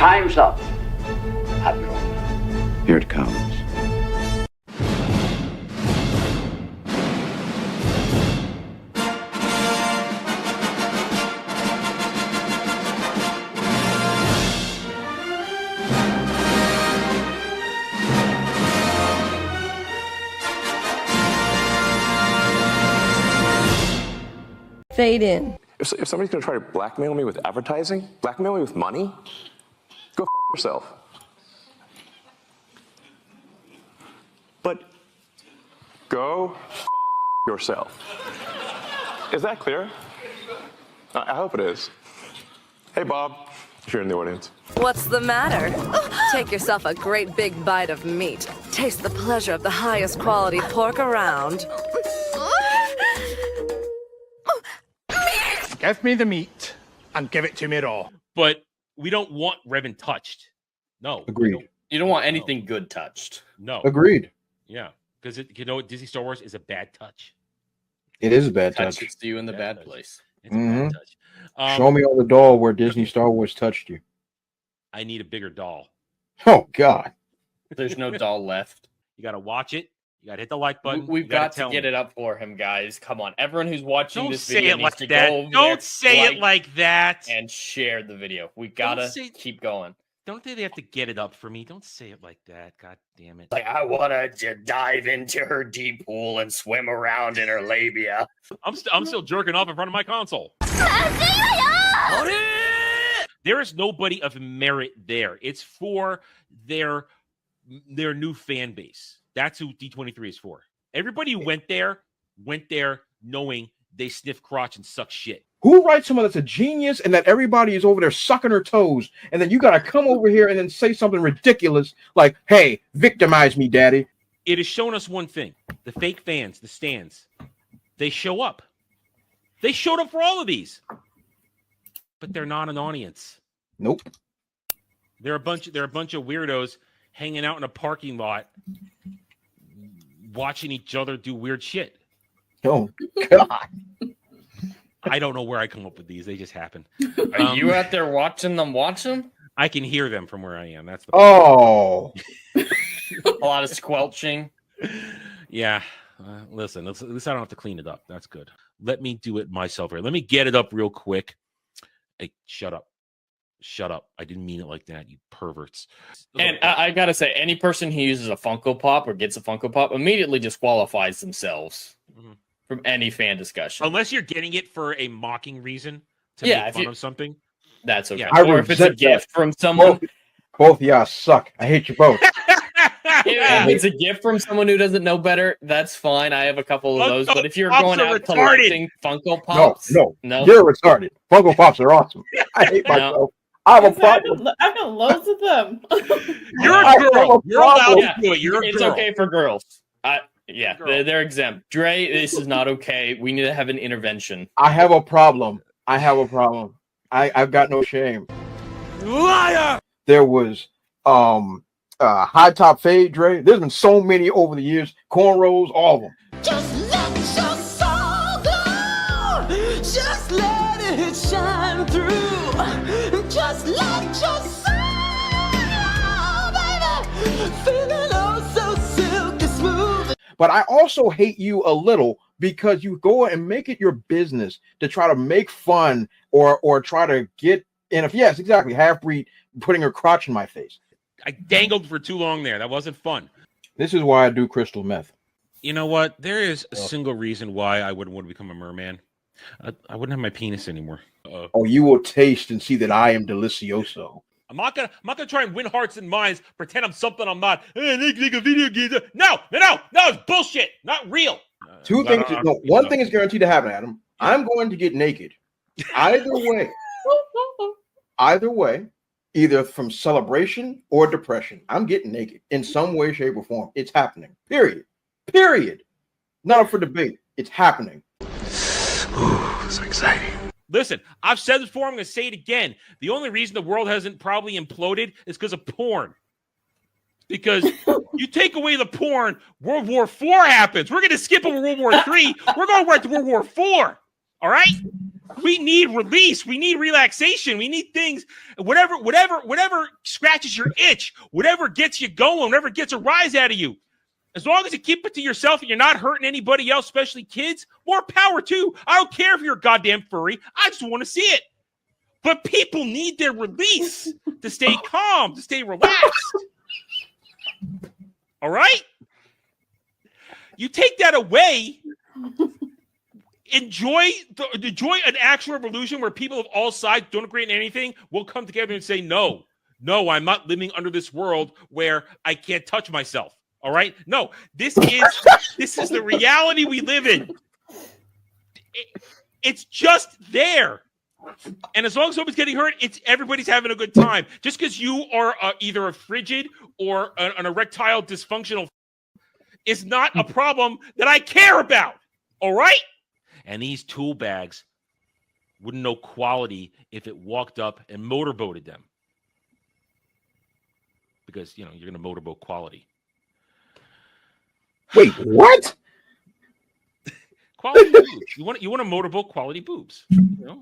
Time's up, Admiral. Here it comes. Fade in. If somebody's going to try to blackmail me with advertising, blackmail me with money, go f yourself. But go f yourself. Is that clear? I hope it is. Hey, Bob, if you're in the audience. What's the matter? Take yourself a great big bite of meat. Taste the pleasure of the highest quality pork around. Give me the meat and give it to me raw. But we don't want Revan touched. No. Agreed. You don't want anything good touched. No. Agreed. Yeah. Because, you know, Disney Star Wars is a bad touch. It is a bad touch. Touches you in the bad place. It's a bad touch. Show me on the doll where Disney Star Wars touched you. I need a bigger doll. Oh, God. There's no doll left. You got to watch it. You got to hit the like button. We've got to get it up for him, guys. Come on. Everyone who's watching this say video it needs like to that. go over Don't there, say it like that. And share the video. We got to keep going. Don't they have to get it up for me? Don't say it like that. God damn it. Like, I want to dive into her deep pool and swim around in her labia. I'm still jerking off in front of my console. There is nobody of merit there. It's for their new fan base. That's who D23 is for. Everybody who went there knowing they sniff crotch and suck shit. Who writes someone that's a genius and that everybody is over there sucking her toes, and then you got to come over here and then say something ridiculous like, hey, victimize me, daddy. It has shown us one thing. The fake fans, the stands, they show up. They showed up for all of these. But they're not an audience. Nope. They're a bunch of weirdos hanging out in a parking lot watching each other do weird shit. Oh, God. I don't know where I come up with these. They just happen. Are you out there watching them watch them? I can hear them from where I am. That's the A lot of squelching. Yeah. Listen, at least I don't have to clean it up. That's good. Let me do it myself here. Let me get it up real quick. Hey, shut up. Shut up. I didn't mean it like that, you perverts. And I got to say, any person who uses a Funko Pop or gets a Funko Pop immediately disqualifies themselves from any fan discussion. Unless you're getting it for a mocking reason to make fun of something. That's okay. Yeah. Or if it's a gift from someone. Both of y'all suck. I hate you both. If it's a gift from someone who doesn't know better, that's fine. I have a couple of those. But if you're going out collecting Funko Pops, no, you're retarded. Funko Pops are awesome. I hate myself. I have a problem. I've got loads of them. You're a girl. You're allowed to do it. You're a It's girl. okay for girls. Yeah, they're exempt. Dre, this is not okay. We need to have an intervention. I have a problem. I've got no shame. Liar! There was high top fade, Dre. There's been so many over the years. Cornrows, all of them. Just let your soul go. Just let it shine through. Just let your soul go, baby. Feeling oh so silky smooth. But I also hate you a little because you go and make it your business to try to make fun or try to get in. Yes, exactly. Half-breed putting her crotch in my face. I dangled for too long there. That wasn't fun. This is why I do crystal meth. You know what? There is a single reason why I wouldn't want to become a merman. I wouldn't have my penis anymore. Oh, you will taste and see that I am delicioso. I'm not gonna try and win hearts and minds. Pretend I'm something I'm not. Like a video game. No, it's bullshit. Not real. One thing is guaranteed to happen, Adam. I'm going to get naked. Either way, either from celebration or depression, I'm getting naked in some way, shape, or form. It's happening. Period. Not up for debate. It's happening. Ooh, so exciting. Listen, I've said this before. I'm going to say it again. The only reason the world hasn't probably imploded is because of porn. Because you take away the porn, World War IV happens. We're going to skip over World War III. We're going right to World War IV. All right? We need release. We need relaxation. We need things, whatever scratches your itch, whatever gets you going, whatever gets a rise out of you. As long as you keep it to yourself and you're not hurting anybody else, especially kids, more power too. I don't care if you're a goddamn furry. I just want to see it. But people need their release to stay calm, to stay relaxed. All right? You take that away, enjoy an actual revolution where people of all sides don't agree on anything, will come together and say, no, I'm not living under this world where I can't touch myself. All right? No, this is the reality we live in. It's just there. And as long as nobody's getting hurt, everybody's having a good time. Just because you are either a frigid or an erectile dysfunctional is not a problem that I care about. All right? And these tool bags wouldn't know quality if it walked up and motorboated them. Because, you're going to motorboat quality. Wait, what? Quality boobs. You want to motorboat quality boobs. There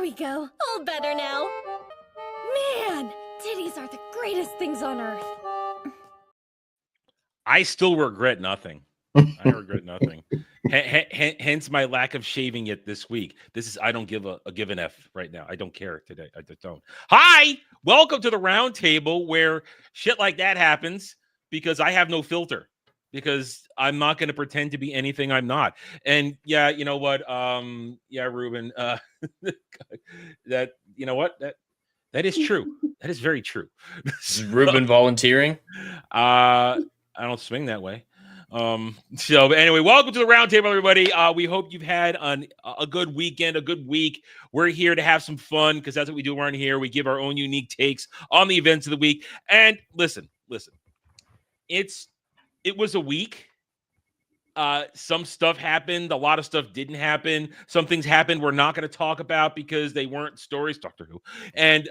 we go. All better now. Man, titties are the greatest things on earth. I still regret nothing. I regret nothing. Hence my lack of shaving it this week. I don't give an F right now. I don't care today. I just don't. Hi, welcome to the round table where shit like that happens because I have no filter. Because I'm not going to pretend to be anything I'm not. And yeah, you know what? Ruben, that you know what? That is true. That is very true. Is Ruben volunteering? I don't swing that way. So anyway, welcome to the round table, everybody. We hope you've had a good weekend, a good week. We're here to have some fun because that's what we do around here. We give our own unique takes on the events of the week. And listen. It was a week. Some stuff happened. A lot of stuff didn't happen. Some things happened we're not going to talk about because they weren't stories, Doctor Who. And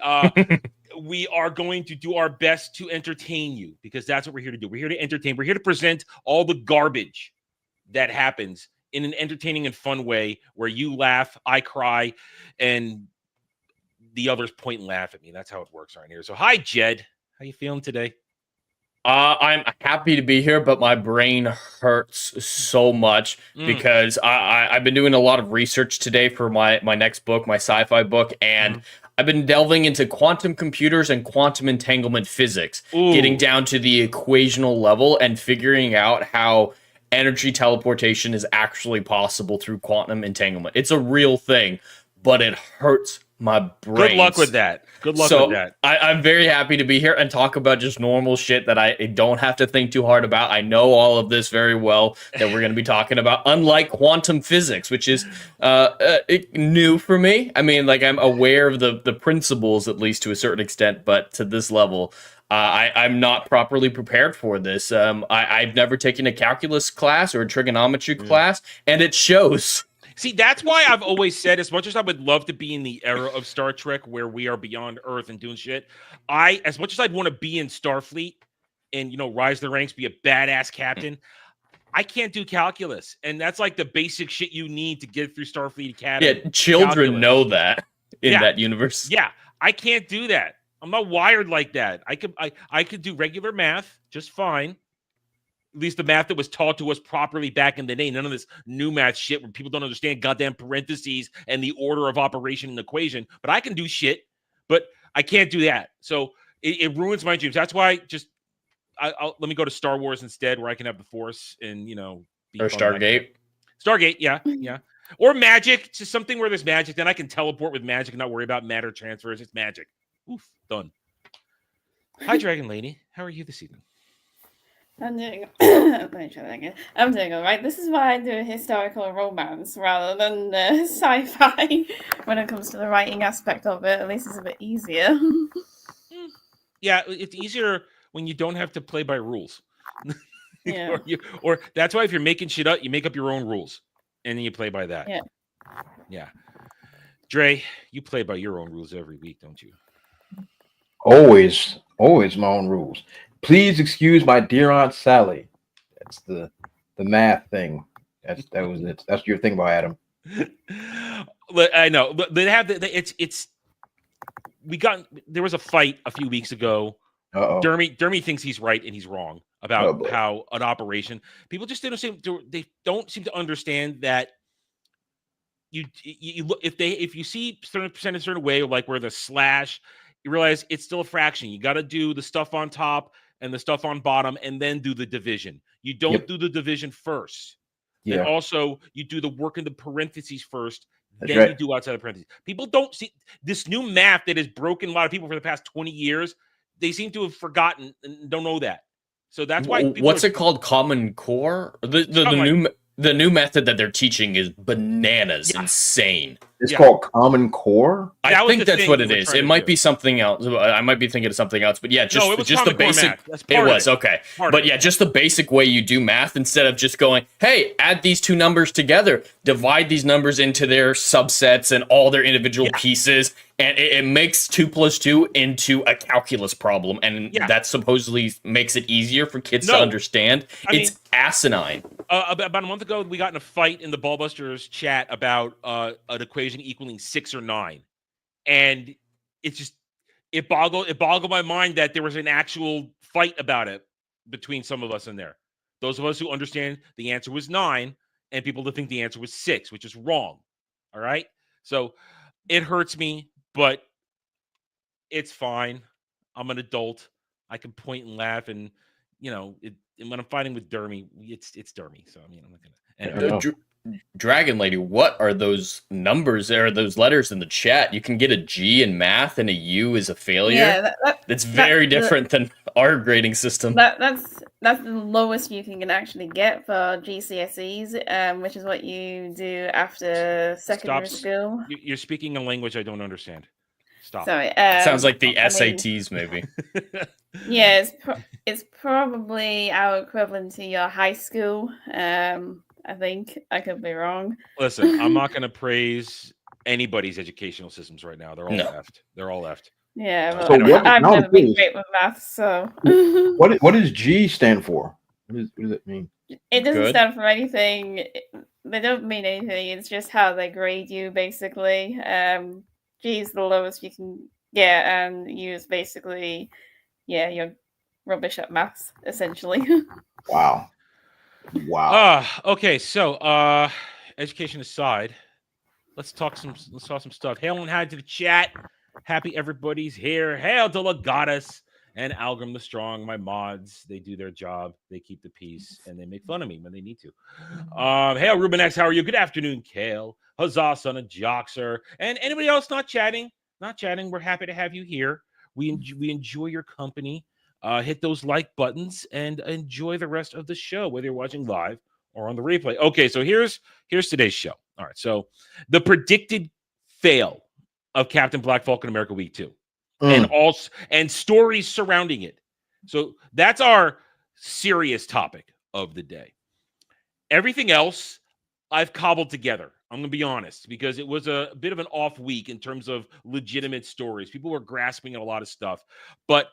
we are going to do our best to entertain you because that's what we're here to do. We're here to entertain. We're here to present all the garbage that happens in an entertaining and fun way where you laugh, I cry, and the others point and laugh at me. That's how it works around here. So hi, Jed. How you feeling today? I'm happy to be here, but my brain hurts so much because I've been doing a lot of research today for my next book, my sci-fi book, and I've been delving into quantum computers and quantum entanglement physics, getting down to the equational level and figuring out how energy teleportation is actually possible through quantum entanglement. It's a real thing, but it hurts my brain. Good luck with that. Good luck with that. I'm very happy to be here and talk about just normal shit that I don't have to think too hard about. I know all of this very well that we're going to be talking about, unlike quantum physics, which is new for me. I mean, like, I'm aware of the principles, at least to a certain extent, but to this level, I'm not properly prepared for this. I've never taken a calculus class or a trigonometry class, and it shows. See, that's why I've always said, as much as I would love to be in the era of Star Trek where we are beyond Earth and doing shit, as much as I'd want to be in Starfleet and, rise the ranks, be a badass captain, I can't do calculus. And that's like the basic shit you need to get through Starfleet Academy. Yeah, children know that in that universe. Yeah, I can't do that. I'm not wired like that. I could do regular math just fine. At least the math that was taught to us properly back in the day. None of this new math shit where people don't understand goddamn parentheses and the order of operation in the equation. But I can do shit, but I can't do that. So it ruins my dreams. That's why let me go to Star Wars instead, where I can have the Force and, or Stargate. Stargate, yeah. Or magic, just something where there's magic. Then I can teleport with magic and not worry about matter transfers. It's magic. Oof, done. Hi, Dragon Lady. How are you this evening? I'm doing I'm doing all right. This is why I do historical romance rather than sci-fi when it comes to the writing aspect of it. At least it's a bit easier. Yeah, it's easier when you don't have to play by rules. Yeah. or that's why if you're making shit up, you make up your own rules and then you play by that. Yeah. Dre, you play by your own rules every week, don't you? Always my own rules. Please excuse my dear Aunt Sally. That's the the math thing. That was it. That's your thing about Adam. I know. They have it's. There was a fight a few weeks ago. Dermy thinks he's right and he's wrong about how an operation. People just don't seem to understand that you look if you see certain percent a certain way, like where the slash, you realize it's still a fraction. You got to do the stuff on top and the stuff on bottom, and then do the division. You don't do the division first. Yeah. And also you do the work in the parentheses first. That's then right. you do outside of parentheses. People don't see this new math that has broken a lot of people for the past 20 years. They seem to have forgotten and don't know that. So that's why. What's it called? Common Core? The new method that they're teaching is bananas, insane. It's called Common Core. I think that's what it is. It might be something else. I might be thinking of something else, but yeah, just the basic. It was okay, but yeah, just the basic way you do math instead of just going, hey, add these two numbers together, divide these numbers into their subsets and all their individual pieces, and it makes 2 + 2 into a calculus problem, and that supposedly makes it easier for kids to understand. It's asinine. About a month ago, we got in a fight in the Ballbusters chat about an equation equaling 6 or 9, and it boggled my mind that there was an actual fight about it between some of us in there. Those of us who understand the answer was 9, and people that think the answer was 6, which is wrong. All right, so it hurts me, but it's fine. I'm an adult. I can point and laugh, and and when I'm fighting with Dermy, it's Dermy. So I mean, I'm not gonna. Dragon Lady, what are those numbers? There are those letters in the chat. You can get a G in math, and a U is a failure. Yeah, that's very different than our grading system. That's the lowest you can actually get for GCSEs, which is what you do after secondary school. You're speaking a language I don't understand. Stop. Sorry. Sounds like the SATs, maybe. Yeah, it's probably our equivalent to your high school. I think I could be wrong. Listen, I'm not going to praise anybody's educational systems right now. They're all left. They're all left. Yeah, well, I've never been great with math, so. What does G stand for? What does it mean? It doesn't stand for anything. They don't mean anything. It's just how they grade you, basically. G is the lowest you can get, and U is basically, you're rubbish at maths, essentially. Wow. Okay, so education aside, let's talk some stuff. Hail and hi to the chat. Happy everybody's here. Hail to Legatus and Algrim the Strong, my mods. They do their job. They keep the peace, and they make fun of me when they need to. Hail Ruben X, how are you? Good afternoon, Kale. Huzzah, son of Joxer. And anybody else not chatting? We're happy to have you here. We enjoy your company. Hit those like buttons and enjoy the rest of the show, whether you're watching live or on the replay. Okay, so here's today's show. All right, so the predicted fail of Captain Black Falcon America Week 2 and stories surrounding it. So that's our serious topic of the day. Everything else I've cobbled together. I'm going to be honest, because it was a bit of an off week in terms of legitimate stories. People were grasping at a lot of stuff, but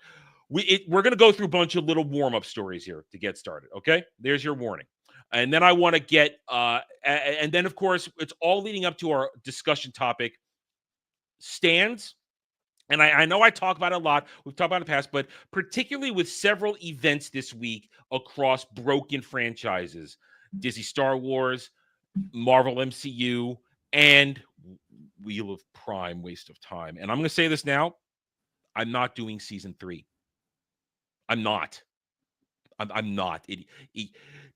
we're going to go through a bunch of little warm-up stories here to get started, okay? There's your warning. And then I want to get, and then, of course, it's all leading up to our discussion topic, stands. And I know I talk about it a lot. We've talked about it in the past, but particularly with several events this week across broken franchises, Disney Star Wars, Marvel MCU, and Wheel of Prime, waste of time. And I'm going to say this now. I'm not doing season 3. I'm not.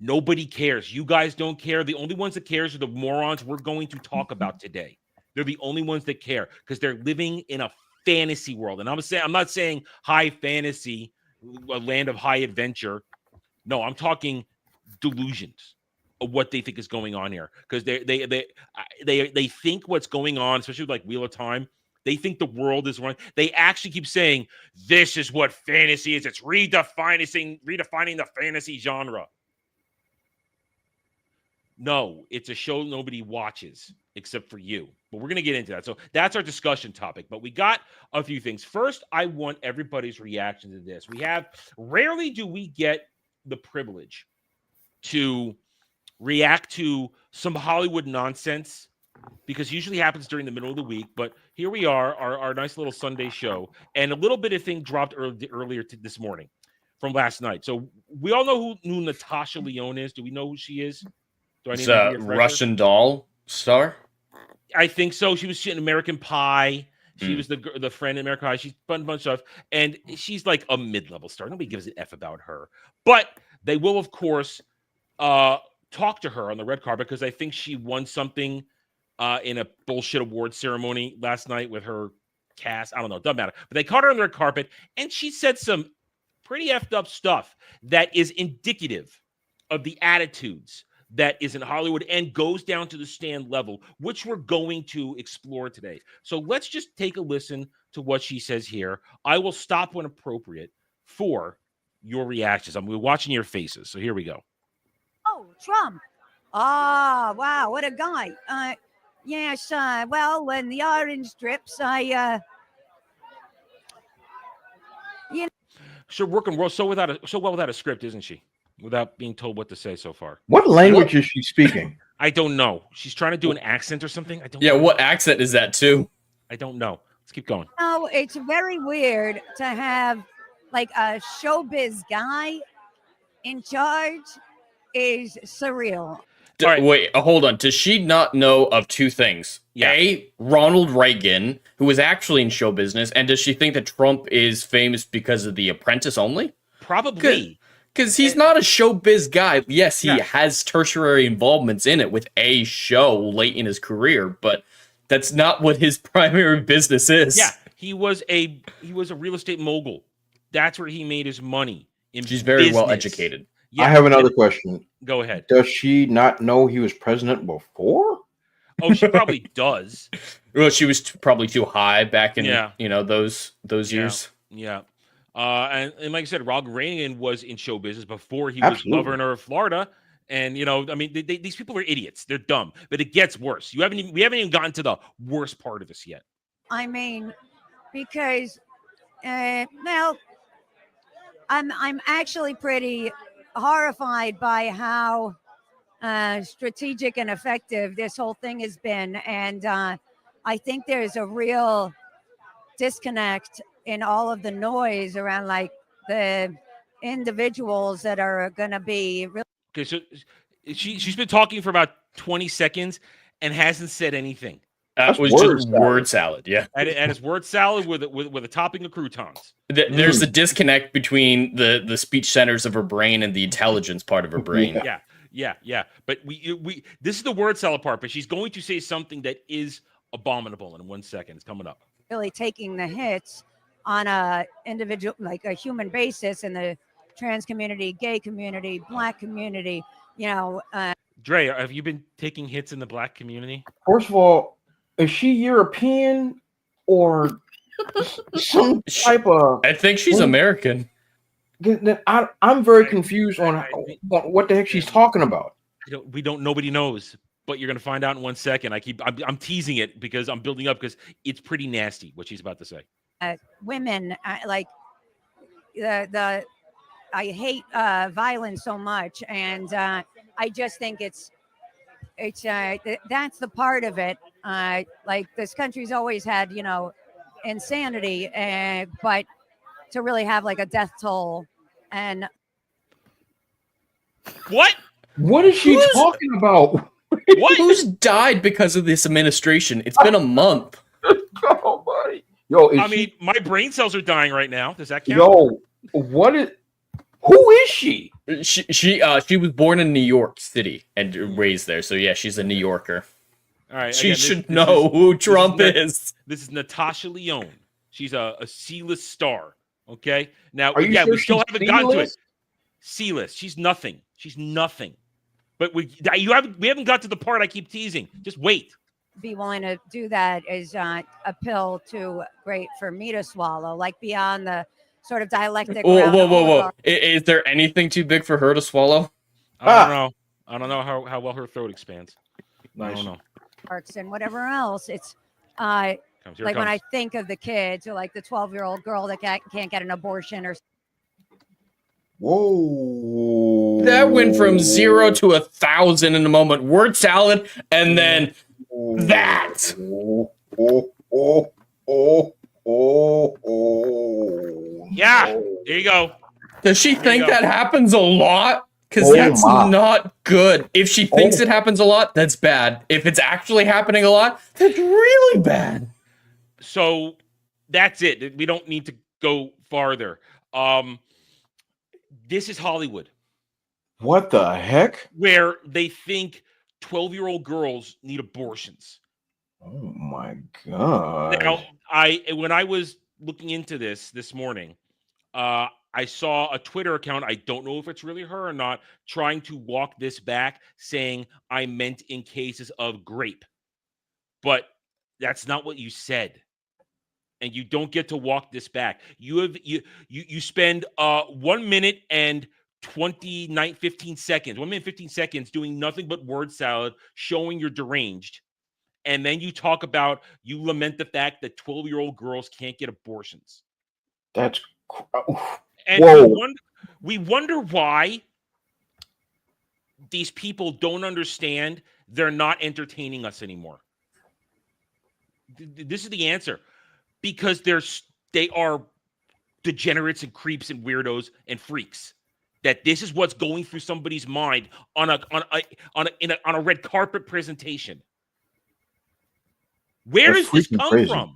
Nobody cares. You guys don't care. The only ones that cares are the morons we're going to talk about today. They're the only ones that care because they're living in a fantasy world. And I'm not saying high fantasy, a land of high adventure. No, I'm talking delusions of what they think is going on here, because they think what's going on, especially like Wheel of Time. They think the world is running. They actually keep saying, this is what fantasy is. It's redefining the fantasy genre. No, it's a show nobody watches except for you. But we're going to get into that. So that's our discussion topic. But we got a few things. First, I want everybody's reaction to this. Rarely do we get the privilege to react to some Hollywood nonsense, because usually happens during the middle of the week. But here we are, our nice little Sunday show, and a little bit of thing dropped earlier this morning from last night. So we all know who Natasha Lyonne is. Do we know who she is? Do I need It's to a be a refresher? Russian doll star. I think so. She was in American Pie. She Hmm. was the friend in American Pie. She's done a bunch of stuff, and she's like a mid-level star. Nobody gives an F about her. But they will, of course, talk to her on the red carpet because I think she won something in a bullshit award ceremony last night with her cast. I don't know. Doesn't matter. But they caught her on the red carpet, and she said some pretty effed up stuff that is indicative of the attitudes that is in Hollywood and goes down to the stand level, which we're going to explore today. So let's just take a listen to what she says here. I will stop when appropriate for your reactions. I'm watching your faces. So here we go. Oh, Trump. Ah, wow, what a guy. Yes, well, when the orange drips, She's working so well without a script, isn't she? Without being told what to say so far. What language is she speaking? I don't know. She's trying to do an accent or something. I don't Yeah, know. what accent is that too? I don't know. Let's keep going. no, it's very weird to have like a showbiz guy in charge is surreal. All right. Wait, hold on. Does she not know of two things? Yeah. A, Ronald Reagan, who was actually in show business, and does she think that Trump is famous because of The Apprentice only? Probably. Because he's not a showbiz guy. Yes, he Yeah. has tertiary involvements in it with a show late in his career, but that's not what his primary business is. Yeah, he was a real estate mogul. That's where he made his money. She's very well business. educated. Yeah. I have another question. Go ahead. Does she not know he was president before? Oh, she probably does. Well, she was probably too high back in Yeah. those years. Yeah. And like I said, Ronald Reagan was in show business before he was Absolutely. governor of Florida. And I mean, these people are idiots. They're dumb. But it gets worse. We haven't even gotten to the worst part of this yet. I mean, because well, I'm actually pretty horrified by how strategic and effective this whole thing has been, and I think there's a real disconnect in all of the noise around like the individuals that are going to be really. Okay, so she's been talking for about 20 seconds and hasn't said anything. That was word just salad. word salad. Yeah. And it's word salad with a topping of croutons. There's a disconnect between the speech centers of her brain and the intelligence part of her brain. Yeah. But we this is the word salad part. But she's going to say something that is abominable in 1 second. It's coming up. really taking the hits on a individual, like a human basis in the trans community, gay community, Black community, Dre, have you been taking hits in the Black community? First of all, is she European or some type of? I think she's American. I'm very confused on what the heck she's talking about. Nobody knows, but you're gonna find out in 1 second. I'm teasing it because I'm building up because it's pretty nasty what she's about to say. women, like I hate violence so much, and I just think it's that's the part of it. Like this country's always had, insanity, but to really have like a death toll and what is she talking about? What? Who's died because of this administration? It's been a month. Oh, buddy. Yo, my brain cells are dying right now. Does that count? Yo, who is she? She was born in New York City and raised there. So yeah, she's a New Yorker. All right. She should know who Trump is. This is Natasha Lyonne. She's a C-list star. Okay. Now, Are you sure we still she's haven't gotten to it. C-list? C-list. She's nothing. She's nothing. But we haven't got to the part I keep teasing. Just wait. be willing to do that is a pill too great for me to swallow, like beyond the sort of dialectic. Whoa. Is there anything too big for her to swallow? I don't know. I don't know how well her throat expands. Nice. I don't know. Parks and whatever else. It's Here like when I think of the kids, or like the 12-year-old girl that can't get an abortion, or Whoa. That went from 0 to 1,000 in a moment. Word salad, and then that. Yeah, there you go. Does she think that happens a lot? Because Oh that's my. not good. If she thinks it happens a lot, that's bad. If it's actually happening a lot, that's really bad. So that's it. We don't need to go farther. This is Hollywood, What the heck? where they think 12-year-old girls need abortions. Oh my god. Now, when I was looking into this morning, I saw a Twitter account. I don't know if it's really her or not, trying to walk this back, saying I meant in cases of grape, but that's not what you said, and you don't get to walk this back. You spend 1 minute and 15 seconds, 1 minute 15 seconds doing nothing but word salad, showing you're deranged. And then you lament the fact that 12-year-old girls can't get abortions. That's and whoa. We wonder why these people don't understand they're not entertaining us anymore. This is the answer. Because they are degenerates and creeps and weirdos and freaks. That this is what's going through somebody's mind on a red carpet presentation. Where does this come from?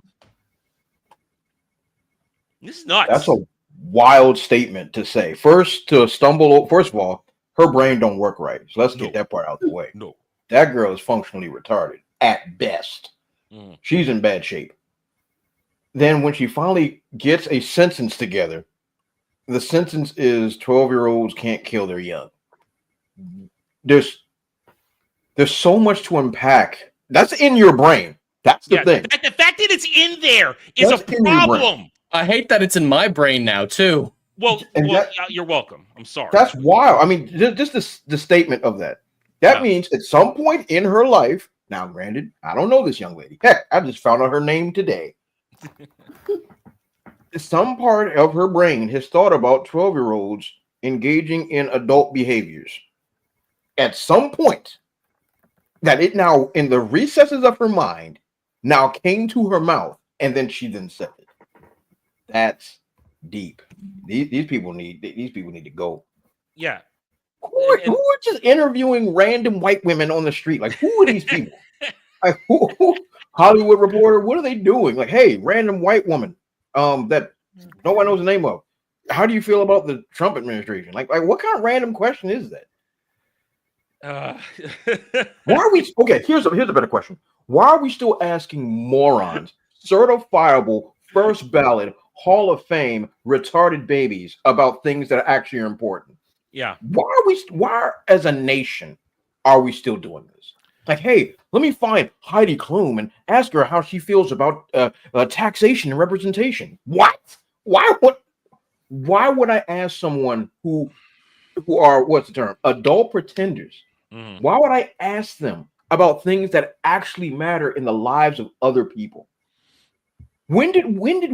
This is nuts. That's a wild statement to say. First of all, her brain don't work right. So let's get that part out the way. No. That girl is functionally retarded at best. She's in bad shape. Then when she finally gets a sentence together, the sentence is 12-year-olds can't kill their young. There's so much to unpack. That's in your brain. That's the thing. The fact that it's in there is a problem. I hate that it's in my brain now, too. Well, you're welcome. I'm sorry. That's wild. I mean, just the statement of that. That means at some point in her life, now granted, I don't know this young lady. Heck, I just found out her name today. Some part of her brain has thought about 12-year-olds engaging in adult behaviors. At some point, that it now, in the recesses of her mind, now came to her mouth, and then she said it. That's deep. These people need to go. Yeah. Who are just interviewing random white women on the street? Like, who are these people? Like, who Hollywood Reporter? What are they doing? Like, hey, random white woman that no one knows the name of. How do you feel about the Trump administration? Like what kind of random question is that? Why are we okay? Here's a better question. Why are we still asking morons, certifiable, first ballot, Hall of Fame, retarded babies about things that actually are important? Yeah. Why as a nation are we still doing this? Like, hey, let me find Heidi Klum and ask her how she feels about taxation and representation. What? Why would I ask someone who are, what's the term, adult pretenders? Why would I ask them about things that actually matter in the lives of other people? When did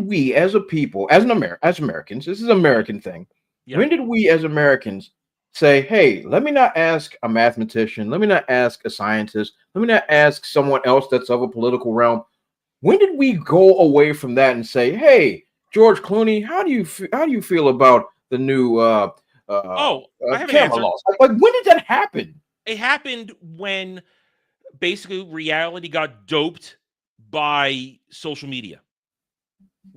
we as a people, as Americans, this is an American thing. Yeah. When did we as Americans say, hey, let me not ask a mathematician, let me not ask a scientist, let me not ask someone else that's of a political realm? When did we go away from that and say, hey, George Clooney, how do you feel about the new I have an answer. laws? Like, when did that happen? It happened when basically reality got doped by social media.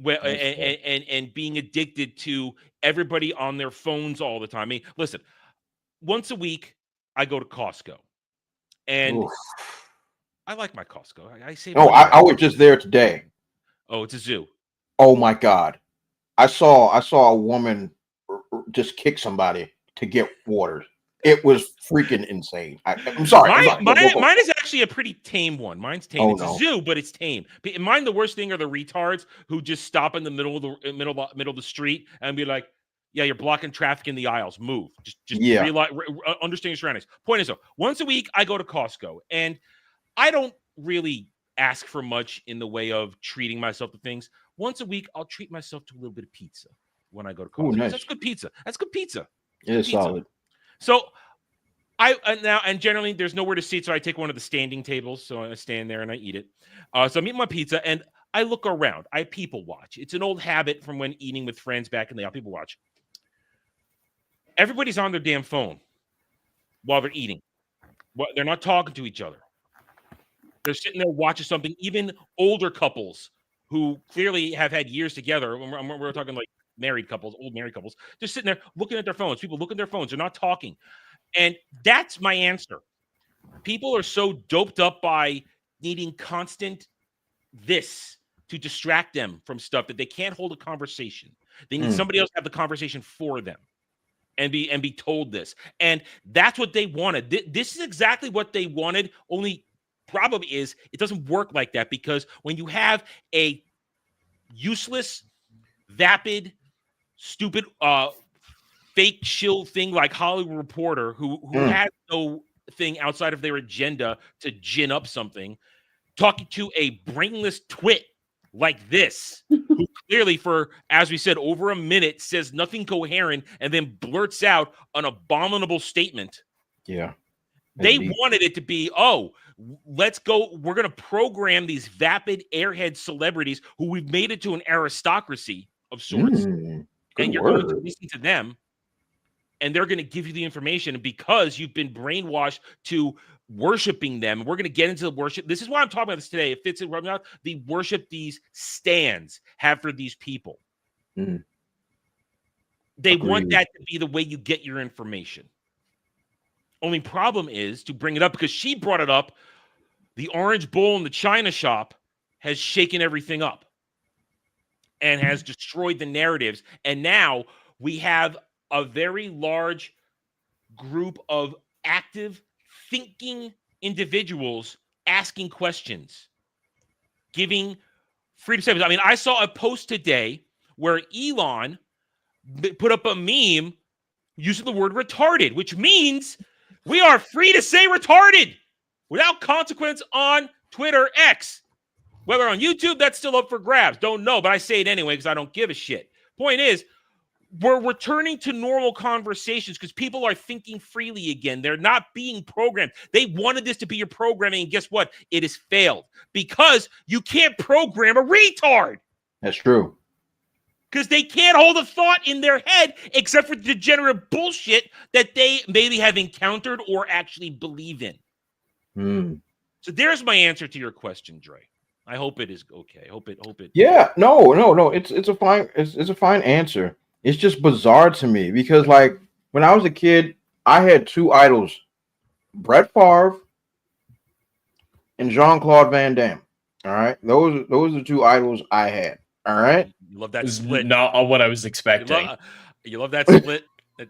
And being addicted to everybody on their phones all the time. I mean, listen, once a week I go to Costco, and I like my Costco. I say, I was just there today. Oh, it's a zoo. Oh my God, I saw a woman just kick somebody to get water. It was freaking insane. I'm sorry. Mine is actually a pretty tame one. Mine's tame. It's a zoo, but it's tame. Mine, the worst thing are the retards who just stop in the middle of the street and be like, "Yeah, you're blocking traffic in the aisles. Move." Just realize, understand your surroundings. Point is, though, once a week I go to Costco, and I don't really ask for much in the way of treating myself to things. Once a week, I'll treat myself to a little bit of pizza when I go to Costco. Ooh, nice. That's good pizza. That's good pizza. It is solid. So I now, and generally there's nowhere to sit, so I take one of the standing tables. So I stand there and I eat it. So I'm eating my pizza and I look around. I people watch. It's an old habit from when eating with friends back in the day. People watch. Everybody's on their damn phone while they're eating. They're not talking to each other. They're sitting there watching something. Even older couples who clearly have had years together. We're talking like married couples, old married couples, just sitting there looking at their phones. People look at their phones. They're not talking. And that's my answer. People are so doped up by needing constant this to distract them from stuff that they can't hold a conversation. They need somebody else to have the conversation for them and be told this. And that's what they wanted. This is exactly what they wanted. Only problem is it doesn't work like that, because when you have a useless, vapid, stupid, fake shill thing like Hollywood Reporter who has no thing outside of their agenda to gin up something, talking to a brainless twit like this, who clearly for, as we said, over a minute says nothing coherent and then blurts out an abominable statement. Yeah. They Indeed. wanted it to be, oh, let's go. We're going to program these vapid airhead celebrities who we've made it to an aristocracy of sorts. And you're going to listen to them, and they're going to give you the information because you've been brainwashed to worshiping them. We're going to get into the worship. This is why I'm talking about this today. It fits in right now. The worship these stands have for these people. They want that to be the way you get your information. Only problem is, to bring it up, because she brought it up, the orange bowl in the China shop has shaken everything up and has destroyed the narratives. And now we have a very large group of active, thinking individuals asking questions, giving freedom statements. I mean, I saw a post today where Elon put up a meme using the word retarded, which means we are free to say retarded without consequence on Twitter X. Whether on YouTube, that's still up for grabs. Don't know, but I say it anyway because I don't give a shit. Point is, we're returning to normal conversations because people are thinking freely again. They're not being programmed. They wanted this to be your programming, and guess what? It has failed because you can't program a retard. That's true. Because they can't hold a thought in their head except for degenerate bullshit that they maybe have encountered or actually believe in. So there's my answer to your question, Dre. I hope it is okay. Hope it. Yeah, no. It's a fine answer. It's just bizarre to me because, like, when I was a kid, I had two idols, Brett Favre and Jean-Claude Van Damme. All right, those are the two idols I had. All right, you love that split. Not what I was expecting. You love that split.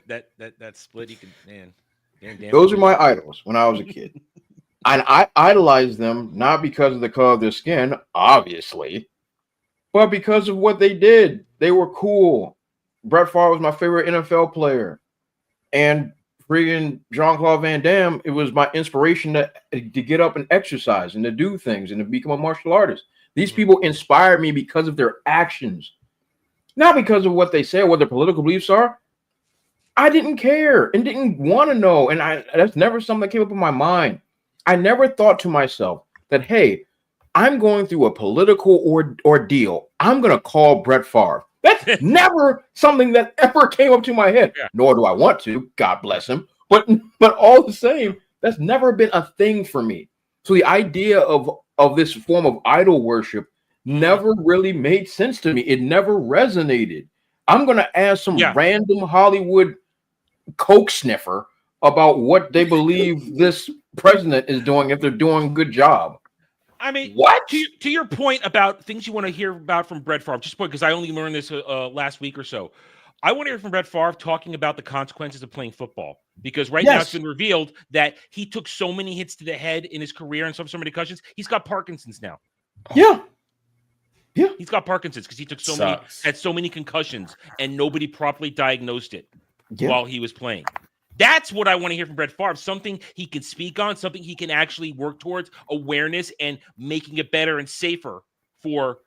that split. You can, man. Damn. Those are my idols when I was a kid. And I idolized them not because of the color of their skin, obviously, but because of what they did. They were cool. Brett Favre was my favorite NFL player. And friggin' Jean-Claude Van Damme, it was my inspiration to get up and exercise and to do things and to become a martial artist. These people inspired me because of their actions, not because of what they say or what their political beliefs are. I didn't care and didn't want to know. And that's never something that came up in my mind. I never thought to myself that, hey, I'm going through a political ordeal. I'm going to call Brett Favre. That's never something that ever came up to my head, nor do I want to. God bless him. But all the same, that's never been a thing for me. So the idea of this form of idol worship never really made sense to me. It never resonated. I'm going to ask some random Hollywood coke sniffer about what they believe this president is doing if they're doing a good job. I mean, what? To your point about things you want to hear about from Brett Favre, just because I only learned this last week or so. I want to hear from Brett Favre talking about the consequences of playing football, because now it's been revealed that he took so many hits to the head in his career and so many concussions. He's got Parkinson's now. Yeah. He's got Parkinson's because he took had so many concussions and nobody properly diagnosed it while he was playing. That's what I want to hear from Brett Favre. Something he can speak on, something he can actually work towards, awareness and making it better and safer for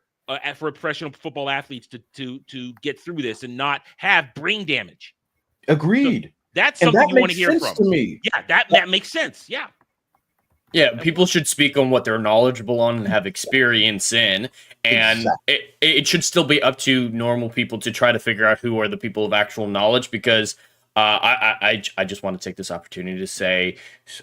professional football athletes to get through this and not have brain damage. Agreed. That's And something that you want to makes hear sense from. to me. Yeah, that makes sense. Yeah. Yeah, people should speak on what they're knowledgeable on and have experience in, and it should still be up to normal people to try to figure out who are the people of actual knowledge. Because I just want to take this opportunity to say,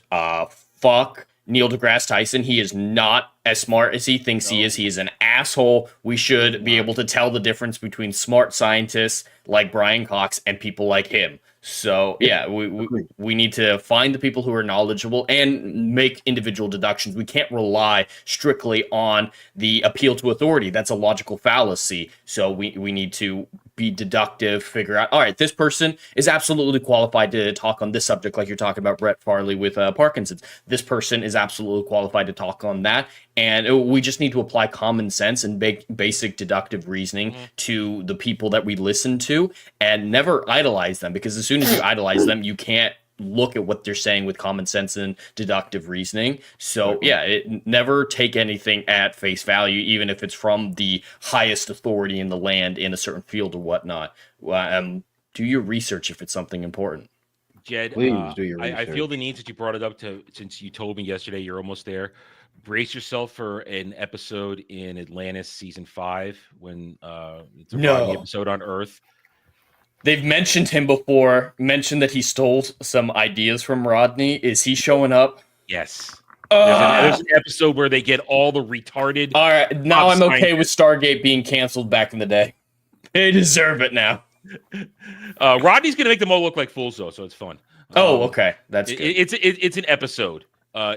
fuck Neil deGrasse Tyson. He is not as smart as he thinks he is. He is an asshole. We should be able to tell the difference between smart scientists like Brian Cox and people like him. So yeah, we need to find the people who are knowledgeable and make individual deductions. We can't rely strictly on the appeal to authority. That's a logical fallacy. So we need to be deductive, figure out, all right, this person is absolutely qualified to talk on this subject, like you're talking about Brett Farley with Parkinson's. This person is absolutely qualified to talk on that. And we just need to apply common sense and basic deductive reasoning to the people that we listen to, and never idolize them, because as soon as you idolize them, you can't look at what they're saying with common sense and deductive reasoning. So yeah, never take anything at face value, even if it's from the highest authority in the land in a certain field or whatnot. Do your research if it's something important. Jed, Please do your I feel research. the need that you brought it up to, since you told me yesterday you're almost there. Brace yourself for an episode in Atlantis season 5 when it's a Rodney episode on Earth. They've mentioned him before, mentioned that he stole some ideas from Rodney. Is he showing up? Yes. There's an episode where they get all the retarded. All right, now I'm okay with Stargate being canceled back in the day. They deserve it now. Rodney's going to make them all look like fools, though, so it's fun. Oh, okay. That's good. It's an episode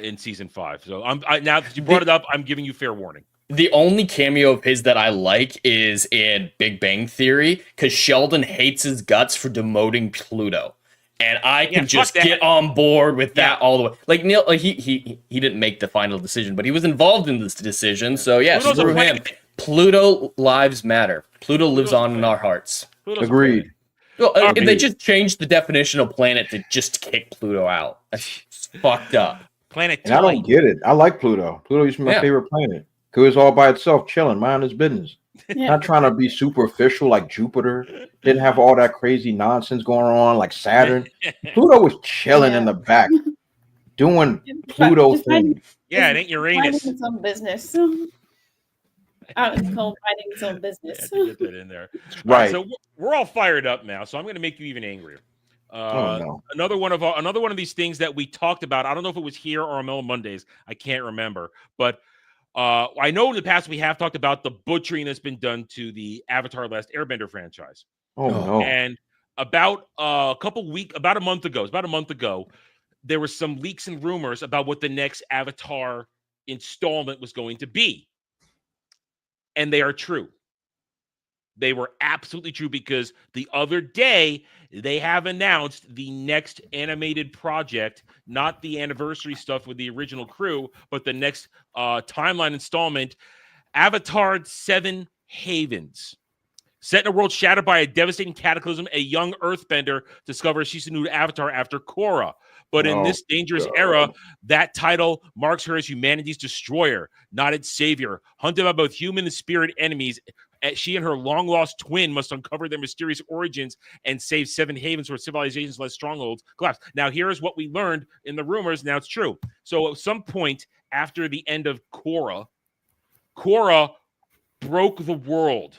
in season 5. So now that you brought it up, I'm giving you fair warning. The only cameo of his that I like is in Big Bang Theory, because Sheldon hates his guts for demoting Pluto. And I can just get on board with that all the way. Like Neil, he didn't make the final decision, but he was involved in this decision. So yeah, screw him. Pluto lives matter. Pluto lives on in our hearts. Agreed. Well, they just changed the definition of planet to just kick Pluto out. That's fucked up. Planet. And I don't get it. I like Pluto. Pluto used to be my favorite planet. Because it's all by itself, chilling, mind his business. Not trying to be superficial like Jupiter. Didn't have all that crazy nonsense going on like Saturn. Pluto was chilling in the back, doing Pluto things. Yeah, it ain't Uranus. Minding its own business. Out in the cold, minding its own business. To get that in there. Right. So we're all fired up now. So I'm going to make you even angrier. Another one of these things that we talked about. I don't know if it was here or on Mellow Mondays. I can't remember, but. I know in the past we have talked about the butchering that's been done to the Avatar: Last Airbender franchise. Oh no! And about a month ago, there were some leaks and rumors about what the next Avatar installment was going to be, and they are true. They were absolutely true, because the other day they have announced the next animated project, not the anniversary stuff with the original crew, but the next timeline installment, Avatar 7 Havens. Set in a world shattered by a devastating cataclysm, a young earthbender discovers she's a new avatar after Korra. But in this dangerous era, that title marks her as humanity's destroyer, not its savior. Hunted by both human and spirit enemies, she and her long-lost twin must uncover their mysterious origins and save 7 havens where civilizations-led strongholds collapse. Now, here's what we learned in the rumors. Now it's true. So at some point after the end of Korra broke the world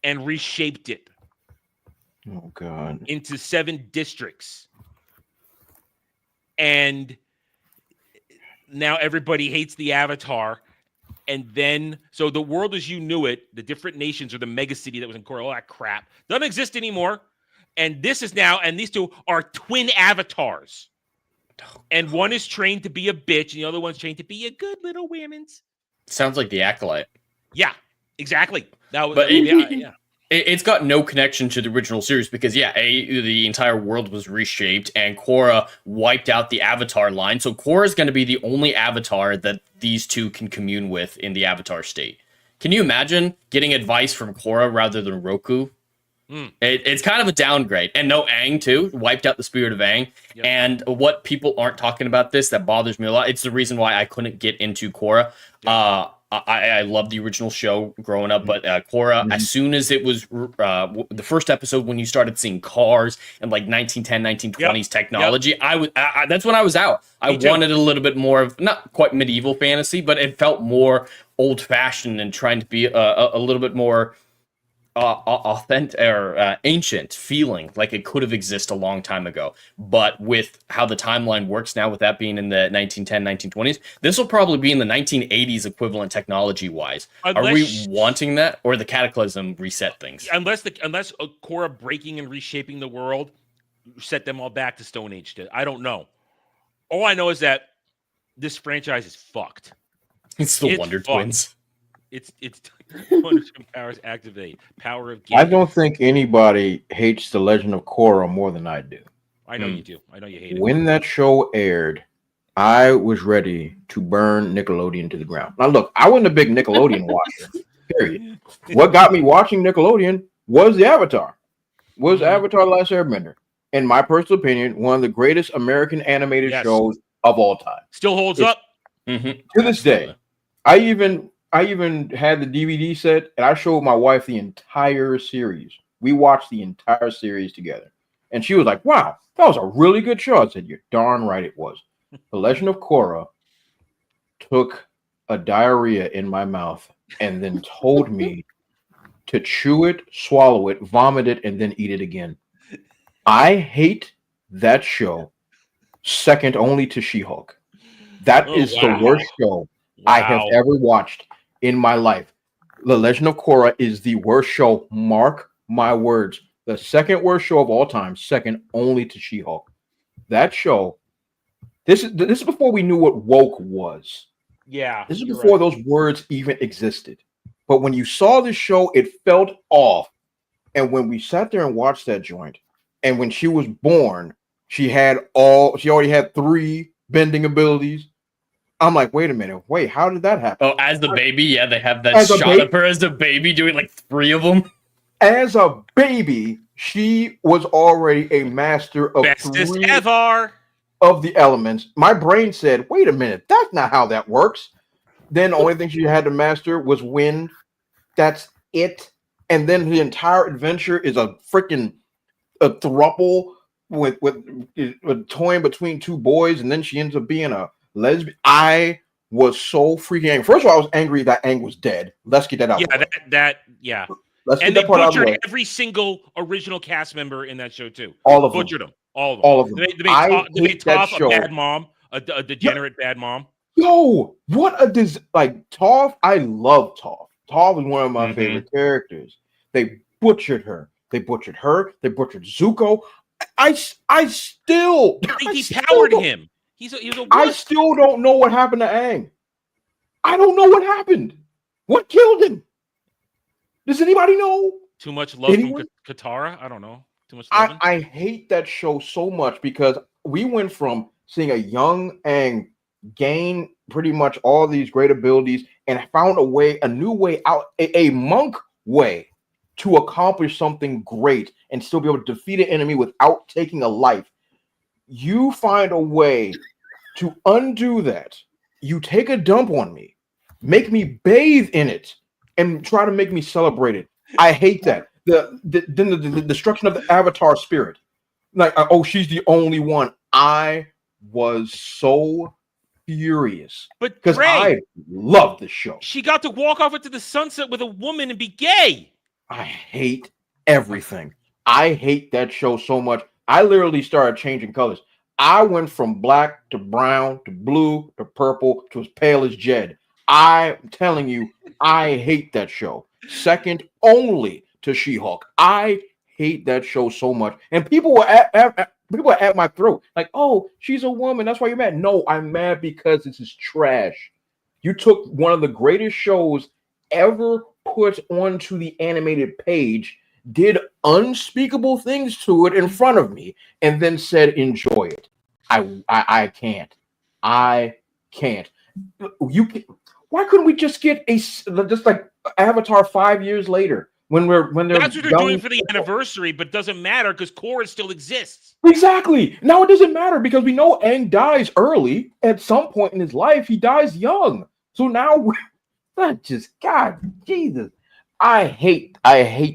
and reshaped it. Oh, God. Into 7 districts. And now everybody hates the Avatar. And then, so the world as you knew it, the different nations, or the mega city that was in Korra, all that crap, doesn't exist anymore. And this is now, and these two are twin avatars. And one is trained to be a bitch, and the other one's trained to be a good little women's. Sounds like the Acolyte. Yeah, exactly. Now, but it's got no connection to the original series, because the entire world was reshaped and Korra wiped out the Avatar line. So Korra is going to be the only Avatar that these two can commune with in the Avatar state. Can you imagine getting advice from Korra rather than Roku? It's kind of a downgrade. And no Aang too, wiped out the spirit of Aang. Yep. And what people aren't talking about this that bothers me a lot, it's the reason why I couldn't get into Korra. I love the original show growing up, but Korra, as soon as it was the first episode, when you started seeing cars and like 1910, 1920s technology, that's when I was out. I wanted a little bit more of, not quite medieval fantasy, but it felt more old fashioned and trying to be a little bit more authentic or ancient feeling, like it could have existed a long time ago. But with how the timeline works now, with that being in the 1910, 1920s, this will probably be in the 1980s equivalent technology wise. Are we wanting that, or the Cataclysm reset things? Unless Korra breaking and reshaping the world set them all back to Stone Age. I don't know. All I know is that this franchise is fucked. It's the Wonder Twins. It's Wonder Twin powers activate. Power of game. I don't think anybody hates The Legend of Korra more than I do. I know you do. I know you hate it. When that show aired, I was ready to burn Nickelodeon to the ground. Now, look, I wasn't a big Nickelodeon watcher, period. What got me watching Nickelodeon was the Avatar. Avatar: Last Airbender. In my personal opinion, one of the greatest American animated shows of all time. Still holds up. To this day. I even had the DVD set, and I showed my wife the entire series. We watched the entire series together. And she was like, wow, that was a really good show. I said, you're darn right it was. The Legend of Korra took a diarrhea in my mouth and then told me to chew it, swallow it, vomit it, and then eat it again. I hate that show, second only to She-Hulk. That is the worst show I have ever watched in my life. The Legend of Korra is the worst show. Mark my words. The second worst show of all time, second only to She-Hulk. That show, this is before we knew what woke was. Yeah. This is before those words even existed. But when you saw this show, it felt off. And when we sat there and watched that joint, and when she was born, she already had 3 bending abilities. I'm like, wait a minute. Wait, how did that happen? Oh, as the baby? Yeah, they have that shot of her as a baby doing like 3 of them. As a baby, she was already a master of bestest 3 ever of the elements. My brain said, wait a minute, that's not how that works. Then the only thing she had to master was wind. That's it. And then the entire adventure is a freaking throuple with toying between 2 boys, and then she ends up being a lesbian. I was so freaking angry. First of all, I was angry that Aang was dead. Let's get that out. Yeah. Let's and get they that part out of the butchered way. every single original cast member in that show too. All of them. Butchered them. All of them. All of them. They I made hate that Toph show. a bad mom, a degenerate bad mom. Yo, what a Toph. I love Toph. Toph is one of my favorite characters. They butchered her. They butchered Zuko. I still Depowered him. He's a I still don't know what happened to Aang. I don't know what happened. What killed him? Does anybody know? Too much love from Katara? I don't know. Too much love. I hate that show so much because we went from seeing a young Aang gain pretty much all these great abilities and found a new way out, a monk way to accomplish something great and still be able to defeat an enemy without taking a life. You find a way to undo that. You take a dump on me, make me bathe in it, and try to make me celebrate it. I hate that. The destruction of the Avatar spirit. Like, oh, she's the only one. I was so furious. But because I love the show. She got to walk off into the sunset with a woman and be gay. I hate everything. I hate that show so much. I literally started changing colors. I went from black to brown to blue to purple to as pale as Jed. I'm telling you, I hate that show. Second only to She-Hulk. I hate that show so much. And people were at my throat. Like, oh, she's a woman. That's why you're mad. No, I'm mad because this is trash. You took one of the greatest shows ever put onto the animated page, did unspeakable things to it in front of me, and then said, enjoy it. I can't. I can't. Why couldn't we just get just like Avatar 5 years later when they're that's what they're doing for the anniversary, but doesn't matter because Korra still exists. Exactly. Now it doesn't matter because we know Aang dies early. At some point in his life, he dies young. So now That just God, Jesus. I hate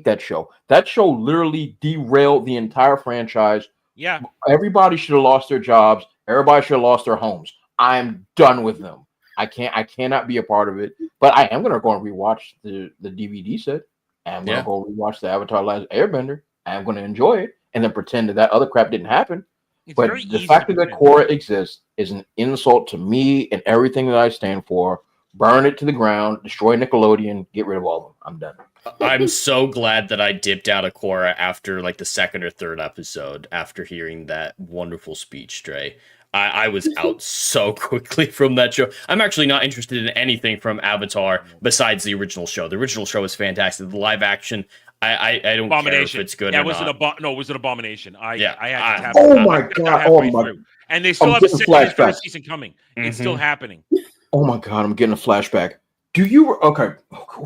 that show. That show literally derailed the entire franchise. Yeah. Everybody should have lost their jobs. Everybody should have lost their homes. I'm done with them. I cannot be a part of it. But I am gonna go and rewatch the DVD set. I'm gonna go rewatch the Avatar Last Airbender. I'm gonna enjoy it and then pretend that other crap didn't happen. It's But very the easy fact to that pretend. Korra exists is an insult to me and everything that I stand for. Burn it to the ground, destroy Nickelodeon, get rid of all of them. I'm done. I'm so glad that I dipped out of Korra after like the second or third episode after hearing that wonderful speech, Dre. I was out so quickly from that show. I'm actually not interested in anything from Avatar besides the original show. The original show is fantastic. The live action, I don't care if it's good or not. No, it was an abomination. I had to tap Oh out. my I tapped out God! halfway Oh my! through. And they still I'm have a getting second third flashbacks. season coming. It's still happening. Oh my God! I'm getting a flashback. Do you okay?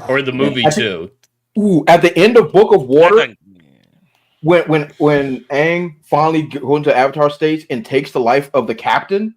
Or the movie too. Ooh, at the end of Book of Water, when Aang finally goes into Avatar states and takes the life of the captain,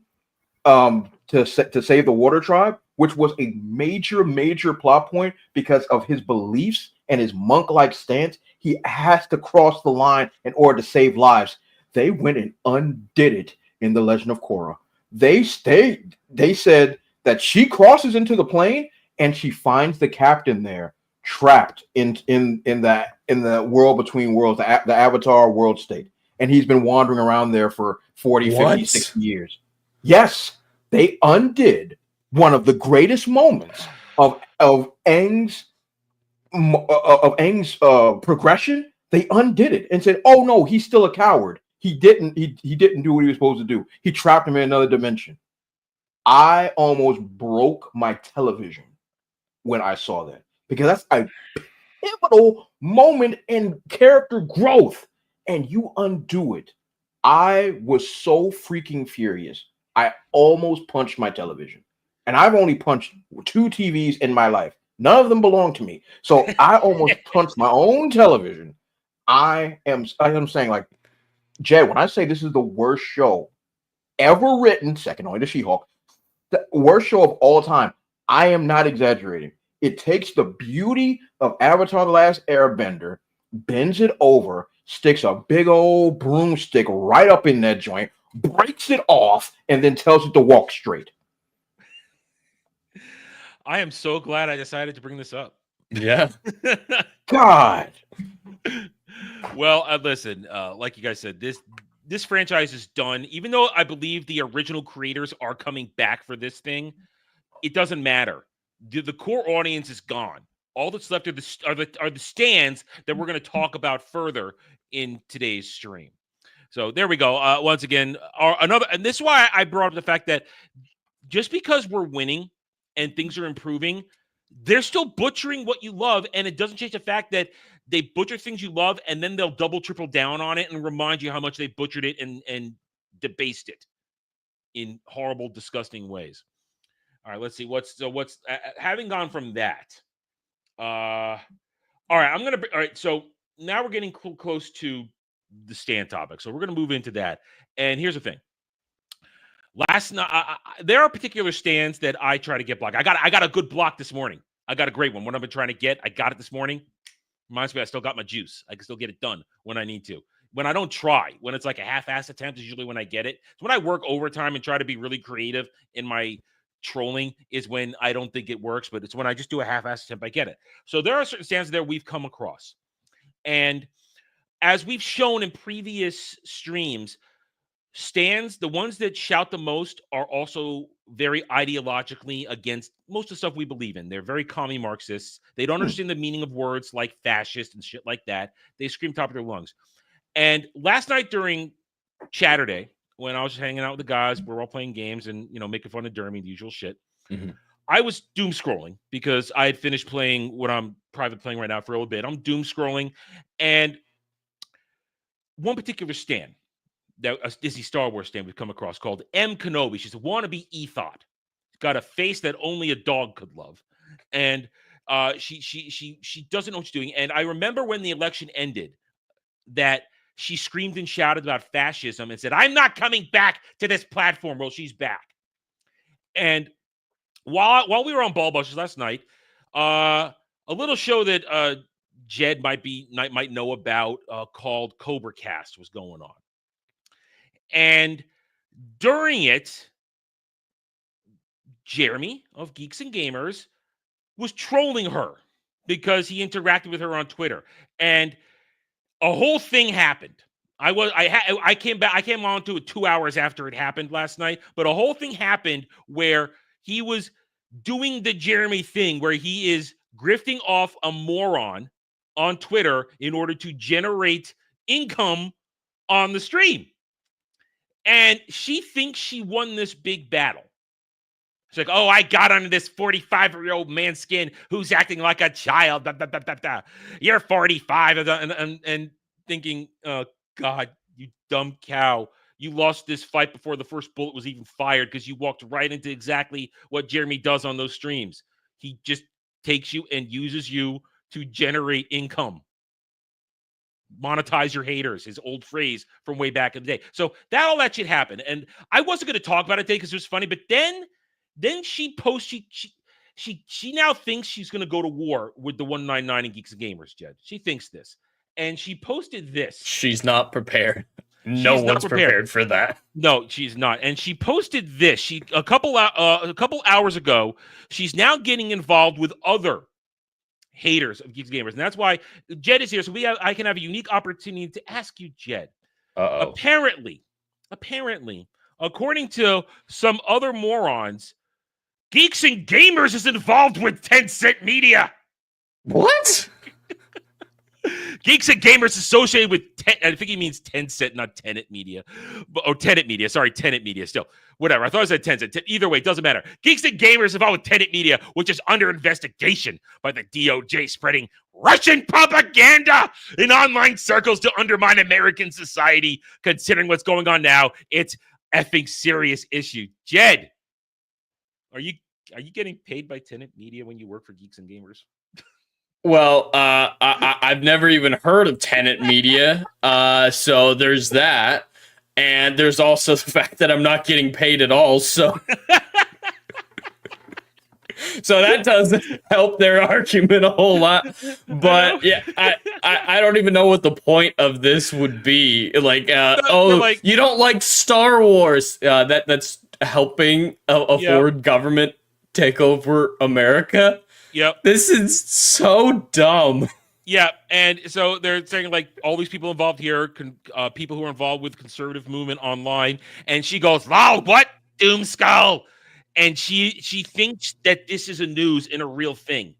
to save the Water Tribe, which was a major plot point because of his beliefs and his monk-like stance. He has to cross the line in order to save lives. They went and undid it in The Legend of Korra. They said that she crosses into the plane and she finds the captain there, trapped in the world between worlds, the Avatar world state. And he's been wandering around there for 40, 50, 60 years. Yes, they undid one of the greatest moments of Aang's progression. They undid it and said, "Oh no, he's still a coward. He didn't do what he was supposed to do. He trapped him in another dimension." I almost broke my television when I saw that, because that's a pivotal moment in character growth, and you undo it. I was so freaking furious. I almost punched my television, and I've only punched 2 TVs in my life. None of them belong to me, so I almost punched my own television. I am saying, like, Jay, when I say this is the worst show ever written, second only to She-Hulk, the worst show of all time, I am not exaggerating. It takes the beauty of Avatar: The Last Airbender, bends it over, sticks a big old broomstick right up in that joint, breaks it off, and then tells it to walk straight. I am so glad I decided to bring this up. Yeah. God. Well, listen, like you guys said, this franchise is done. Even though I believe the original creators are coming back for this thing, it doesn't matter. The core audience is gone. All that's left are the stands that we're going to talk about further in today's stream. So there we go. Once again, and this is why I brought up the fact that just because we're winning and things are improving, they're still butchering what you love, and it doesn't change the fact that they butcher things you love, and then they'll double, triple down on it and remind you how much they butchered it and debased it in horrible, disgusting ways. All right, let's see. What's having gone from that? All right, so now we're getting close to the stand topic, so we're gonna move into that. And here's the thing: last night, there are particular stands that I try to get blocked. I got a good block this morning. I got a great one. What I've been trying to get, I got it this morning. Reminds me, I still got my juice. I can still get it done when I need to. When I don't try, when it's like a half-ass attempt, is usually when I get it. So when I work overtime and try to be really creative in my trolling is when I don't think it works, but it's when I just do a half-ass attempt, I get it. So there are certain stands there we've come across. And as we've shown in previous streams, stands, the ones that shout the most, are also very ideologically against most of the stuff we believe in. They're very commie Marxists. They don't understand the meaning of words like fascist and shit like that. They scream top of their lungs. And last night during Chatterday, when I was hanging out with the guys, we're all playing games and, making fun of Dermy, the usual shit. Mm-hmm. I was doom scrolling because I had finished playing what I'm private playing right now for a little bit. I'm doom scrolling, and one particular stand, that a Disney Star Wars stand we've come across, called M. Kenobi. She's a wannabe Ethot. Got a face that only a dog could love, and she doesn't know what she's doing. And I remember when the election ended, that she screamed and shouted about fascism and said, "I'm not coming back to this platform." Well, she's back. And while we were on Ball Busters last night, A little show that Jed might know about called Cobra Cast was going on. And during it, Jeremy of Geeks and Gamers was trolling her because he interacted with her on Twitter. And a whole thing happened. I came on to it 2 hours after it happened last night, but a whole thing happened where he was doing the Jeremy thing where he is grifting off a moron on Twitter in order to generate income on the stream. And she thinks she won this big battle. She's like, oh, I got under this 45-year-old man's skin who's acting like a child. Blah, blah, blah, blah, blah. You're 45. And thinking, oh, God, you dumb cow. You lost this fight before the first bullet was even fired because you walked right into exactly what Jeremy does on those streams. He just takes you and uses you to generate income. Monetize your haters, his old phrase from way back in the day. So all that shit happened. And I wasn't going to talk about it today because it was funny, but then she she now thinks she's going to go to war with the 199 and Geeks and Gamers, Jed. She thinks this. And she posted this. She's not prepared. No one's prepared for that. No, she's not. And she posted this. She a couple hours ago, she's now getting involved with other haters of Geeks and Gamers. And that's why Jed is here. So I can have a unique opportunity to ask you, Jed. Apparently, according to some other morons, Geeks and Gamers is involved with 10-cent media. What? Geeks and Gamers associated with I think he means 10-cent, not Tenet Media. Or Tenet Media. Sorry, Tenet Media. Still, whatever. I thought I said 10-cent. Either way, it doesn't matter. Geeks and Gamers involved with Tenet Media, which is under investigation by the DOJ, spreading Russian propaganda in online circles to undermine American society. Considering what's going on now, it's effing serious issue. Jed, are you getting paid by Tenet Media when you work for Geeks and Gamers? Well, I've never even heard of Tenet Media, so there's that, and there's also the fact that I'm not getting paid at all, so so that doesn't help their argument a whole lot. But yeah, I don't even know what the point of this would be. Like, you don't like Star Wars? That's helping a foreign government take over America. Yep. This is so dumb. Yeah, and so they're saying like all these people involved here, people who are involved with conservative movement online, and she goes, "Wow, what Doomskull?" And she thinks that this is a news and a real thing.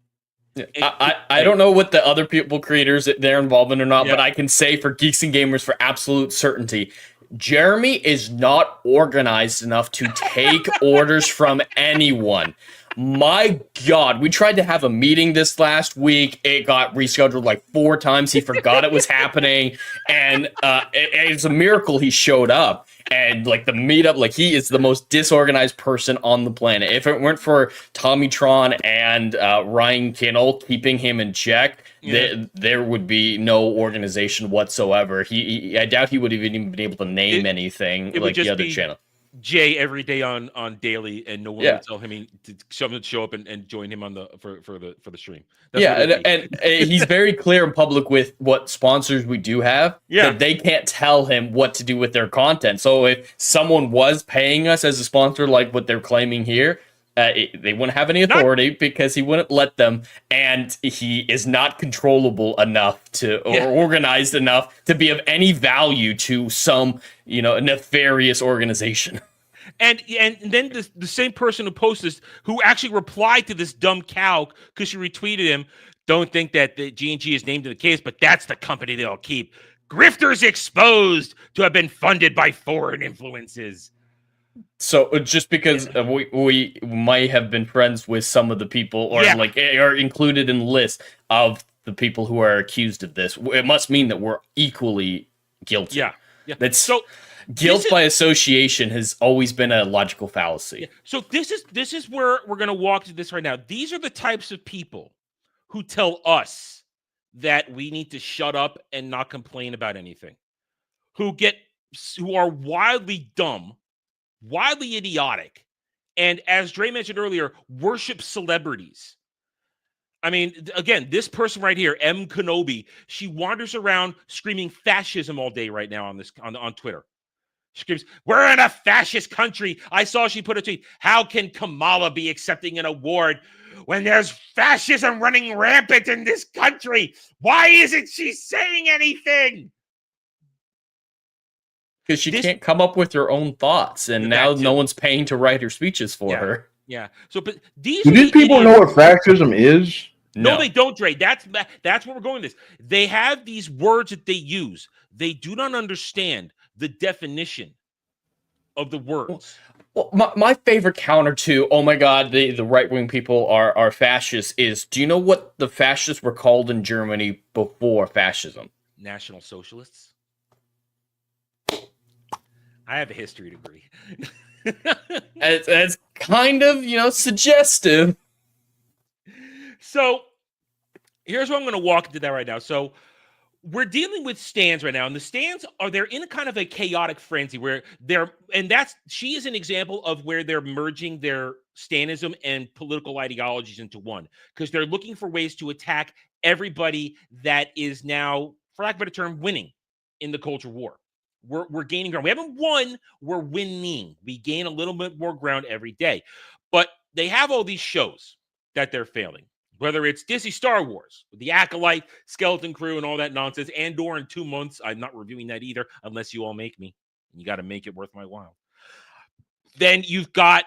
I don't know what the other people creators they're involved in or not, but I can say for Geeks and Gamers for absolute certainty, Jeremy is not organized enough to take orders from anyone. My God, we tried to have a meeting this last week. It got rescheduled like 4 times. He forgot it was happening. And it's a miracle he showed up. And like the meetup, like he is the most disorganized person on the planet. If it weren't for Tommy Tron and Ryan Kinnell keeping him in check, there would be no organization whatsoever. I doubt he would have even been able to name anything like the other channel. Jay every day on Daily, and no one would tell him to show up and join him on the for the stream. That's and he's very clear in public with what sponsors we do have. That they can't tell him what to do with their content. So if someone was paying us as a sponsor, like what they're claiming here, they wouldn't have any authority because he wouldn't let them, and he is not controllable enough or organized enough to be of any value to some nefarious organization. And then the same person who posted this, who actually replied to this dumb cow because she retweeted him, don't think that the G&G is named in the case, but that's the company they'll keep. Grifters exposed to have been funded by foreign influences. So just because we might have been friends with some of the people or are included in the list of the people who are accused of this, it must mean that we're equally guilty. Yeah. That's so guilt by association has always been a logical fallacy. Yeah. So this is where we're going to walk to this right now. These are the types of people who tell us that we need to shut up and not complain about anything. Who are wildly dumb, wildly idiotic, and as Dre mentioned earlier, worship celebrities. I mean, again, this person right here, M. Kenobi, she wanders around screaming fascism all day right now on Twitter. She screams, "We're in a fascist country." I saw she put a tweet. How can Kamala be accepting an award when there's fascism running rampant in this country? Why isn't she saying anything? Because she can't come up with her own thoughts, and now no one's paying to write her speeches for her. Yeah. So, but these people know what fascism is? No, they don't, Dre. That's where we're going with this. They have these words that they use. They do not understand the definition of the words. Well, my favorite counter to, oh my God, the right-wing people are fascists is, do you know what the fascists were called in Germany before fascism? National Socialists. I have a history degree. It's kind of, suggestive. So here's what I'm going to walk into that right now. So we're dealing with stands right now, and the stands they're in a kind of a chaotic frenzy where she is an example of where they're merging their stanism and political ideologies into one, because they're looking for ways to attack everybody that is now, for lack of a better term, winning in the culture war. We're gaining ground. We haven't won, we're winning. We gain a little bit more ground every day. But they have all these shows that they're failing. Whether it's Disney Star Wars, The Acolyte, Skeleton Crew, and all that nonsense. Andor in 2 months. I'm not reviewing that either, unless you all make me. You got to make it worth my while. Then you've got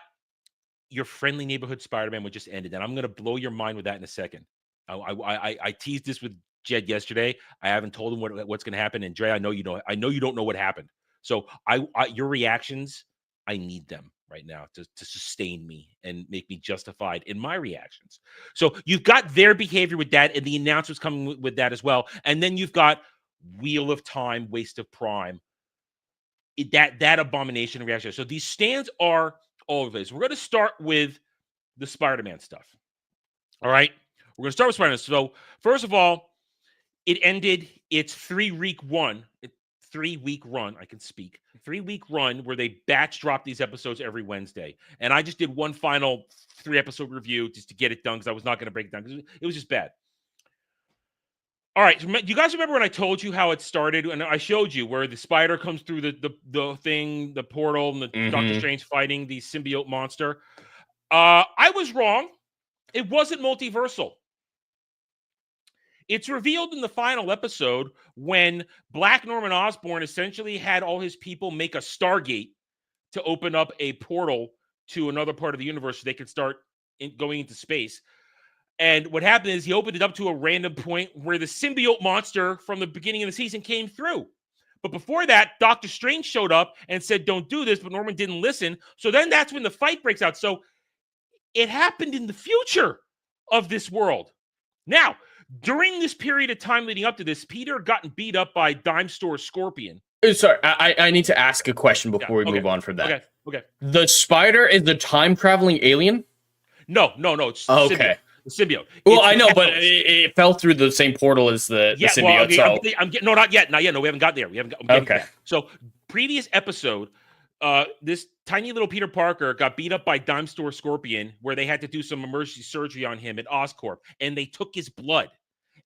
your friendly neighborhood Spider-Man, which just ended. And I'm going to blow your mind with that in a second. I teased this with Jed yesterday. I haven't told him what's going to happen. And Dre, I know you don't know what happened. So your reactions, I need them right now to sustain me and make me justified in my reactions. So you've got their behavior with that, and the announcements coming with that as well. And then you've got Wheel of Time, Waste of Prime, that abomination reaction. So these stands are all of this. We're going to start with the Spider-Man stuff. All right, we're going to start with Spider-Man. So first of all, it ended its 3-week run. 3-week run, I can speak. 3-week run where they batch drop these episodes every Wednesday. And I just did one final 3-episode review just to get it done because I was not going to break it down because it was just bad. All right, do you guys remember when I told you how it started? And I showed you where the spider comes through the thing, the portal, and the Doctor Strange fighting the symbiote monster. I was wrong. It wasn't multiversal. It's revealed in the final episode when Black Norman Osborn essentially had all his people make a Stargate to open up a portal to another part of the universe so they could start going into space. And what happened is he opened it up to a random point where the symbiote monster from the beginning of the season came through. But before that, Doctor Strange showed up and said, don't do this, but Norman didn't listen. So then that's when the fight breaks out. So it happened in the future of this world. Now, during this period of time leading up to this, Peter had gotten beat up by Dime Store Scorpion. Sorry, I need to ask a question before we move on from that. Okay. The spider is the time-traveling alien? No. It's okay. The symbiote. Well, I know, but it fell through the same portal as the symbiote. Well, not yet. No, we haven't got there. Okay. There. So, previous episode, this tiny little Peter Parker got beat up by Dime Store Scorpion, where they had to do some emergency surgery on him at Oscorp, and they took his blood.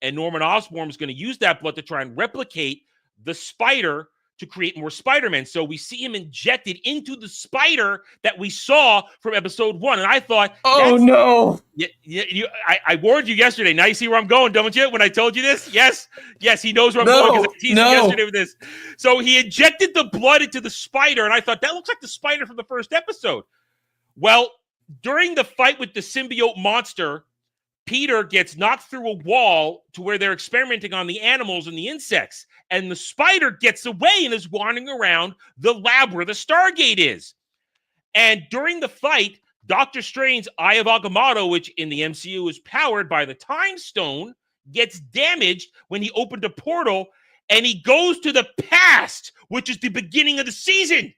And Norman Osborn was going to use that blood to try and replicate the spider to create more Spider-Man. So we see him injected into the spider that we saw from episode 1. And I thought, oh no. I warned you yesterday. Now you see where I'm going, don't you? When I told you this? Yes, he knows where I'm going because I teased him yesterday with this. So he injected the blood into the spider, and I thought, that looks like the spider from the first episode. Well, during the fight with the symbiote monster, Peter gets knocked through a wall to where they're experimenting on the animals and the insects. And the spider gets away and is wandering around the lab where the Stargate is. And during the fight, Doctor Strange's Eye of Agamotto, which in the MCU is powered by the Time Stone, gets damaged when he opened a portal, and he goes to the past, which is the beginning of the season.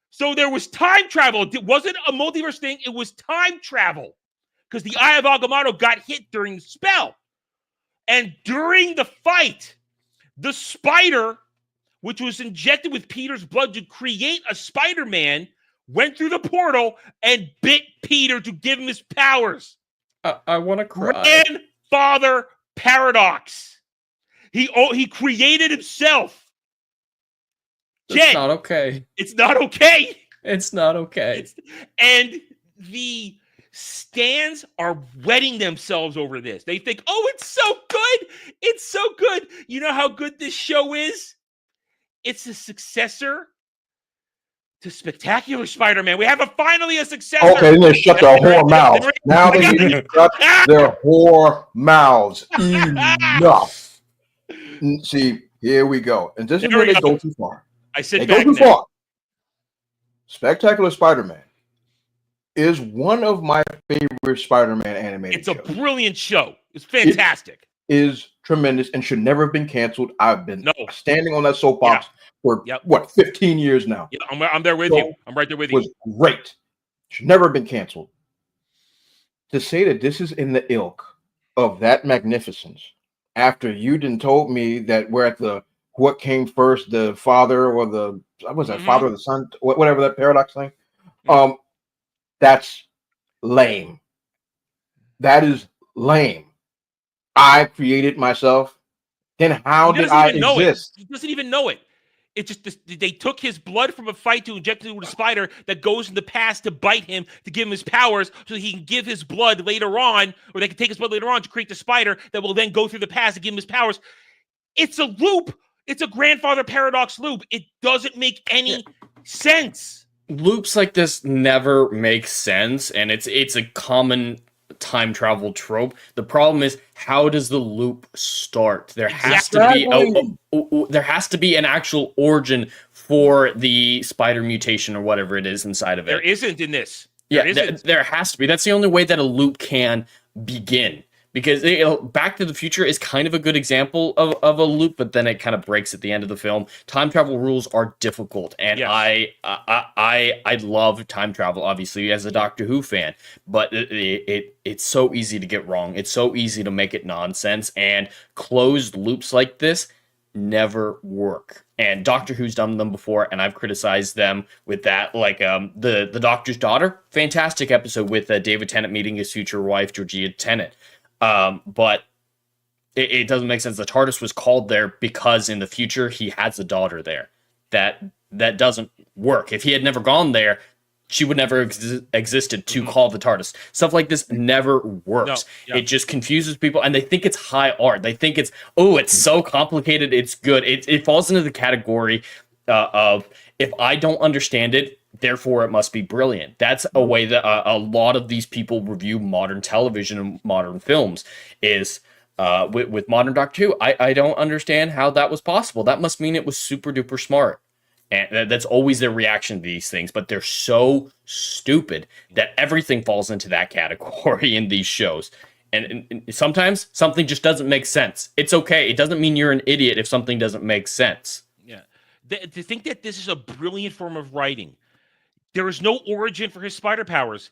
So there was time travel. It wasn't a multiverse thing. It was time travel. Because the Eye of Agamotto got hit during the spell. And during the fight, the spider, which was injected with Peter's blood to create a Spider-Man, went through the portal and bit Peter to give him his powers. I want to cry. Grandfather paradox. He created himself. It's Jen, not okay. it's not okay. It's not okay. And the stands are wetting themselves over this. They think, oh, it's so good. It's so good. You know how good this show is? It's a successor to Spectacular Spider-Man. We have finally a successor. Okay, then shut their whore mouths. Now they need to shut their whore mouths. Enough. See, here we go. And this is where they go too far. I said they go too far. Spectacular Spider-Man is one of my favorite Spider-Man animated shows. It's a brilliant show. It's fantastic. It is tremendous and should never have been canceled. I've been standing on that soapbox for, 15 years now. Yeah, I'm there with you. I'm right there with you. It was great. Should never have been canceled. To say that this is in the ilk of that magnificence, after you done told me that we're at the what came first, the father or the father or the son, whatever that paradox thing. That's lame. That is lame. I created myself. Then how did I exist? He doesn't even know it. It's just they took his blood from a fight to inject it with a spider that goes in the past to bite him to give him his powers so he can give his blood later on, or they can take his blood later on to create the spider that will then go through the past and give him his powers. It's a loop. It's a grandfather paradox loop. It doesn't make any sense. Loops like this never make sense, and it's a common time travel trope. The problem is, how does the loop start? There has to be an actual origin for the spider mutation or whatever it is inside of it. There isn't in this. There has to be. That's the only way that a loop can begin. Because Back to the Future is kind of a good example of a loop, but then it kind of breaks at the end of the film. Time travel rules are difficult, and I love time travel, obviously, as a Doctor Who fan, but it's so easy to get wrong. It's so easy to make it nonsense, and closed loops like this never work. And Doctor Who's done them before, and I've criticized them with that. Like the Doctor's Daughter, fantastic episode with David Tennant meeting his future wife, Georgia Tennant. But it doesn't make sense. The TARDIS was called there because in the future he has a daughter there. That doesn't work. If he had never gone there, she would never existed to call the TARDIS. Stuff like this never works. It just confuses people, and they think it's high art. They think it's so complicated, it's good. It falls into the category of, if I don't understand it, therefore it must be brilliant. That's a way that a lot of these people review modern television and modern films is with modern Doctor Who. I don't understand how that was possible. That must mean it was super duper smart. And that's always their reaction to these things, but they're so stupid that everything falls into that category in these shows. And sometimes something just doesn't make sense. It's okay. It doesn't mean you're an idiot if something doesn't make sense. Yeah. To think that this is a brilliant form of writing. There is no origin for his spider powers.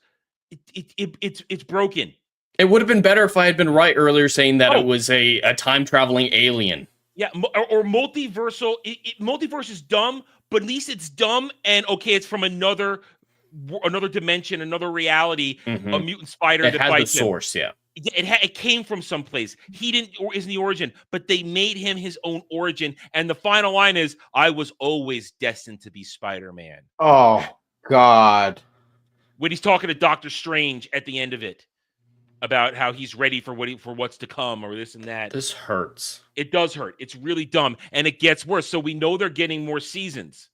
It's broken. It would have been better if I had been right earlier saying that it was a time-traveling alien. Yeah, or multiversal. Multiverse is dumb, but at least it's dumb and okay, it's from another dimension, another reality, a mutant spider it that had bites the source, him. It came from someplace. He didn't, or isn't the origin, but they made him his own origin. And the final line is, "I was always destined to be Spider-Man." Oh God! When he's talking to Doctor Strange at the end of it about how he's ready for what's to come, or this and that. This hurts. It does hurt. It's really dumb, and it gets worse. So we know they're getting more seasons,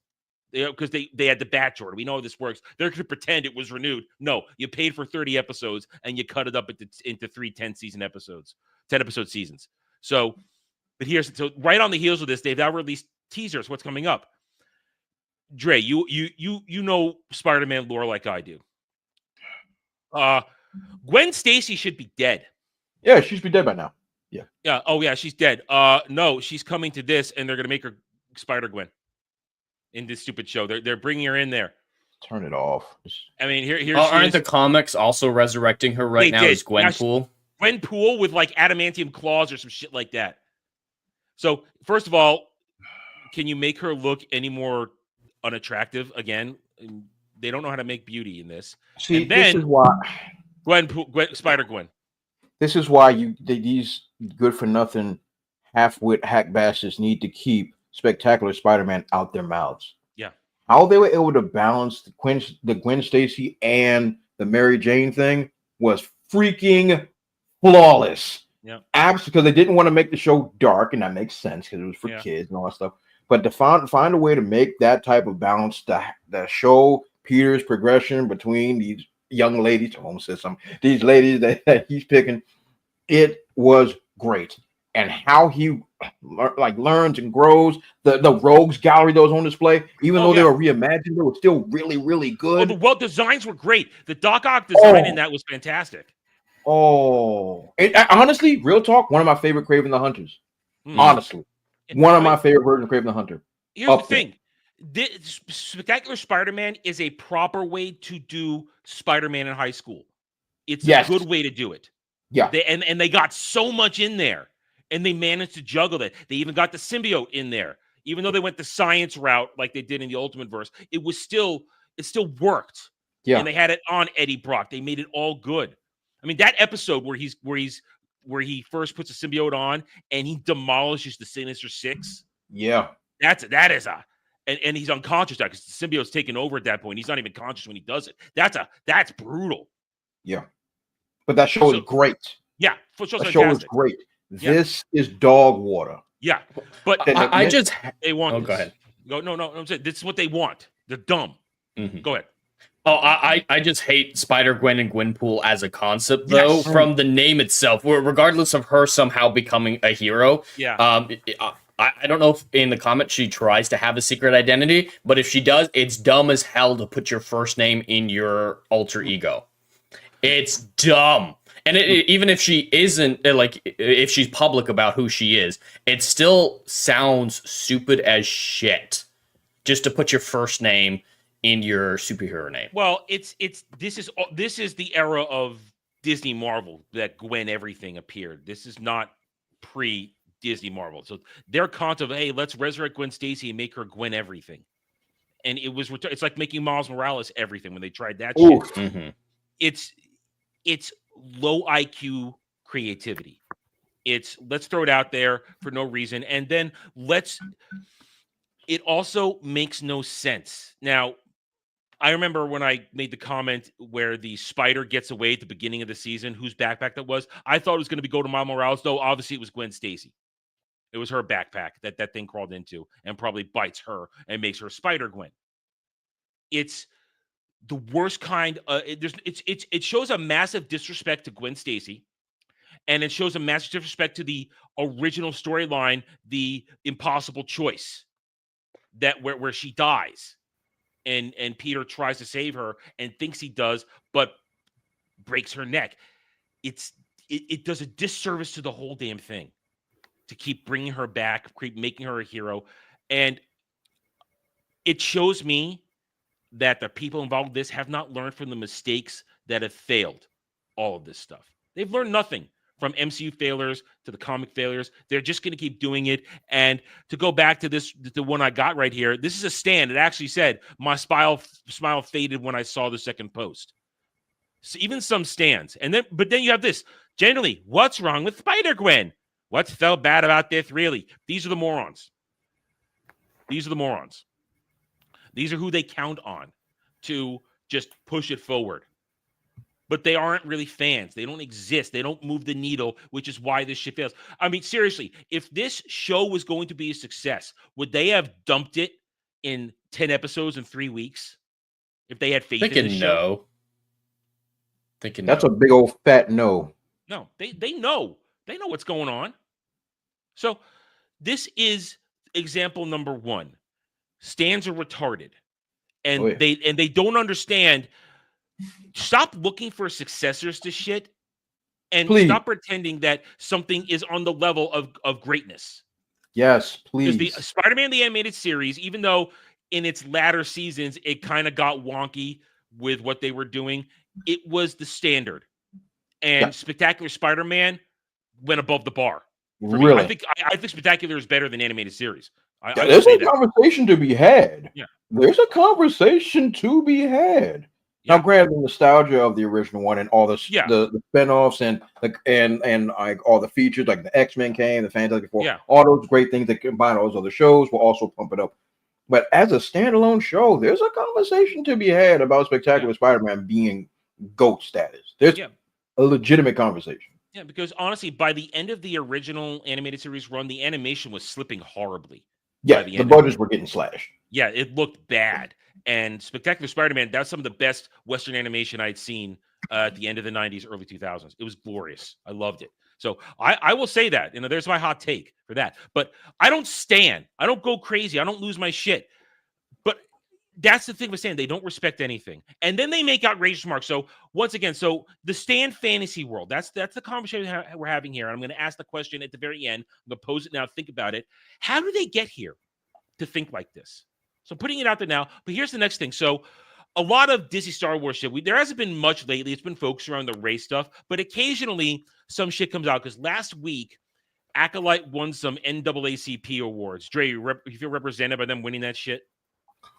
because they had the batch order. We know how this works. They're going to pretend it was renewed. No, you paid for 30 episodes, and you cut it up into 3 10-season episodes, 10-episode seasons. So, but so right on the heels of this, they've now released teasers. What's coming up? Dre, you know Spider-Man lore like I do. Gwen Stacy should be dead. Yeah, she should be dead by now. Yeah. Yeah. Oh, yeah, she's dead. No, she's coming to this, and they're gonna make her Spider-Gwen in this stupid show. They're bringing her in there. Turn it off. I mean, here. Aren't the comics also resurrecting her right now as Gwenpool? Gwenpool with like adamantium claws or some shit like that. So first of all, can you make her look any more unattractive again? They don't know how to make beauty in this. See, and then, this is why Spider-Gwen. This is why these good for nothing half-wit hack bastards need to keep Spectacular Spider-Man out their mouths. Yeah. How they were able to balance the Gwen Stacy and the Mary Jane thing was freaking flawless. Yeah. Absolutely, because they didn't want to make the show dark, and that makes sense because it was for kids and all that stuff. But to find a way to make that type of balance to show Peter's progression between these young ladies, I almost said something, these ladies that he's picking, it was great. And how he learns and grows, the rogues gallery that was on display, even though they were reimagined, they were still really, really good. Oh, the designs were great. The Doc Ock design in that was fantastic. Oh, honestly, real talk, one of my favorite Kraven the Hunters. Honestly, one of my favorite versions of Kraven the Hunter. Here's the thing. This Spectacular Spider-Man is a proper way to do Spider-Man in high school. It's a good way to do it. Yeah. And they got so much in there, and they managed to juggle it. They even got the symbiote in there. Even though they went the science route like they did in the Ultimate Verse, it still worked. Yeah. And they had it on Eddie Brock. They made it all good. I mean, that episode where he first puts a symbiote on and he demolishes the Sinister Six. Yeah. That is and he's unconscious now because the symbiote's taken over at that point. He's not even conscious when he does it. That's brutal. Yeah. But that show is great. Yeah. That show is great. This is dog water. Yeah. But they want go ahead. No, I'm saying this is what they want. They're dumb. Mm-hmm. Go ahead. Oh, I just hate Spider-Gwen and Gwenpool as a concept, though, from the name itself, regardless of her somehow becoming a hero. Yeah. I don't know if in the comic she tries to have a secret identity, but if she does, it's dumb as hell to put your first name in your alter ego. It's dumb. And even if she isn't, if she's public about who she is, it still sounds stupid as shit just to put your first name in your superhero name. Well, this is the era of Disney Marvel that Gwen everything appeared. This is not pre-Disney Marvel. So their concept of, hey, let's resurrect Gwen Stacy and make her Gwen everything. And it's like making Miles Morales everything when they tried that shit. Mm-hmm. It's low IQ creativity. It's let's throw it out there for no reason. And then it also makes no sense. Now, I remember when I made the comment where the spider gets away at the beginning of the season, whose backpack that was. I thought it was going to go to Miles Morales, though obviously it was Gwen Stacy. It was her backpack that thing crawled into and probably bites her and makes her Spider-Gwen. It's the worst kind. It shows a massive disrespect to Gwen Stacy, and it shows a massive disrespect to the original storyline, the impossible choice that where she dies. And Peter tries to save her and thinks he does, but breaks her neck. It does a disservice to the whole damn thing to keep bringing her back, keep making her a hero. And it shows me that the people involved in this have not learned from the mistakes that have failed all of this stuff. They've learned nothing from MCU failures to the comic failures. They're just going to keep doing it. And to go back to the one I got right here, this is a stand. It actually said, my smile faded when I saw the second post. So even some stands. But then you have this. Generally, what's wrong with Spider-Gwen? What's so bad about this, really? These are the morons. These are who they count on to just push it forward. But they aren't really fans. They don't exist. They don't move the needle, which is why this shit fails. I mean, seriously, if this show was going to be a success, would they have dumped it in 10 episodes in 3 weeks? If they had faith in the show? That's a big old fat no. No, they know. They know what's going on. So this is example number one. Stands are retarded. And they don't understand. Stop looking for successors to shit and stop pretending that something is on the level of greatness. Yes, please. Because the Spider-Man the Animated Series, even though in its latter seasons it kind of got wonky with what they were doing, it was the standard. And Spectacular Spider-Man went above the bar. Really? I think Spectacular is better than Animated Series. There's a conversation to be had. Yeah. There's a conversation to be had. Now, granted, the nostalgia of the original one and all the spinoffs and like all the features, like the X-Men came, the Fantastic Four, all those great things that combine all those other shows will also pump it up. But as a standalone show, there's a conversation to be had about Spectacular Spider-Man being GOAT status. There's a legitimate conversation. Yeah, because honestly, by the end of the original animated series run, the animation was slipping horribly. Yeah, the budgets were getting slashed. Yeah, it looked bad. And Spectacular Spider-Man, that's some of the best Western animation I'd seen at the end of the 90s, early 2000s. It was glorious. I loved it. So I will say that. There's my hot take for that. But I don't stand. I don't go crazy. I don't lose my shit. But that's the thing with Stan. They don't respect anything. And then they make outrageous remarks. So once again, the Stan fantasy world, that's the conversation we're having here. I'm going to ask the question at the very end. I'm going to pose it now. Think about it. How do they get here to think like this? So putting it out there now, but here's the next thing. So a lot of Disney Star Wars shit, there hasn't been much lately. It's been focused around the race stuff, but occasionally some shit comes out. Because last week, Acolyte won some NAACP awards. Dre, you feel represented by them winning that shit?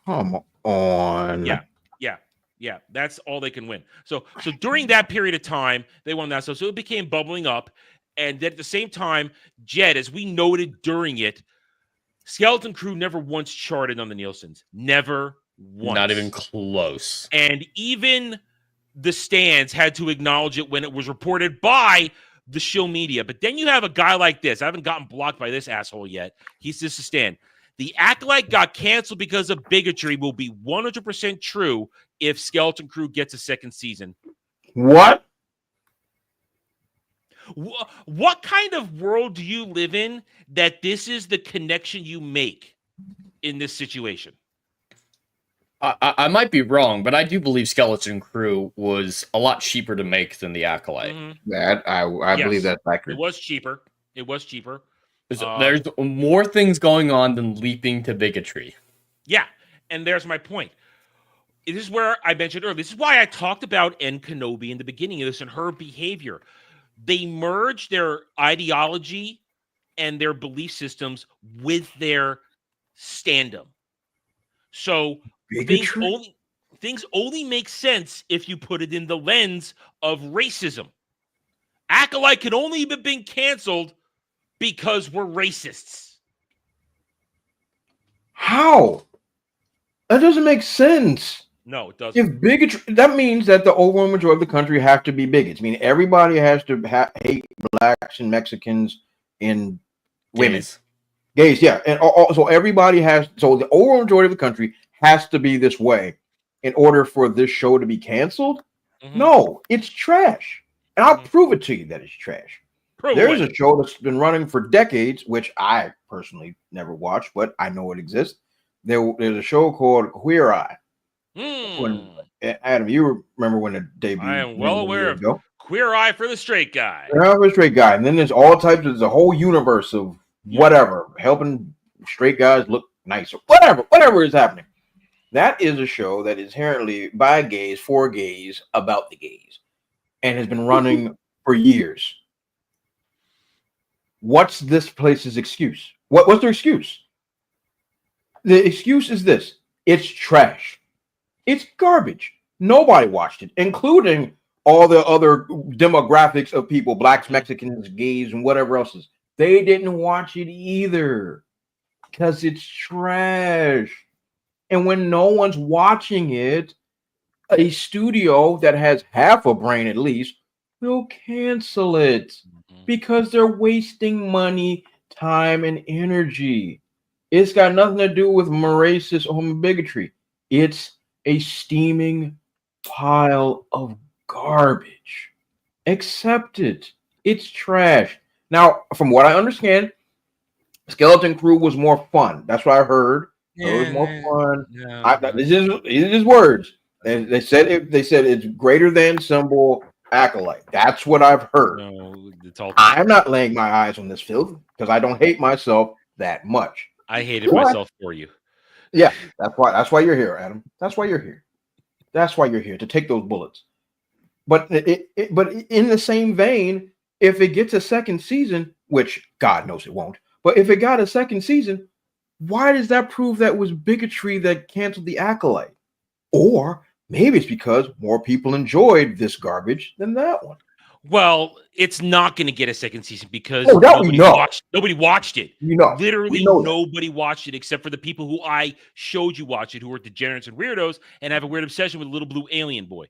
Come on. Yeah. That's all they can win. So during that period of time, they won that. So it became bubbling up. And then at the same time, Jed, as we noted during it, Skeleton Crew never once charted on the Nielsen's. Never once. Not even close. And even the stands had to acknowledge it when it was reported by the show media. But then you have a guy like this. I haven't gotten blocked by this asshole yet. He's just a stand. The Acolyte got canceled because of bigotry will be 100% true if Skeleton Crew gets a second season. What? What kind of world do you live in that this is the connection you make in this situation? I might be wrong, but I do believe Skeleton Crew was a lot cheaper to make than the Acolyte. Mm-hmm. That I believe that's accurate. It was cheaper. There's more things going on than leaping to bigotry. Yeah, and there's my point. This is where I mentioned earlier. This is why I talked about N. Kenobi in the beginning of this and her behavior. They merge their ideology and their belief systems with their stand-up. So things only make sense if you put it in the lens of racism. Acolyte can only have been canceled because we're racists. How? That doesn't make sense. No, it doesn't. If bigotry, that means that the overwhelming majority of the country have to be bigots. I mean, everybody has to hate blacks and Mexicans and women. Gays, yeah. And so everybody has, so the overwhelming majority of the country has to be this way in order for this show to be canceled? Mm-hmm. No, it's trash. And I'll prove it to you that it's trash. There's a show that's been running for decades, which I personally never watched, but I know it exists. There's a show called Queer Eye. When, Adam, you remember when it debuted? I am well aware of Queer Eye for the Straight Guy. For the Straight Guy. And then there's all types, there's a whole universe of whatever, helping straight guys look nicer. Whatever is happening. That is a show that is inherently by gays, for gays, about the gays, and has been running for years. What's this place's excuse? What's their excuse? The excuse is this: it's trash. It's garbage. Nobody watched it, including all the other demographics of people, blacks, Mexicans, gays, and whatever else. They didn't watch it either because it's trash. And when no one's watching it, a studio that has half a brain at least will cancel it because they're wasting money, time, and energy. It's got nothing to do with racist or bigotry. It's a steaming pile of garbage. Accept it. It's trash. Now, from what I understand, Skeleton Crew was more fun. That's what I heard. It was more fun. This is words. They said it's greater than symbol Acolyte. That's what I've heard. No, it's all I'm not laying my eyes on this filth because I don't hate myself that much. I hated myself for you. Yeah, that's why you're here, Adam. That's why you're here. That's why you're here, to take those bullets. But but in the same vein, if it gets a second season, which God knows it won't, but if it got a second season, why does that prove that was bigotry that canceled the Acolyte? Or Maybe it's because more people enjoyed this garbage than that one. Well, it's not going to get a second season because Oh, that we know. nobody watched it. You know, Literally we know that. nobody watched it except for the people who I showed you watch it, who are degenerates and weirdos and have a weird obsession with Little Blue Alien Boy.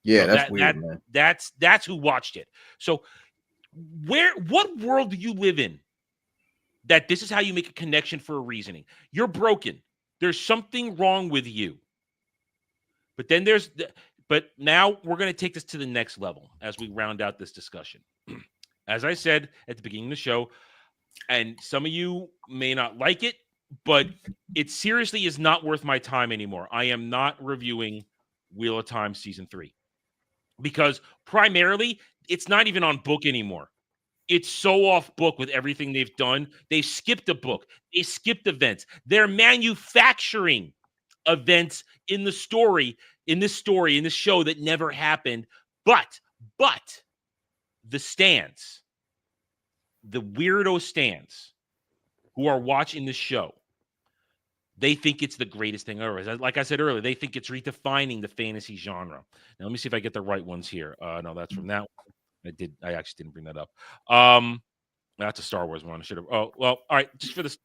Yeah, So that's weird, man. That's who watched it. So what world do you live in that this is how you make a connection for a reasoning? You're broken. There's something wrong with you. But then but now we're going to take this to the next level as we round out this discussion. As I said at the beginning of the show, and some of you may not like it, but it seriously is not worth my time anymore. I am not reviewing Wheel of Time Season 3 because primarily it's not even on book anymore. It's so off book with everything they've done. They've skipped a book. They skipped events. They're manufacturing events in this story, in this show that never happened. But the stands, the weirdo stands who are watching this show, they think it's the greatest thing ever. Like I said earlier, they think it's redefining the fantasy genre. Now, let me see if I get the right ones here. No, that's from that one. I actually didn't bring that up. That's a Star Wars one. I should have. Oh, well, all right. Just for this,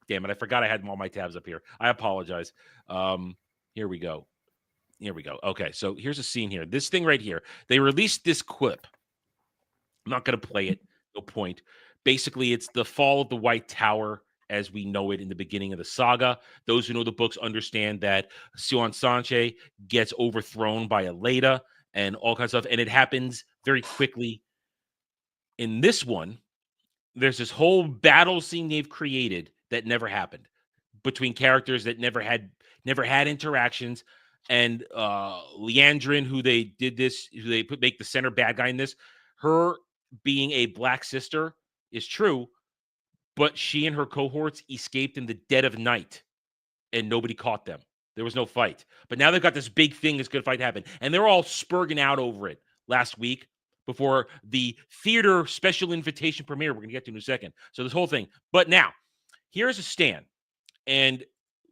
damn it. I forgot I had all my tabs up here. I apologize. Here we go. Okay, so here's a scene here. This thing right here. They released this clip. I'm not going to play it. No point. Basically, it's the fall of the White Tower as we know it in the beginning of the saga. Those who know the books understand that Sion Sanche gets overthrown by Aleda and all kinds of stuff, and it happens very quickly. In this one, there's this whole battle scene they've created that never happened between characters that never had interactions. And Leandrin, who they make the center bad guy in this, her being a black sister is true, but she and her cohorts escaped in the dead of night and nobody caught them. There was no fight. But now they've got this big thing that's going to fight happen. And they're all spurging out over it last week before the theater special invitation premiere we're going to get to in a second. So this whole thing. But now, here's a stand. And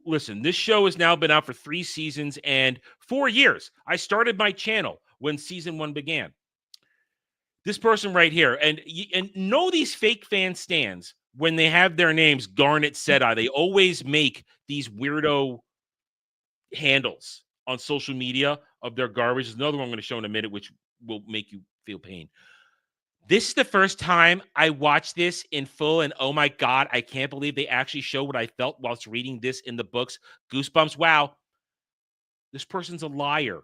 listen, this show has now been out for 3 seasons and 4 years. I started my channel when season 1 began. This person right here, and know these fake fan stands when they have their names Garnet Sedai. They always make these weirdo handles on social media of their garbage. There's another one I'm going to show in a minute, which will make you feel pain. This is the first time I watched this in full, and oh my God, I can't believe they actually show what I felt whilst reading this in the books. Goosebumps. Wow. This person's a liar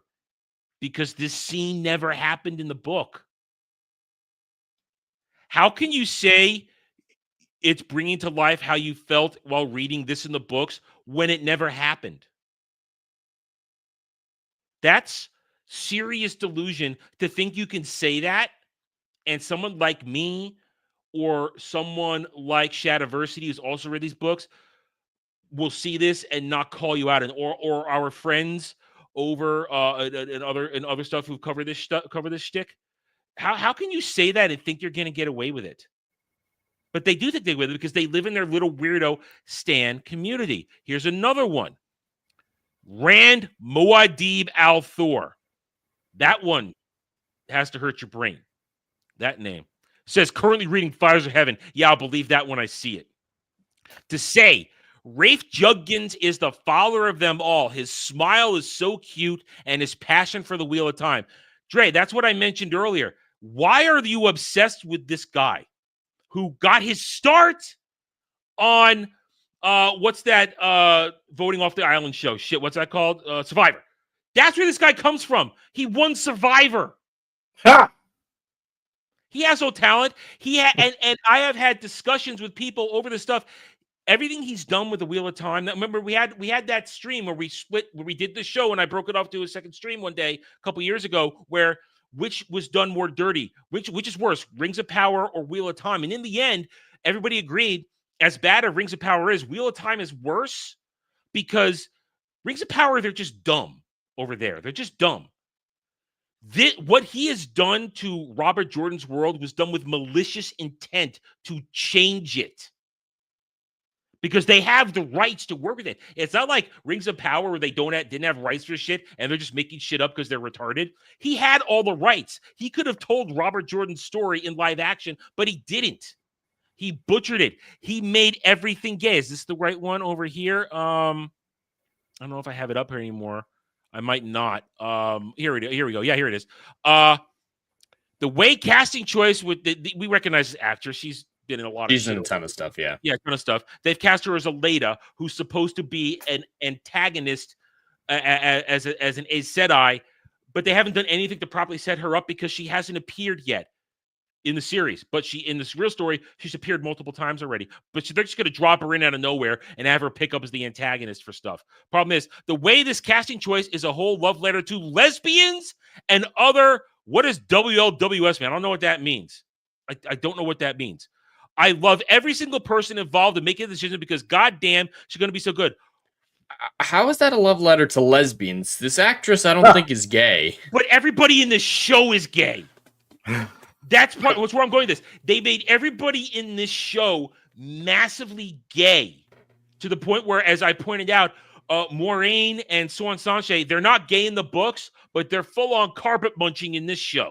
because this scene never happened in the book. How can you say it's bringing to life how you felt while reading this in the books when it never happened? That's serious delusion to think you can say that. And someone like me or someone like Shadiversity who's also read these books will see this and not call you out. And or our friends over and other stuff who cover this shtick. How can you say that and think you're going to get away with it? But they do think they with it because they live in their little weirdo stan community. Here's another one. Rand Muad'Dib al-Thor. That one has to hurt your brain. That name says currently reading Fires of Heaven. Yeah, I'll believe that when I see it. To say Rafe Judkins is the father of them all. His smile is so cute and his passion for the Wheel of Time. Dre, that's what I mentioned earlier. Why are you obsessed with this guy who got his start on what's that voting off the island show? Shit, what's that called? Survivor. That's where this guy comes from. He won Survivor. Ha! He has no talent. And I have had discussions with people over this stuff. Everything he's done with the Wheel of Time. Remember, we had that stream where we did the show, and I broke it off to a second stream one day a couple years ago, where which was done more dirty, which is worse, Rings of Power or Wheel of Time. And in the end, everybody agreed, as bad as Rings of Power is, Wheel of Time is worse because Rings of Power, they're just dumb over there. They're just dumb. What he has done to Robert Jordan's world was done with malicious intent to change it. because they have the rights to work with it. It's not like Rings of Power where they didn't have rights for shit and they're just making shit up because they're retarded. He had all the rights. He could have told Robert Jordan's story in live action, but he didn't. He butchered it. He made everything gay. Is this the right one over here? I don't know if I have it up here anymore. I might not. Here we go. Yeah, here it is. The way casting choice with we recognize this actress. She's been in a lot of She's in a ton of stuff, yeah. Yeah, a ton of stuff. They've cast her as a Leda, who's supposed to be an antagonist as an Aes Sedai, but they haven't done anything to properly set her up because she hasn't appeared yet in the series. But in this real story, she's appeared multiple times already. But they're just going to drop her in out of nowhere and have her pick up as the antagonist for stuff. Problem is, the way this casting choice is a whole love letter to lesbians and other... What is WLWS, man? I don't know what that means. I don't know what that means. I love every single person involved in making the decision because goddamn, she's going to be so good. How is that a love letter to lesbians? This actress, I don't think is gay. But everybody in this show is gay. That's where I'm going with this. They made everybody in this show massively gay to the point where, as I pointed out, Moraine and Swan Sanche, they're not gay in the books, but they're full-on carpet munching in this show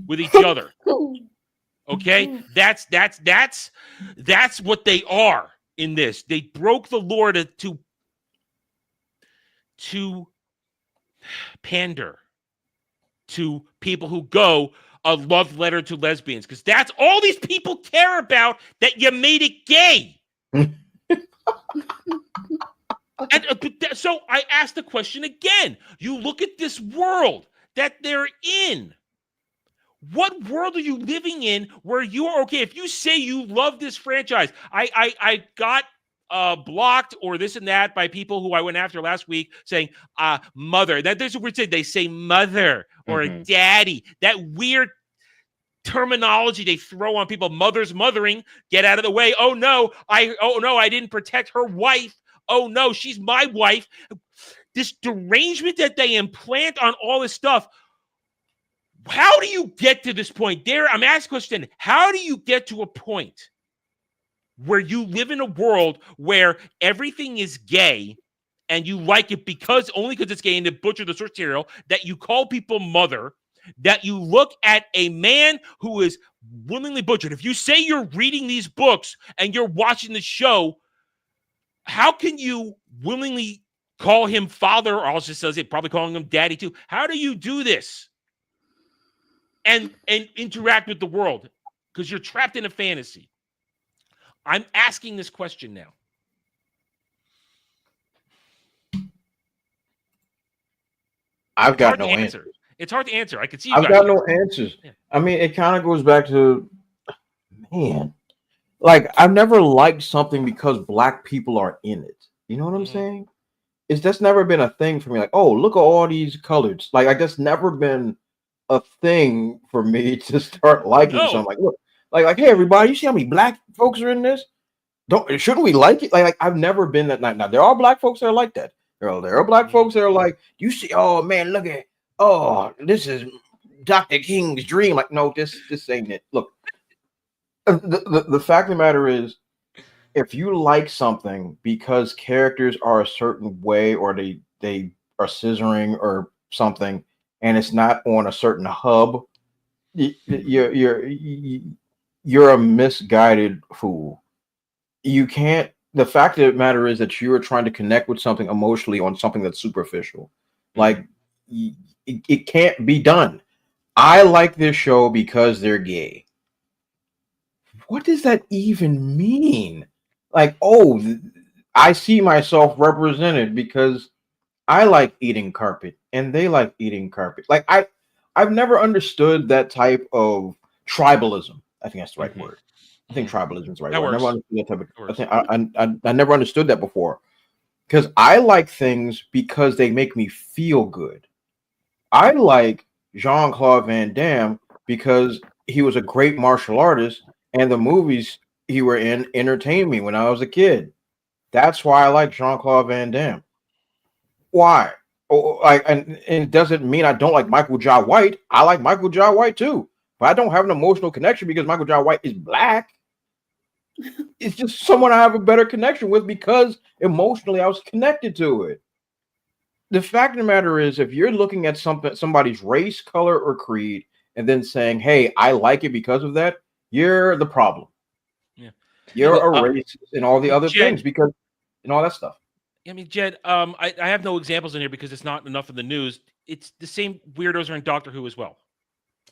with each other. Okay? That's what they are in this. They broke the lore to pander to people who go a love letter to lesbians, because that's all these people care about, that you made it gay. So I ask the question again. You look at this world that they're in. What world are you living in where you are okay? If you say you love this franchise, I got blocked or this and that by people who I went after last week saying mother. There's a weird thing. They say mother or daddy. That weird terminology they throw on people. Mother's mothering. Get out of the way. Oh no, I didn't protect her wife. Oh no, she's my wife. This derangement that they implant on all this stuff. How do you get to this point? I'm asking a question. How do you get to a point where you live in a world where everything is gay and you like it only because it's gay and to butcher the source material, that you call people mother, that you look at a man who is willingly butchered? If you say you're reading these books and you're watching the show, how can you willingly call him father, or I'll just say probably calling him daddy too? How do you do this and interact with the world? Because you're trapped in a fantasy. I'm asking this question now. I've got no answer. It's hard to answer. I can see I've got no answers. Yeah. I mean, it kind of goes back to, man, like, I've never liked something because black people are in it. You know what I'm saying? That's never been a thing for me. Like, oh, look at all these colors. Like, that's never been a thing for me to start liking something. Like, look, like, hey, everybody, you see how many black folks are in this? Shouldn't we like it? Like I've never been that. Now, there are black folks that are like that. There are black folks that are like, you see, oh man, look at, this is Dr. King's dream. Like, no, this ain't it. Look. The fact of the matter is, if you like something because characters are a certain way or they are scissoring or something, and it's not on a certain hub, you're a misguided fool. You can't. The fact of the matter is that you are trying to connect with something emotionally on something that's superficial. Like, it can't be done. I like this show because they're gay. What does that even mean? Like, I see myself represented because I like eating carpet and they like eating carpet. Like, I've never understood that type of tribalism. I think that's the right word. I think tribalism is the right word. I never understood that type of, I never understood that before. Because I like things because they make me feel good. I like Jean-Claude Van Damme because he was a great martial artist. And the movies he were in entertained me when I was a kid. That's why I like Jean-Claude Van Damme. Why? And it doesn't mean I don't like Michael Jai White. I like Michael Jai White too. But I don't have an emotional connection because Michael Jai White is black. It's just someone I have a better connection with because emotionally I was connected to it. The fact of the matter is, if you're looking at somebody's race, color, or creed, and then saying, "Hey, I like it because of that," you're the problem. Yeah. You're Well, a racist and all the other Jed, things because and all that stuff. I mean, Jed, I have no examples in here because it's not enough in the news. It's the same weirdos are in Doctor Who as well.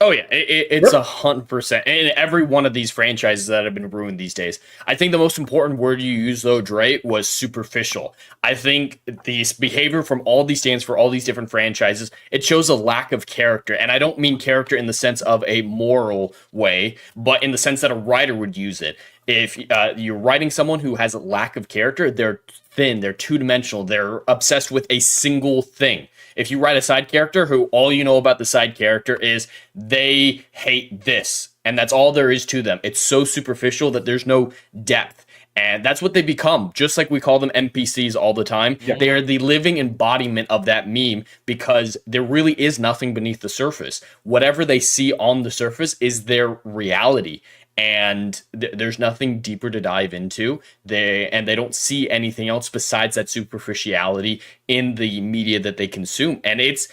Oh yeah, it's 100%, and every one of these franchises that have been ruined these days. I think the most important word you used though, Dre, was superficial. I think this behavior from all these stands for all these different franchises, it shows a lack of character, and I don't mean character in the sense of a moral way, but in the sense that a writer would use it. If you're writing someone who has a lack of character, they're thin, they're two-dimensional, they're obsessed with a single thing. If you write a side character who all you know about the side character is they hate this, and that's all there is to them. It's so superficial that there's no depth. And that's what they become, just like we call them NPCs all the time. Yeah. They are the living embodiment of that meme because there really is nothing beneath the surface. Whatever they see on the surface is their reality. And there's nothing deeper to dive into. They don't see anything else besides that superficiality in the media that they consume. And it's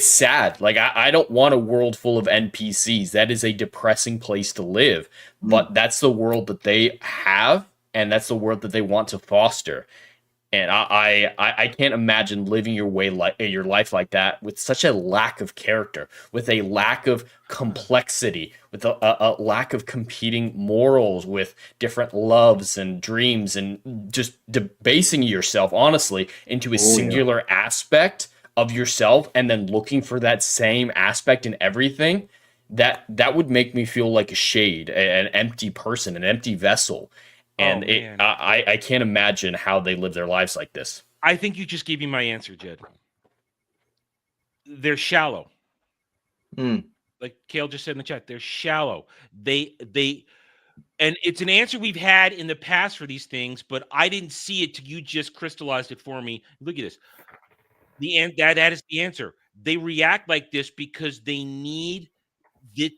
sad. Like I don't want a world full of NPCs. That is a depressing place to live. But that's the world that they have, and that's the world that they want to foster. And I can't imagine living your life like that with such a lack of character, with a lack of complexity, with a lack of competing morals, with different loves and dreams, and just debasing yourself, honestly, into a singular aspect of yourself, and then looking for that same aspect in everything. That would make me feel like a shade, an empty person, an empty vessel. And I can't imagine how they live their lives like this. I think you just gave me my answer, Jed. They're shallow. Like Kale just said in the chat, they're shallow. They and it's an answer we've had in the past for these things, but I didn't see it till you just crystallized it for me. Look at this. That is the answer. They react like this because they need it,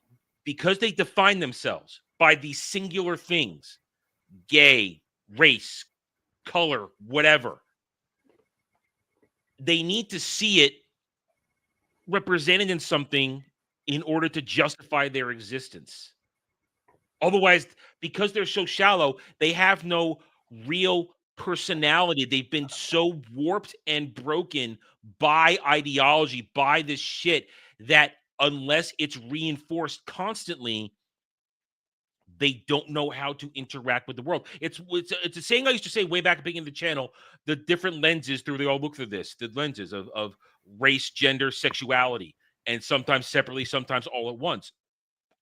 because they define themselves by these singular things. Gay, race, color, whatever. They need to see it represented in something in order to justify their existence. Otherwise, because they're so shallow, they have no real personality. They've been so warped and broken by ideology, by this shit, that unless it's reinforced constantly, they don't know how to interact with the world. It's a saying I used to say way back at the beginning of the channel, the different lenses through they all look through this, the lenses of race, gender, sexuality, and sometimes separately, sometimes all at once.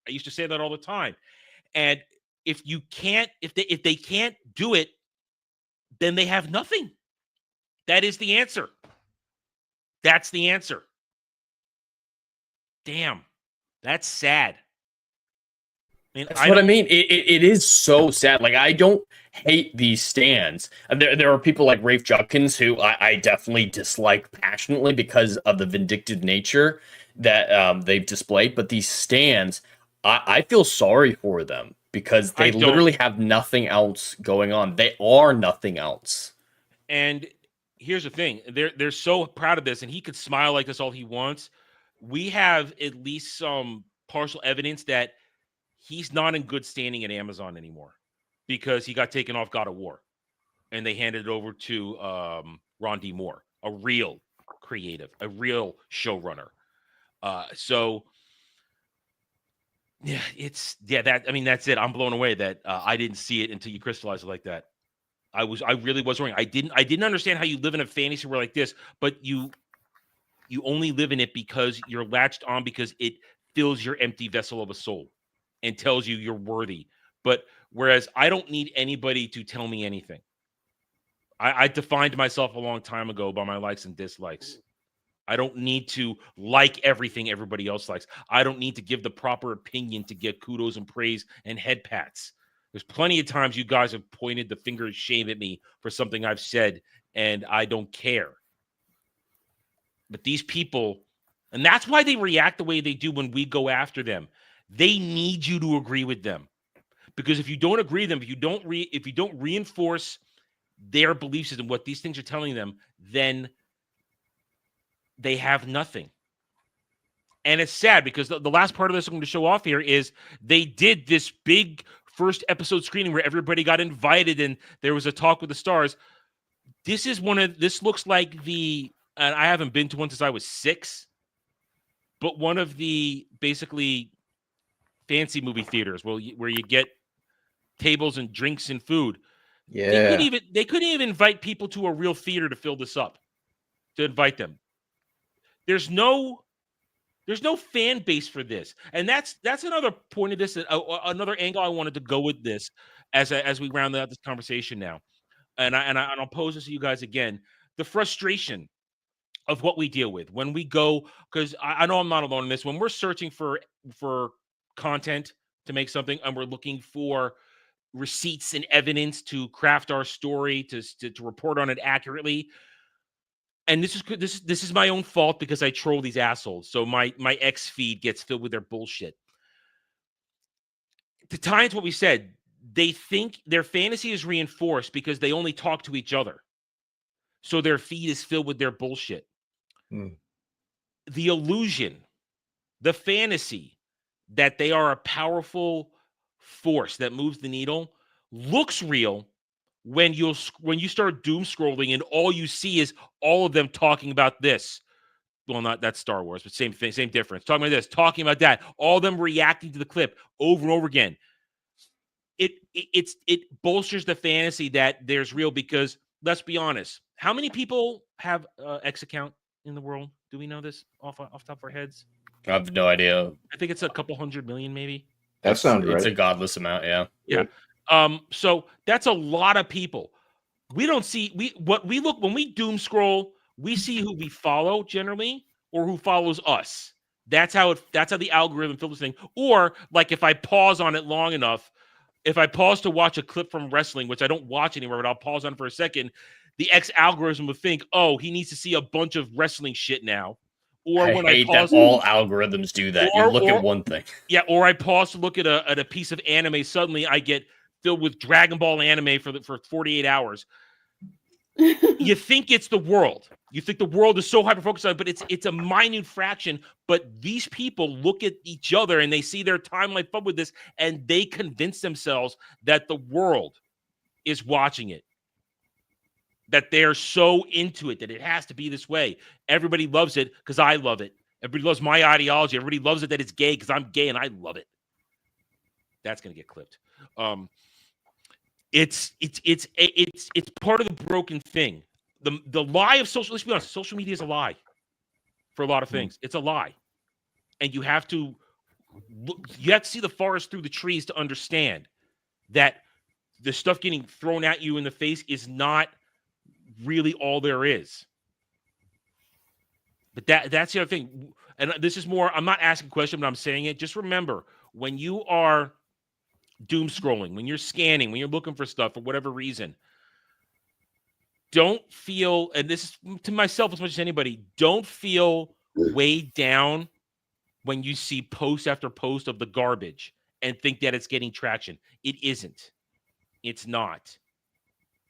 I used to say that all the time. And if they can't do it, then they have nothing. That is the answer. That's the answer. Damn. That's sad. That's what I mean. It is so sad. Like, I don't hate these stands. There are people like Rafe Judkins who I definitely dislike passionately because of the vindictive nature that they've displayed. But these stands, I feel sorry for them because they literally have nothing else going on. They are nothing else. And here's the thing. They're so proud of this, and he could smile like this all he wants. We have at least some partial evidence that he's not in good standing at Amazon anymore because he got taken off God of War and they handed it over to Ron D. Moore, a real creative, a real showrunner. So yeah, that's it. I'm blown away that I didn't see it until you crystallized it like that. I really was wrong. I didn't understand how you live in a fantasy world like this, but you only live in it because you're latched on because it fills your empty vessel of a soul and tells you you're worthy. But whereas I don't need anybody to tell me anything. I defined myself a long time ago by my likes and dislikes. I don't need to like everything everybody else likes. I don't need to give the proper opinion to get kudos and praise and head pats. There's plenty of times you guys have pointed the finger of shame at me for something I've said, and I don't care. But these people, and that's why they react the way they do when we go after them. They need you to agree with them Because if you don't agree with them, if you don't reinforce their belief system, what these things are telling them, then they have nothing. And it's sad because the last part of this I'm going to show off here is they did this big first episode screening where everybody got invited and there was a talk with the stars. This looks like and I haven't been to one since I was 6, but one of the basically fancy movie theaters where you get tables and drinks and food. Yeah. They couldn't even invite people to a real theater to fill this up, to invite them. There's no fan base for this. And that's another point of this, another angle I wanted to go with this as we round out this conversation now. And I'll pose this to you guys again. The frustration of what we deal with when we go, because I know I'm not alone in this, when we're searching for content to make something and we're looking for receipts and evidence to craft our story, to report on it accurately. And this is my own fault because I troll these assholes. So my X feed gets filled with their bullshit. To tie into what we said, they think their fantasy is reinforced because they only talk to each other. So their feed is filled with their bullshit. The illusion, the fantasy that they are a powerful force that moves the needle looks real when you start doom scrolling and all you see is all of them talking about this. Well, not that's Star Wars, but same thing, same difference. Talking about this, talking about that, all of them reacting to the clip over and over again. It bolsters the fantasy that there's real, because let's be honest, how many people have X account in the world? Do we know this off the top of our heads? I have no idea. I think it's a couple 100 million, maybe. That sounds right. It's a godless amount, yeah. Yeah. So that's a lot of people. We don't see when we doom scroll, we see who we follow generally or who follows us. That's how the algorithm filters thing. Or like if I pause on it long enough, if I pause to watch a clip from wrestling, which I don't watch anymore, but I'll pause on for a second, the X algorithm would think, oh, he needs to see a bunch of wrestling shit now. Or when I hate pause, that all algorithms do that. You look at one thing. Yeah, or I pause to look at a piece of anime. Suddenly I get filled with Dragon Ball anime for 48 hours. You think it's the world. You think the world is so hyper-focused on it, but it's a minute fraction. But these people look at each other and they see their timeline filled with this, and they convince themselves that the world is watching it. That they're so into it that it has to be this way. Everybody loves it because I love it. Everybody loves my ideology. Everybody loves it that it's gay because I'm gay and I love it. That's gonna get clipped. It's part of the broken thing. The lie of social. Let's be honest. Social media is a lie for a lot of things. It's a lie, and you have to see the forest through the trees to understand that the stuff getting thrown at you in the face is not really all there is. But that's the other thing. And this is more, I'm not asking a question, but I'm saying it. Just remember, when you are doom scrolling, when you're scanning, when you're looking for stuff for whatever reason, don't feel, and this is to myself as much as anybody, don't feel weighed down when you see post after post of the garbage and think that it's getting traction. It isn't. It's not.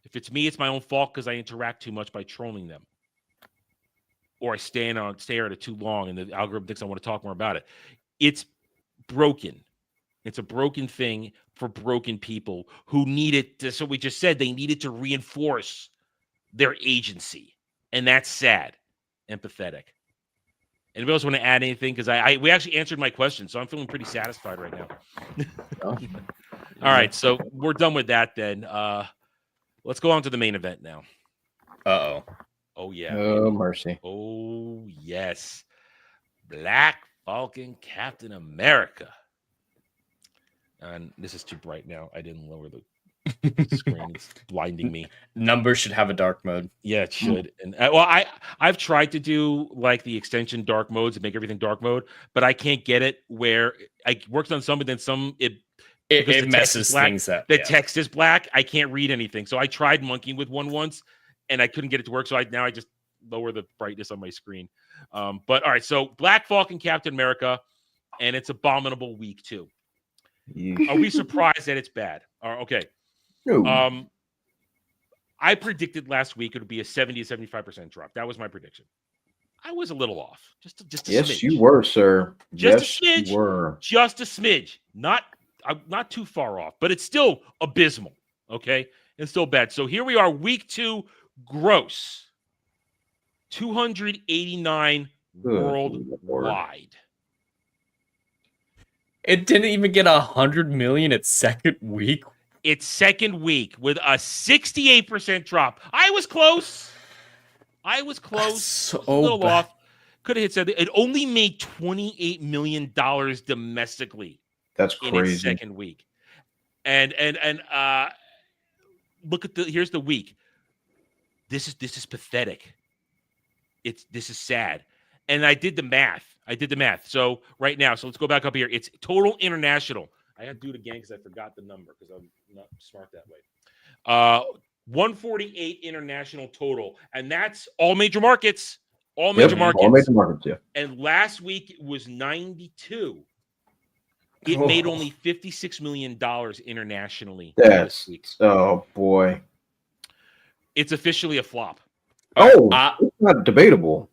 If it's me, it's my own fault because I interact too much by trolling them. Or I stare at it too long and the algorithm thinks I want to talk more about it. It's broken. It's a broken thing for broken people who need it to, so we just said they needed to reinforce their agency. And that's sad and pathetic. Anybody else want to add anything? Because we actually answered my question, so I'm feeling pretty satisfied right now. All right, so we're done with that then. Let's go on to the main event now. Uh-oh. Oh, yeah. Oh, mercy. Oh, yes. Black Falcon Captain America. And this is too bright now. I didn't lower the screen. It's blinding me. Numbers should have a dark mode. Yeah, it should. And I've tried to do like the extension dark modes and make everything dark mode, but I can't get it where I worked on some, but then some it messes things up. The text is black. I can't read anything. So I tried monkeying with one once and I couldn't get it to work. So now I just lower the brightness on my screen. But all right. So Black Falcon Captain America, and it's Abominable Week 2. Are we surprised that it's bad? Okay. No. I predicted last week it would be a 70 to 75% drop. That was my prediction. I was a little off. Just a Yes, smidge. you were, sir. Just yes, a smidge. You were. Just a smidge. Not too far off, but it's still abysmal. Okay? It's still bad. So here we are, week 2, gross. 289 worldwide. It didn't even get 100 million its second week. Its second week with a 68% drop. I was close. So a little bad. off. Could have hit 70. It only made $28 million domestically. That's in its crazy. second week. And look at here's the week. This is pathetic. This is sad. And I did the math. So right now, let's go back up here. It's total international. I had to do it again because I forgot the number because I'm not smart that way. 148 international total, and that's all major markets. All major markets. Yeah. And last week it was 92. It made only $56 million internationally. That's oh boy. It's officially a flop. Oh, it's not debatable.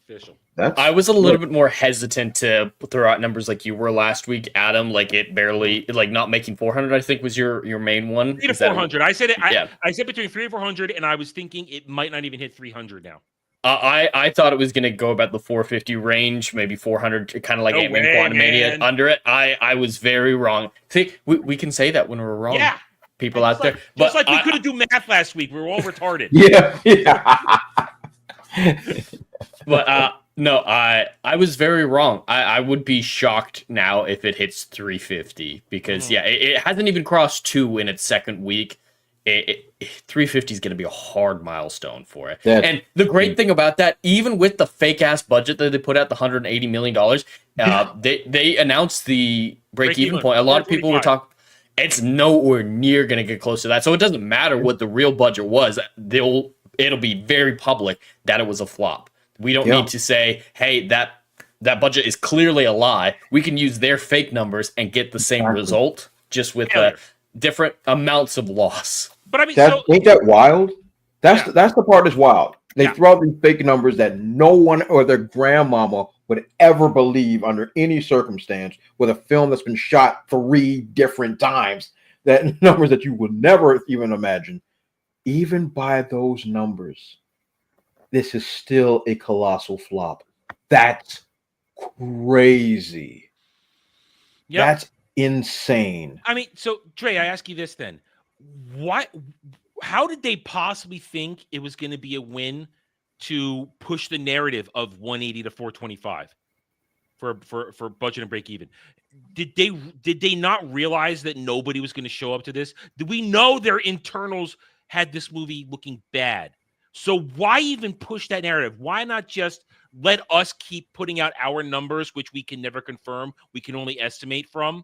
Official. I was a little bit more hesitant to throw out numbers like you were last week, Adam. Like it barely, like not making 400. I think was your main one. 300 to 400. I said it. Yeah. I said between 300 and 400, and I was thinking it might not even hit 300 now. I thought it was going to go about the 450 range, maybe 400, kind of like Ant-Man Quantumania under it. I was very wrong. See, we can say that when we're wrong. Yeah. People out there. Just like we couldn't do math last week. We were all retarded. Yeah. But no, I was very wrong. I would be shocked now if it hits 350 because it hasn't even crossed 2 in its second week. 350 is going to be a hard milestone for it. And the great thing about that, even with the fake ass budget that they put out, the $180 million, they announced the break even point. A lot of people were talking. It's nowhere near going to get close to that. So it doesn't matter what the real budget was. It'll be very public that it was a flop. We don't need to say, hey, that budget is clearly a lie. We can use their fake numbers and get the same result, just with different amounts of loss. But I mean, ain't that wild? That's the part that's wild. They throw out these fake numbers that no one or their grandmama would ever believe under any circumstance with a film that's been shot 3 different times. That numbers that you would never even imagine. Even by those numbers, this is still a colossal flop. That's crazy. Yep. That's insane. I mean, so Dre, I ask you this then. How did they possibly think it was going to be a win to push the narrative of 180 to 425 for budget and break even? Did they not realize that nobody was going to show up to this? Did we know their internals had this movie looking bad? So why even push that narrative? Why not just let us keep putting out our numbers, which we can never confirm, we can only estimate from?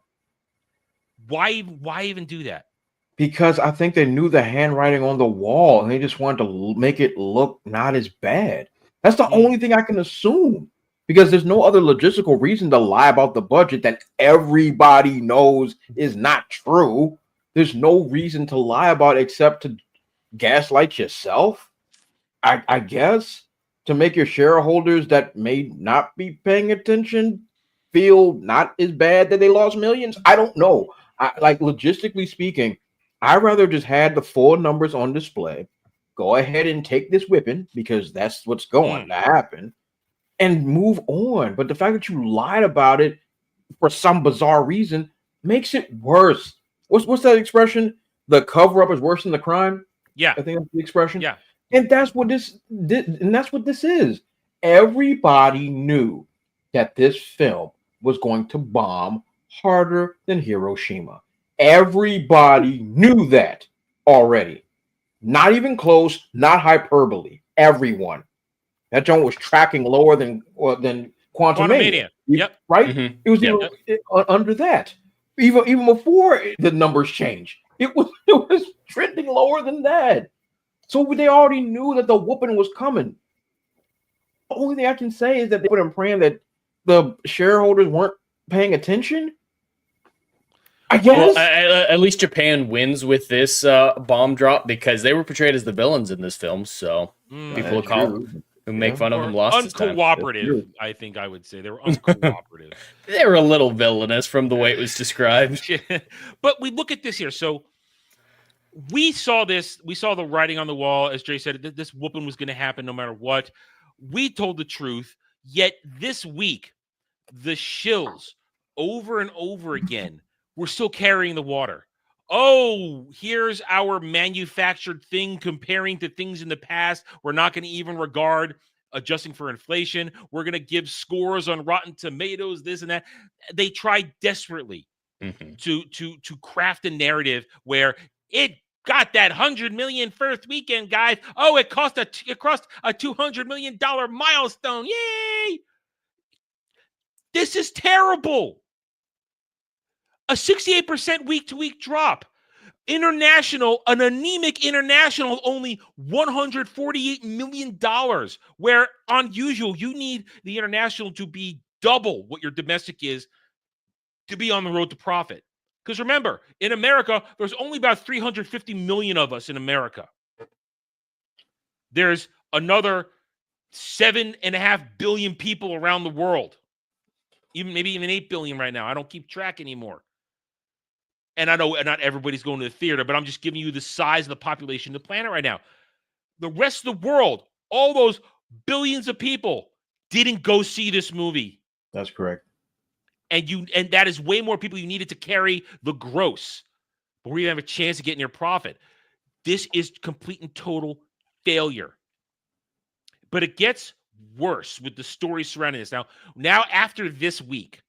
Why even do that? Because I think they knew the handwriting on the wall and they just wanted to make it look not as bad. That's the only thing I can assume, because there's no other logistical reason to lie about the budget that everybody knows is not true. There's no reason to lie about it except to gaslight yourself, I guess, to make your shareholders that may not be paying attention feel not as bad that they lost millions. I don't know. Like logistically speaking, I'd rather just had the full numbers on display, go ahead and take this whipping because that's what's going to happen, and move on. But the fact that you lied about it for some bizarre reason makes it worse. What's that expression? The cover up is worse than the crime. Yeah, I think that's the expression. Yeah, and that's what this is. Everybody knew that this film was going to bomb harder than Hiroshima. Everybody knew that already. Not even close, not hyperbole. Everyone. That joint was tracking lower than Quantumania. Yep. Right? Mm-hmm. It was even under that. Even before the numbers changed. It was trending lower than that. So they already knew that the whooping was coming. The only thing I can say is that they put in praying that the shareholders weren't paying attention. I guess. Well, at least Japan wins with this bomb drop because they were portrayed as the villains in this film. So people who make fun of them lost this time. Uncooperative, I think I would say. They were uncooperative. They were a little villainous from the way it was described. But we look at this here. So we saw this. We saw the writing on the wall. As Jay said, this whooping was going to happen no matter what. We told the truth. Yet this week, the shills over and over again were still carrying the water. Oh, here's our manufactured thing comparing to things in the past. We're not going to even regard adjusting for inflation. We're going to give scores on Rotten Tomatoes, this and that. They tried desperately to craft a narrative where it got that $100 million first weekend, guys. Oh, it crossed a $200 million milestone. Yay! This is terrible. A 68% week-to-week drop. International, an anemic international, only $148 million, where on usual, you need the international to be double what your domestic is to be on the road to profit. Because remember, in America, there's only about 350 million of us in America. There's another 7.5 billion people around the world. Maybe even 8 billion right now. I don't keep track anymore. And I know not everybody's going to the theater, but I'm just giving you the size of the population of the planet right now. The rest of the world, all those billions of people didn't go see this movie. That's correct. And that is way more people you needed to carry the gross. But we have a chance of getting your profit. This is complete and total failure. But it gets worse with the story surrounding this. Now after this week,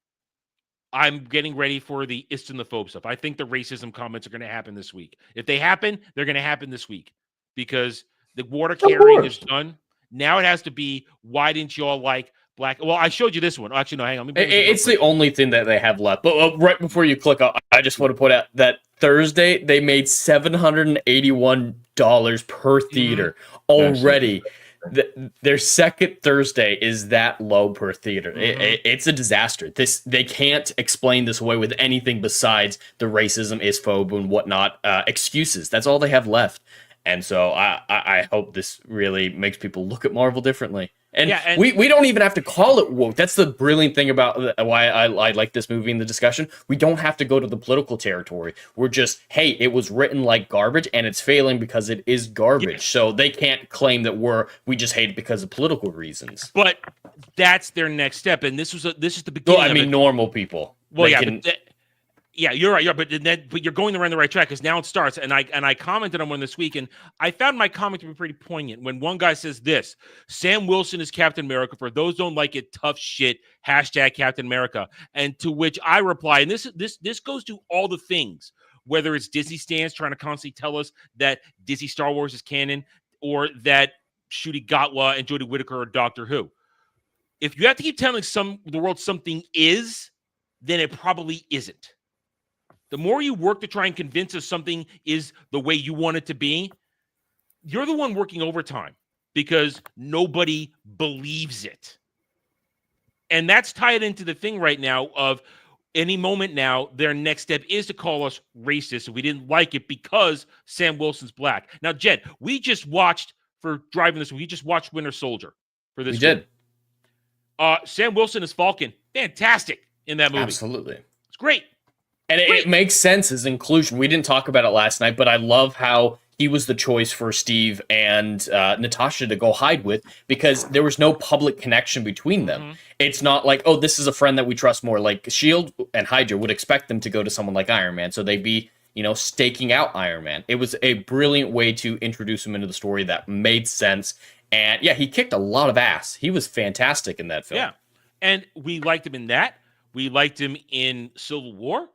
I'm getting ready for the Islamophobe stuff. I think the racism comments are going to happen this week. If they happen, they're going to happen this week because the water carrying is done. Now it has to be, why didn't you all like black? Well, I showed you this one. Actually, no, hang on. It's the only thing that they have left. But right before you click on, I just want to point out that Thursday they made $781 per theater already. Their second Thursday is that low per theater. It's a disaster. They can't explain this away with anything besides the racism, isphobe, and whatnot excuses. That's all they have left. And so I hope this really makes people look at Marvel differently. And we don't even have to call it woke. That's the brilliant thing about why I like this movie in the discussion. We don't have to go to the political territory. We're just, hey, it was written like garbage and it's failing because it is garbage. Yes. So they can't claim that we just hate it because of political reasons. But that's their next step. And this is the beginning. Well, I mean, normal people. Well, yeah, you're right. But you're going around the right track because now it starts. And I commented on one this week, and I found my comment to be pretty poignant when one guy says this: Sam Wilson is Captain America. For those who don't like it, tough shit. # Captain America. And to which I reply, and this goes to all the things, whether it's Disney stands trying to constantly tell us that Disney Star Wars is canon, or that Ncuti Gatwa and Jodie Whittaker are Doctor Who. If you have to keep telling the world something is, then it probably isn't. The more you work to try and convince us something is the way you want it to be, you're the one working overtime because nobody believes it. And that's tied into the thing right now of any moment now, their next step is to call us racist if we didn't like it because Sam Wilson's black. Now, Jed, we just watched, for driving this, we just watched Winter Soldier for this. We did. Sam Wilson as Falcon, fantastic in that movie. Absolutely. It's great. And it makes sense as inclusion. We didn't talk about it last night, but I love how he was the choice for Steve and Natasha to go hide with because there was no public connection between them. It's not like, oh, this is a friend that we trust more. Like S.H.I.E.L.D. and Hydra would expect them to go to someone like Iron Man, so they'd be, staking out Iron Man. It was a brilliant way to introduce him into the story that made sense. And yeah, he kicked a lot of ass. He was fantastic in that film. Yeah, and we liked him in that. We liked him in Civil War.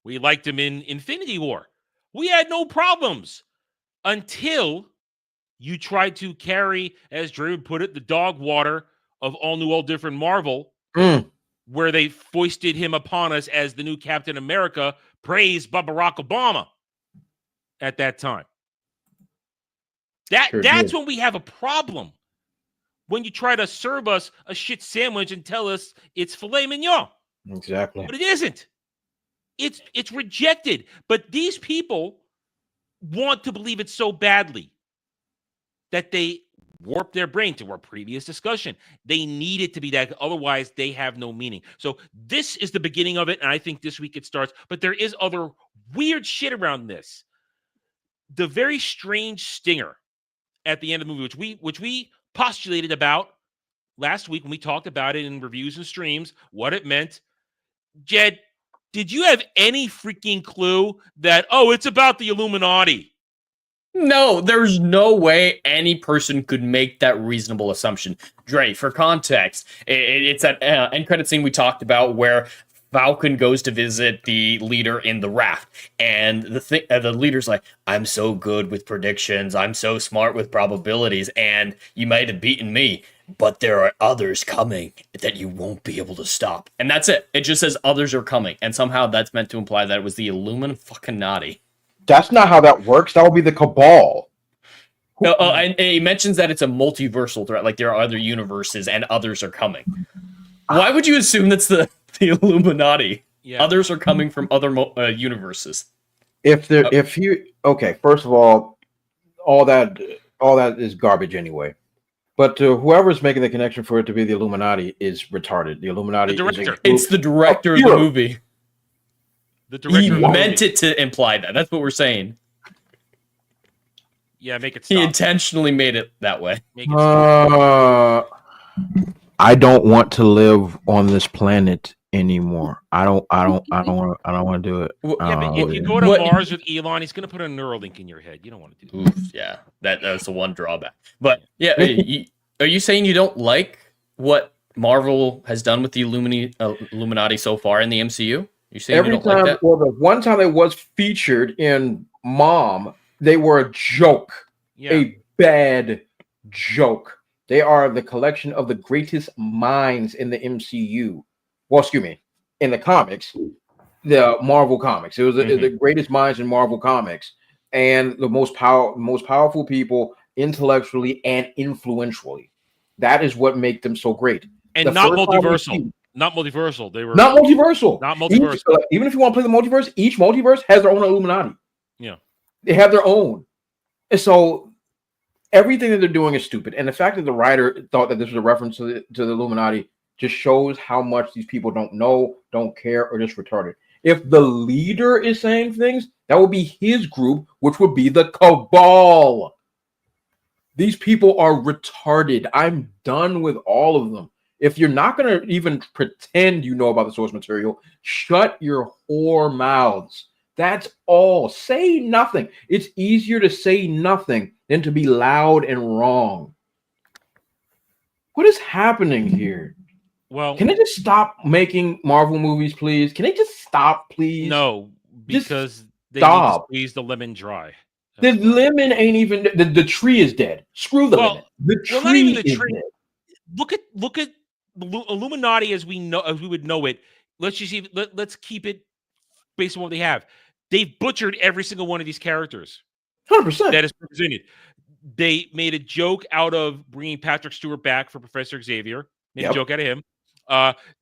We liked him in Infinity War. We had no problems until you tried to carry, as Drew put it, the dog water of all new, all different Marvel, where they foisted him upon us as the new Captain America, praised by Barack Obama at that time. That's when we have a problem. When you try to serve us a shit sandwich and tell us it's filet mignon. Exactly. But it isn't. It's rejected. But these people want to believe it so badly that they warp their brain, to our previous discussion. They need it to be that, otherwise they have no meaning. So this is the beginning of it, and I think this week it starts. But there is other weird shit around this. The very strange stinger at the end of the movie, which we postulated about last week when we talked about it in reviews and streams, what it meant. Jed, did you have any freaking clue that, it's about the Illuminati? No, there's no way any person could make that reasonable assumption. Dre, for context, it's that end credit scene we talked about where Falcon goes to visit the leader in the raft, and the leader's like, "I'm so good with predictions. I'm so smart with probabilities, and you might have beaten me, but there are others coming that you won't be able to stop." And that's it. It just says others are coming, and somehow that's meant to imply that it was the Illuminati. That's not how that works. That would be the Cabal. No, and he mentions that it's a multiversal threat, like there are other universes and others are coming. Why would you assume that's the Illuminati? Yeah. Others are coming from other universes. First of all that is garbage anyway. But whoever's making the connection for it to be the Illuminati is retarded. The Illuminati it's the director of the movie. The director he meant it to imply that. That's what we're saying. Yeah, make it stop. He intentionally made it that way. Make it stop. I don't want to live on this planet anymore. I don't want to do it. But if you go to Mars with Elon, he's going to put a Neuralink in your head. You don't want to do that. Oof, yeah, that's the one drawback. But yeah, are you saying you don't like what Marvel has done with the Illuminati so far in the MCU? You saying you don't like that? Well, the one time it was featured in Mom, they were a joke, a bad joke. They are the collection of the greatest minds in the MCU. Well, excuse me, in the comics, the Marvel comics. It was the greatest minds in Marvel comics, and the most powerful people intellectually and influentially. That is what makes them so great. And not multiversal. Not multiversal. They were not multiversal. Not multiversal. Even if you want to play the multiverse, each multiverse has their own Illuminati. Yeah, they have their own, and so everything that they're doing is stupid. And the fact that the writer thought that this was a reference to the Illuminati just shows how much these people don't know, don't care, or just retarded. If the leader is saying things, that would be his group, which would be the Cabal. These people are retarded. I'm done with all of them. If you're not going to even pretend you know about the source material, shut your whore mouths. That's all. Say nothing. It's easier to say nothing than to be loud and wrong. What is happening here? Well, can they just stop making Marvel movies, please? Can they just stop, please? No, because they need to squeeze the lemon dry. The lemon ain't even the tree is dead. Screw the lemon. The tree not even the is tree. dead. Look at Illuminati as we would know it. Let's keep it based on what they have. They've butchered every single one of these characters. 100%. That is represented. They made a joke out of bringing Patrick Stewart back for Professor Xavier. Made a joke out of him.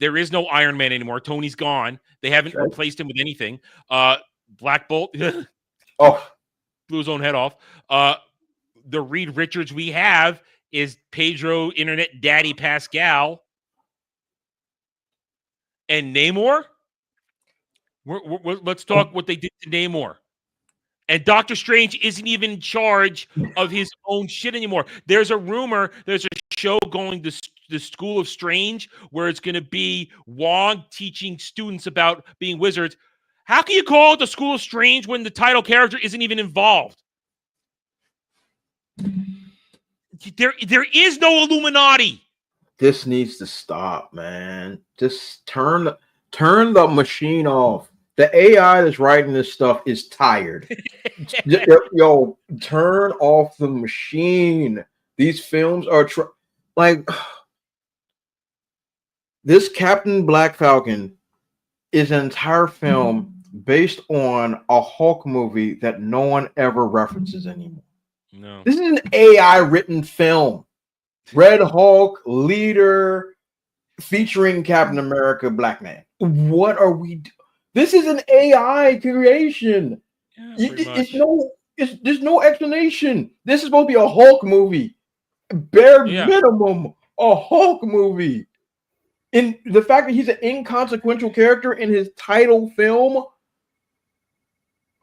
There is no Iron Man anymore. Tony's gone. They haven't replaced him with anything. Black Bolt blew his own head off. The Reed Richards we have is Pedro Internet Daddy Pascal. And Namor? Let's talk what they did to Namor. And Doctor Strange isn't even in charge of his own shit anymore. There's a rumor, there's a show going to the School of Strange where it's going to be Wong teaching students about being wizards. How can you call it the School of Strange when the title character isn't even involved? There is no Illuminati. This needs to stop, man. Just turn the machine off. The AI that's writing this stuff is tired. Yo, turn off the machine. These films are this Captain Black Falcon is an entire film based on a Hulk movie that no one ever references anymore. No. This is an AI written film. Red Hulk, leader, featuring Captain America, Black Man. What are we This is an AI creation. Yeah, pretty much. There's no explanation. This is supposed to be a Hulk movie. Bare minimum, a Hulk movie. In the fact that he's an inconsequential character in his title film.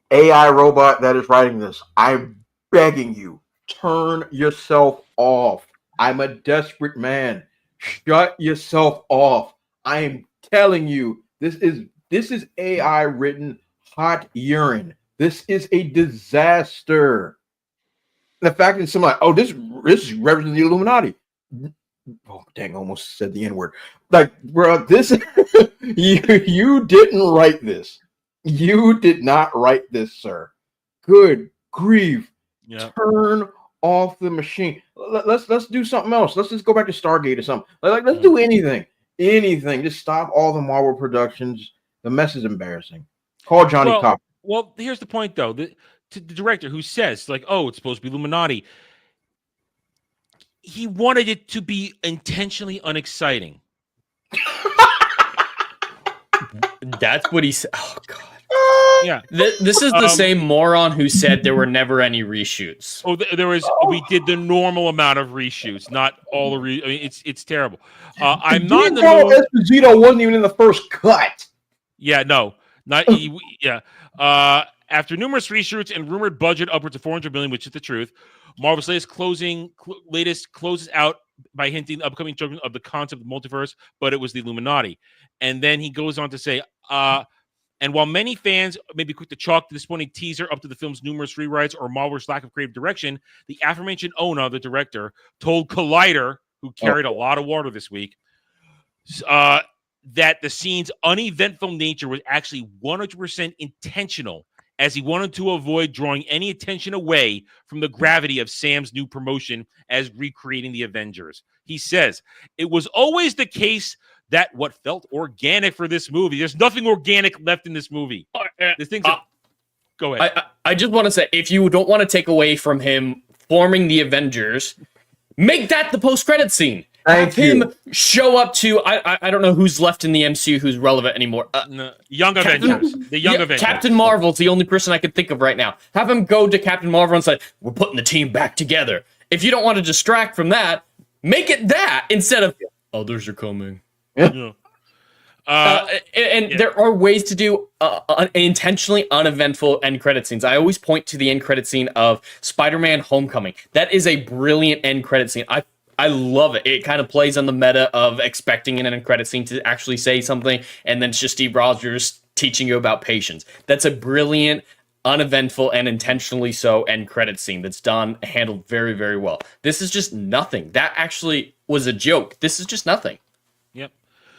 AI robot that is writing this, I'm begging you, turn yourself off. I'm a desperate man. Shut yourself off. I am telling you, this is AI written hot urine. This is a disaster. The fact that somebody, oh, this represents the Illuminati. Oh, dang, I almost said the N-word. Like, bro, this you didn't write this. You did not write this, sir. Good grief. Yeah. Turn off the machine. Let's do something else. Let's just go back to Stargate or something. Let's do anything. Anything. Just stop all the Marvel productions. The mess is embarrassing. Call Johnny Cochran. Well, here's the point, though. The director who says, like, oh, it's supposed to be Illuminati. He wanted it to be intentionally unexciting. That's what he said. Oh, God. Yeah. This is the same moron who said there were never any reshoots. Oh, there was. We did the normal amount of reshoots, not all the. I mean, it's terrible. I'm not in the mood. Esposito wasn't even in the first cut. Yeah, no, not. Yeah. After numerous reshoots and rumored budget upwards of $400 million, which is the truth, Marvel's latest closes out by hinting the upcoming children of the concept of multiverse, but it was the Illuminati. And then he goes on to say, and while many fans may be quick to chalk the disappointing teaser up to the film's numerous rewrites or Marvel's lack of creative direction, the aforementioned Ona, the director, told Collider, who carried a lot of water this week, that the scene's uneventful nature was actually 100% intentional, as he wanted to avoid drawing any attention away from the gravity of Sam's new promotion as recreating the Avengers. He says, it was always the case that what felt organic for this movie, there's nothing organic left in this movie. Go ahead. I just want to say, if you don't want to take away from him forming the Avengers, make that the post-credit scene. Have him show up to, I don't know who's left in the MCU who's relevant anymore. Young Avengers. The Young Avengers. Captain Marvel's the only person I could think of right now. Have him go to Captain Marvel and say, we're putting the team back together. If you don't want to distract from that, make it that instead of, others are coming. Yeah. There are ways to do intentionally uneventful end credit scenes. I always point to the end credit scene of Spider-Man Homecoming. That is a brilliant end credit scene. I love it. It kind of plays on the meta of expecting an end credit scene to actually say something, and then it's just Steve Rogers teaching you about patience. That's a brilliant, uneventful, and intentionally so end credit scene that's handled very, very well. This is just nothing. That actually was a joke. This is just nothing. Yep.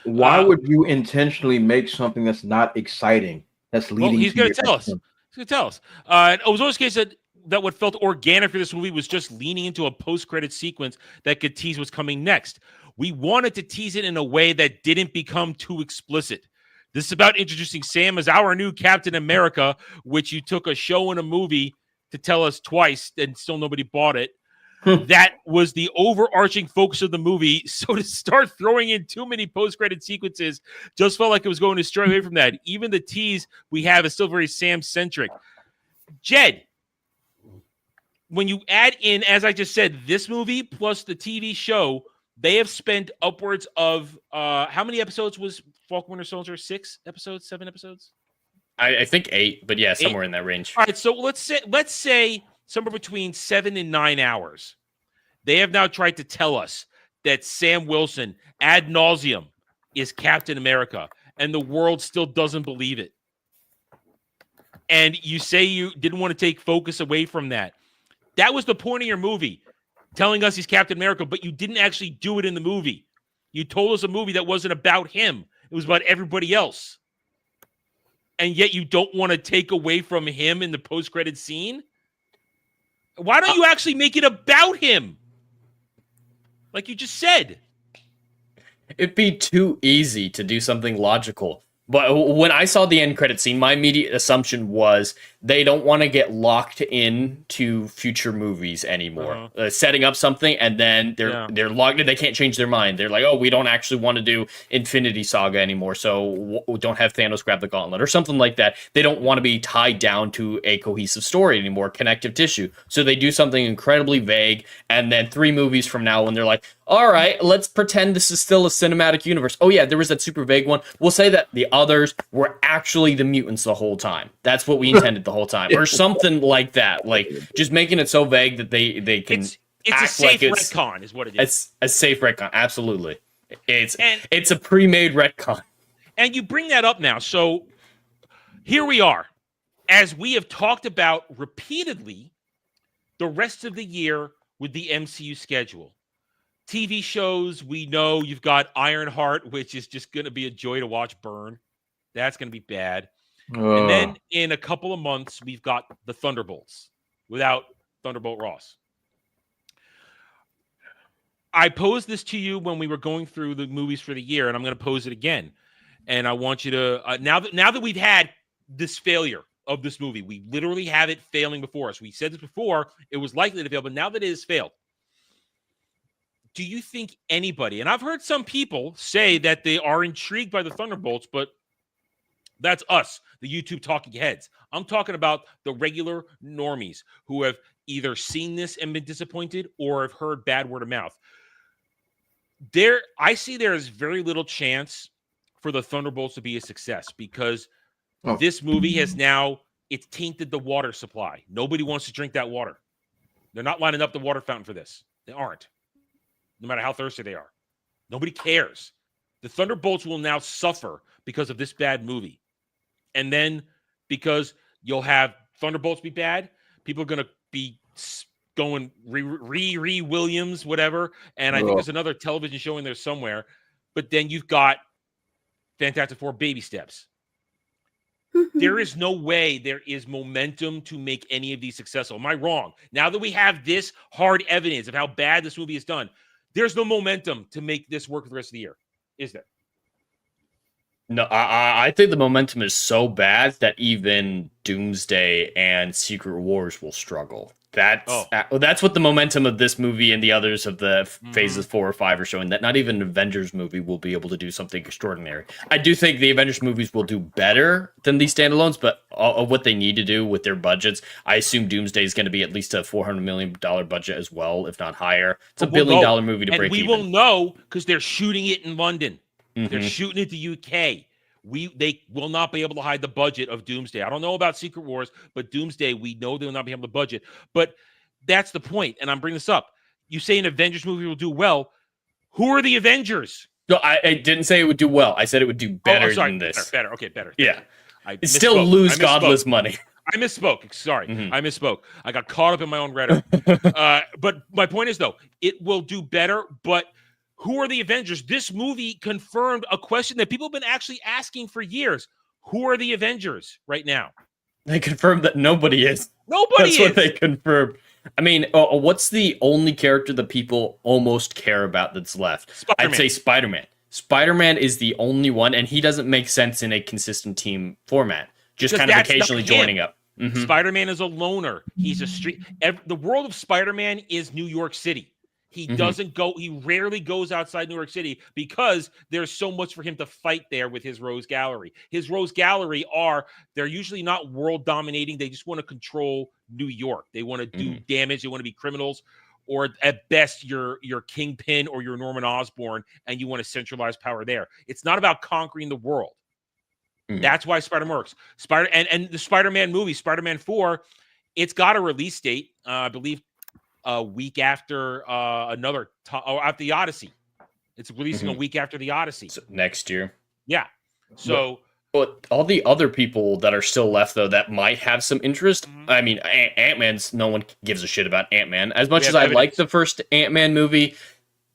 Why would you intentionally make something that's not exciting? That's leading. Well, he's going to tell us. He's going to tell us. It was always the case that what felt organic for this movie was just leaning into a post-credit sequence that could tease what's coming next. We wanted to tease it in a way that didn't become too explicit. This is about introducing Sam as our new Captain America, which you took a show and a movie to tell us twice, and still nobody bought it. That was the overarching focus of the movie. So to start throwing in too many post-credit sequences just felt like it was going to stray away from that. Even the tease we have is still very Sam-centric. Jed, when you add in, as I just said, this movie plus the TV show, they have spent upwards of how many episodes was Falcon Winter Soldier? 6 episodes? 7 episodes? I think 8, but yeah, somewhere in that range. All right, so let's say somewhere between 7 and 9 hours. They have now tried to tell us that Sam Wilson ad nauseum is Captain America, and the world still doesn't believe it. And you say you didn't want to take focus away from that. That was the point of your movie, telling us he's Captain America, but you didn't actually do it in the movie. You told us a movie that wasn't about him. It was about everybody else. And yet you don't want to take away from him in the post-credit scene? Why don't you actually make it about him? Like you just said. It'd be too easy to do something logical. But when I saw the end credit scene, my immediate assumption was they don't want to get locked into future movies anymore. Setting up something and then they're locked in. They can't change their mind. They're like, oh, we don't actually want to do Infinity Saga anymore, so don't have Thanos grab the gauntlet or something like that. They don't want to be tied down to a cohesive story anymore, connective tissue. So they do something incredibly vague, and then 3 movies from now when they're like, all right, let's pretend this is still a cinematic universe. Oh yeah, there was that super vague one. We'll say that the others were actually the mutants the whole time. That's what we intended the whole time, or something like that. Like just making it so vague that they can. It's a safe retcon, is what it is. It's a safe retcon, absolutely. It's a pre-made retcon. And you bring that up now, so here we are, as we have talked about repeatedly, the rest of the year with the MCU schedule. TV shows, we know you've got Ironheart, which is just going to be a joy to watch burn. That's going to be bad. And then in a couple of months, we've got the Thunderbolts without Thunderbolt Ross. I posed this to you when we were going through the movies for the year, and I'm going to pose it again. And I want you to, now that we've had this failure of this movie, we literally have it failing before us. We said this before, it was likely to fail, but now that it has failed, do you think anybody, and I've heard some people say that they are intrigued by the Thunderbolts, but that's us, the YouTube talking heads. I'm talking about the regular normies who have either seen this and been disappointed or have heard bad word of mouth. I see there is very little chance for the Thunderbolts to be a success because this movie has it's tainted the water supply. Nobody wants to drink that water. They're not lining up the water fountain for this. They aren't. No matter how thirsty they are. Nobody cares. The Thunderbolts will now suffer because of this bad movie. And then because you'll have Thunderbolts be bad, people are going to be going Williams, whatever. And I think there's another television show in there somewhere. But then you've got Fantastic Four Baby Steps. There is no way there is momentum to make any of these successful. Am I wrong? Now that we have this hard evidence of how bad this movie is done, there's no momentum to make this work for the rest of the year, is there? No, I think the momentum is so bad that even Doomsday and Secret Wars will struggle. That's what the momentum of this movie and the others of the phases 4 or 5 are showing, that not even an Avengers movie will be able to do something extraordinary. I do think the Avengers movies will do better than these standalones, but of what they need to do with their budgets, I assume Doomsday is going to be at least a $400 million budget as well, if not higher. It's a $1 billion movie to break even. And we will know because they're shooting it in London. They're shooting it in the UK. They will not be able to hide the budget of Doomsday. I don't know about Secret Wars, but Doomsday, we know they will not be able to budget. But that's the point, and I'm bringing this up. You say an Avengers movie will do well. Who are the Avengers? No, I didn't say it would do well. I said it would do better than this. Better. Okay, better. Yeah. Still lose godless money. I misspoke. Sorry. I misspoke. I got caught up in my own rhetoric. But my point is, though, it will do better, but who are the Avengers? This movie confirmed a question that people have been actually asking for years. Who are the Avengers right now? They confirmed that nobody is. That's what they confirmed. I mean, what's the only character that people almost care about that's left? Spider-Man. I'd say Spider-Man. Spider-Man is the only one, and he doesn't make sense in a consistent team format. Just kind of occasionally joining up. Spider-Man is a loner. He's a street. The world of Spider-Man is New York City. He doesn't go, he rarely goes outside New York City because there's so much for him to fight there with his Rose Gallery. His Rose Gallery they're usually not world dominating. They just want to control New York. They want to do damage. They want to be criminals, or at best, your Kingpin or your Norman Osborn, and you want to centralize power there. It's not about conquering the world. That's why Spider-Man works. And the Spider-Man movie, Spider-Man 4, it's got a release date, I believe, a week after after the Odyssey. It's releasing a week after the Odyssey. So next year. Yeah. So but all the other people that are still left, though, that might have some interest. I mean, Ant-Man's, no one gives a shit about Ant-Man. As much as I like the first Ant-Man movie,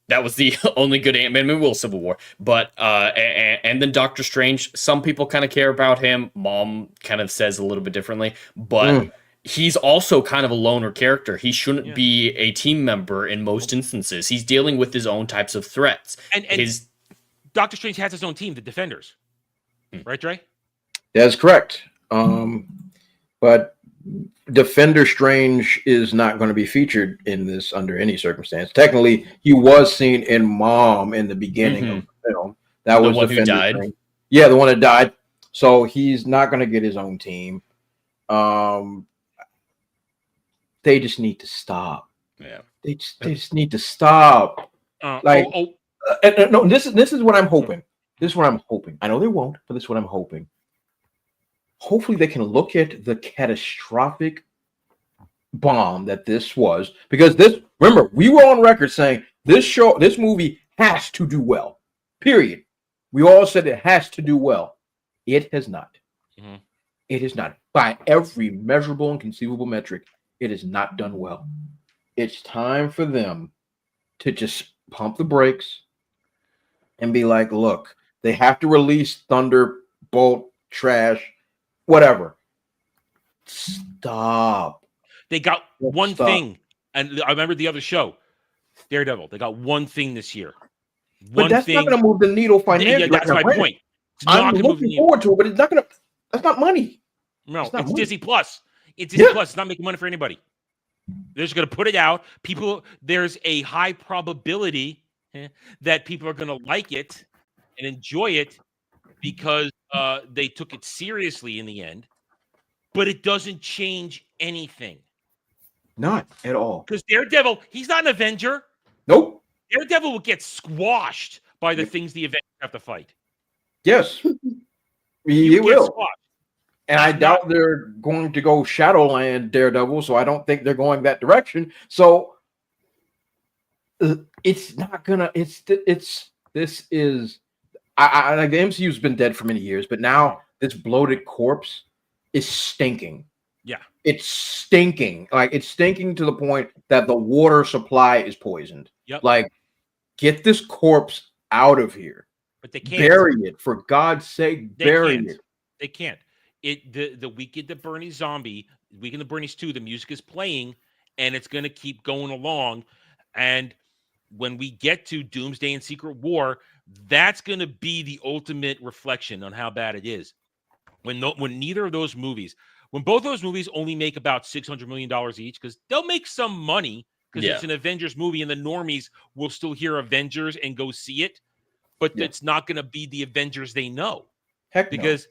that was the only good Ant-Man movie, well, Civil War. But, and then Doctor Strange, some people kind of care about him. Mom kind of says a little bit differently. But he's also kind of a loner character. He shouldn't be a team member in most instances. He's dealing with his own types of threats. And Doctor Strange has his own team, the Defenders. Right, Dre? That's correct. But Defender Strange is not going to be featured in this under any circumstance. Technically, he was seen in Mom in the beginning of the film. That The was one who Defender died? Strange. Yeah, the one that died. So he's not going to get his own team. They just need to stop. Yeah. They just need to stop. No, this is what I'm hoping. This is what I'm hoping. I know they won't, but this is what I'm hoping. Hopefully, they can look at the catastrophic bomb that this was, because this. Remember, we were on record saying this movie has to do well. Period. We all said it has to do well. It has not. Mm-hmm. It has not. By every measurable and conceivable metric, it has not done well. It's time for them to just pump the brakes and be like, look, they have to release Thunderbolt, trash, whatever. Stop. They got one thing, and I remember the other show, Daredevil. They got one thing this year. But that's not going to move the needle financially. Yeah, that's my point. I'm looking forward to it, but it's not going to. That's not money. No, it's money. Disney Plus. It's Disney Plus. It's not making money for anybody. They're just going to put it out. People, there's a high probability that people are going to like it and enjoy it because they took it seriously in the end. But it doesn't change anything. Not at all. Because Daredevil, he's not an Avenger. Nope. Daredevil will get squashed by the things the Avengers have to fight. Yes. He will. Squashed. And I doubt they're going to go Shadowland Daredevil, so I don't think they're going that direction. So it's not gonna. This is. I like the MCU's been dead for many years, but now this bloated corpse is stinking. Yeah, it's stinking. Like it's stinking to the point that the water supply is poisoned. Yep. Like, get this corpse out of here. But they can't bury it, for God's sake. Bury it. They can't. The Weekend at Bernie's Zombie, Weekend at Bernie's 2, the music is playing, and it's going to keep going along. And when we get to Doomsday and Secret War, that's going to be the ultimate reflection on how bad it is. When neither of those movies, when both those movies only make about $600 million each, because they'll make some money because it's an Avengers movie, and the normies will still hear Avengers and go see it, but it's not going to be the Avengers they know. Heck, because.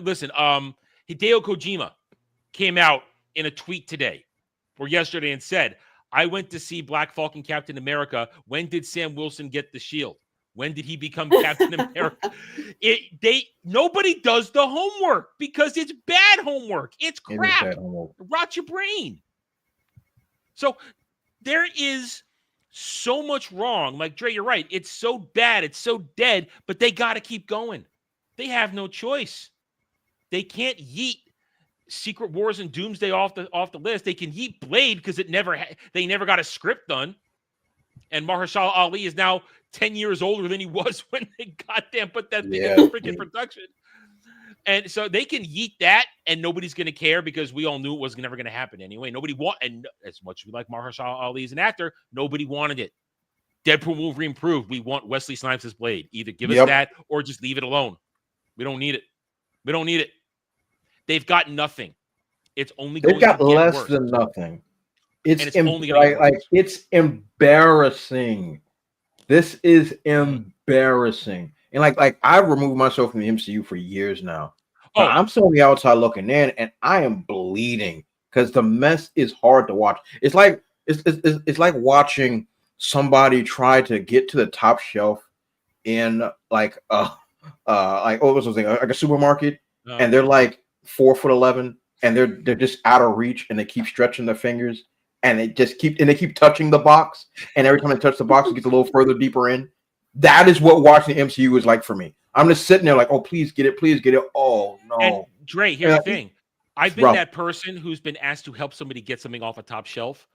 Listen, Hideo Kojima came out in a tweet today or yesterday and said, I went to see Black Falcon Captain America. When did Sam Wilson get the shield? When did he become Captain America? Nobody does the homework because it's bad homework. It's crap. It rots your brain. So there is so much wrong. Like, Dre, you're right. It's so bad. It's so dead, but they got to keep going. They have no choice. They can't yeet Secret Wars and Doomsday off the list. They can yeet Blade because they never got a script done. And Mahershala Ali is now 10 years older than he was when they goddamn put that thing in freaking production. And so they can yeet that, and nobody's going to care because we all knew it was never going to happen anyway. And as much as we like Mahershala Ali as an actor, nobody wanted it. Deadpool Wolverine proved we want Wesley Snipes as Blade. Either give us that or just leave it alone. We don't need it. We don't need it. They've got nothing. It's only they've got less than nothing. It's only like it's embarrassing. This is embarrassing. And like I've removed myself from the MCU for years now. But I'm still on the outside looking in, and I am bleeding because the mess is hard to watch. It's like like watching somebody try to get to the top shelf in like like a supermarket, and they're like 4'11", and they're just out of reach, and they keep stretching their fingers, and they keep touching the box, and every time they touch the box, it gets a little further deeper in. That is what watching the MCU is like for me. I'm just sitting there like, oh, please get it, please get it. Oh no. And Dre, here's the thing: I've been that person who's been asked to help somebody get something off a top shelf,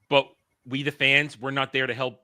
but we, the fans, we're not there to help.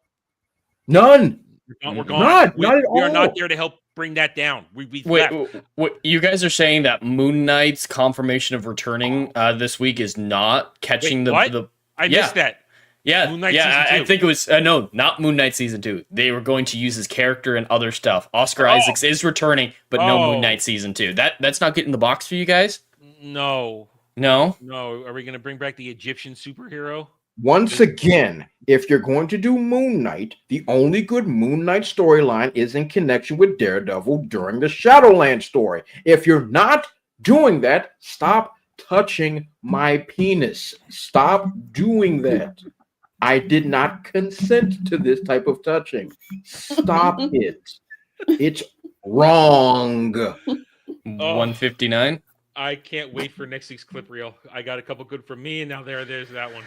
None. We're gone. We are not there to help bring that down. Wait, you guys are saying that Moon Knight's confirmation of returning this week is not catching the I missed that. Yeah, Moon Knight season 2. I think it was no, not Moon Knight season 2. They were going to use his character and other stuff. Oscar Isaacs is returning, but no Moon Knight season 2. That's not getting the box for you guys. No, No. No. Are we going to bring back the Egyptian superhero? Once again, if you're going to do Moon Knight, the only good Moon Knight storyline is in connection with Daredevil during the Shadowland story. If you're not doing that, stop touching my penis. Stop doing that. I did not consent to this type of touching. Stop it. It's wrong. 159. I can't wait for next week's clip reel. I got a couple good from me, and now there's that one.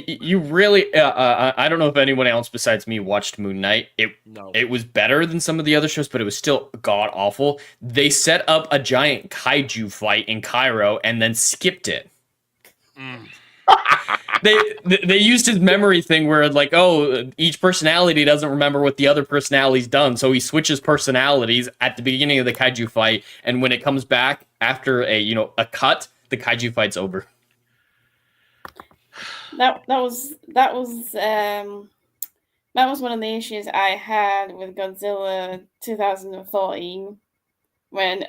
You really, I don't know if anyone else besides me watched Moon Knight. It was better than some of the other shows, but it was still god awful. They set up a giant kaiju fight in Cairo and then skipped it. They used his memory thing where like, oh, each personality doesn't remember what the other personality's done, so he switches personalities at the beginning of the kaiju fight, and when it comes back after a cut, the kaiju fight's over. That was one of the issues I had with Godzilla 2014 when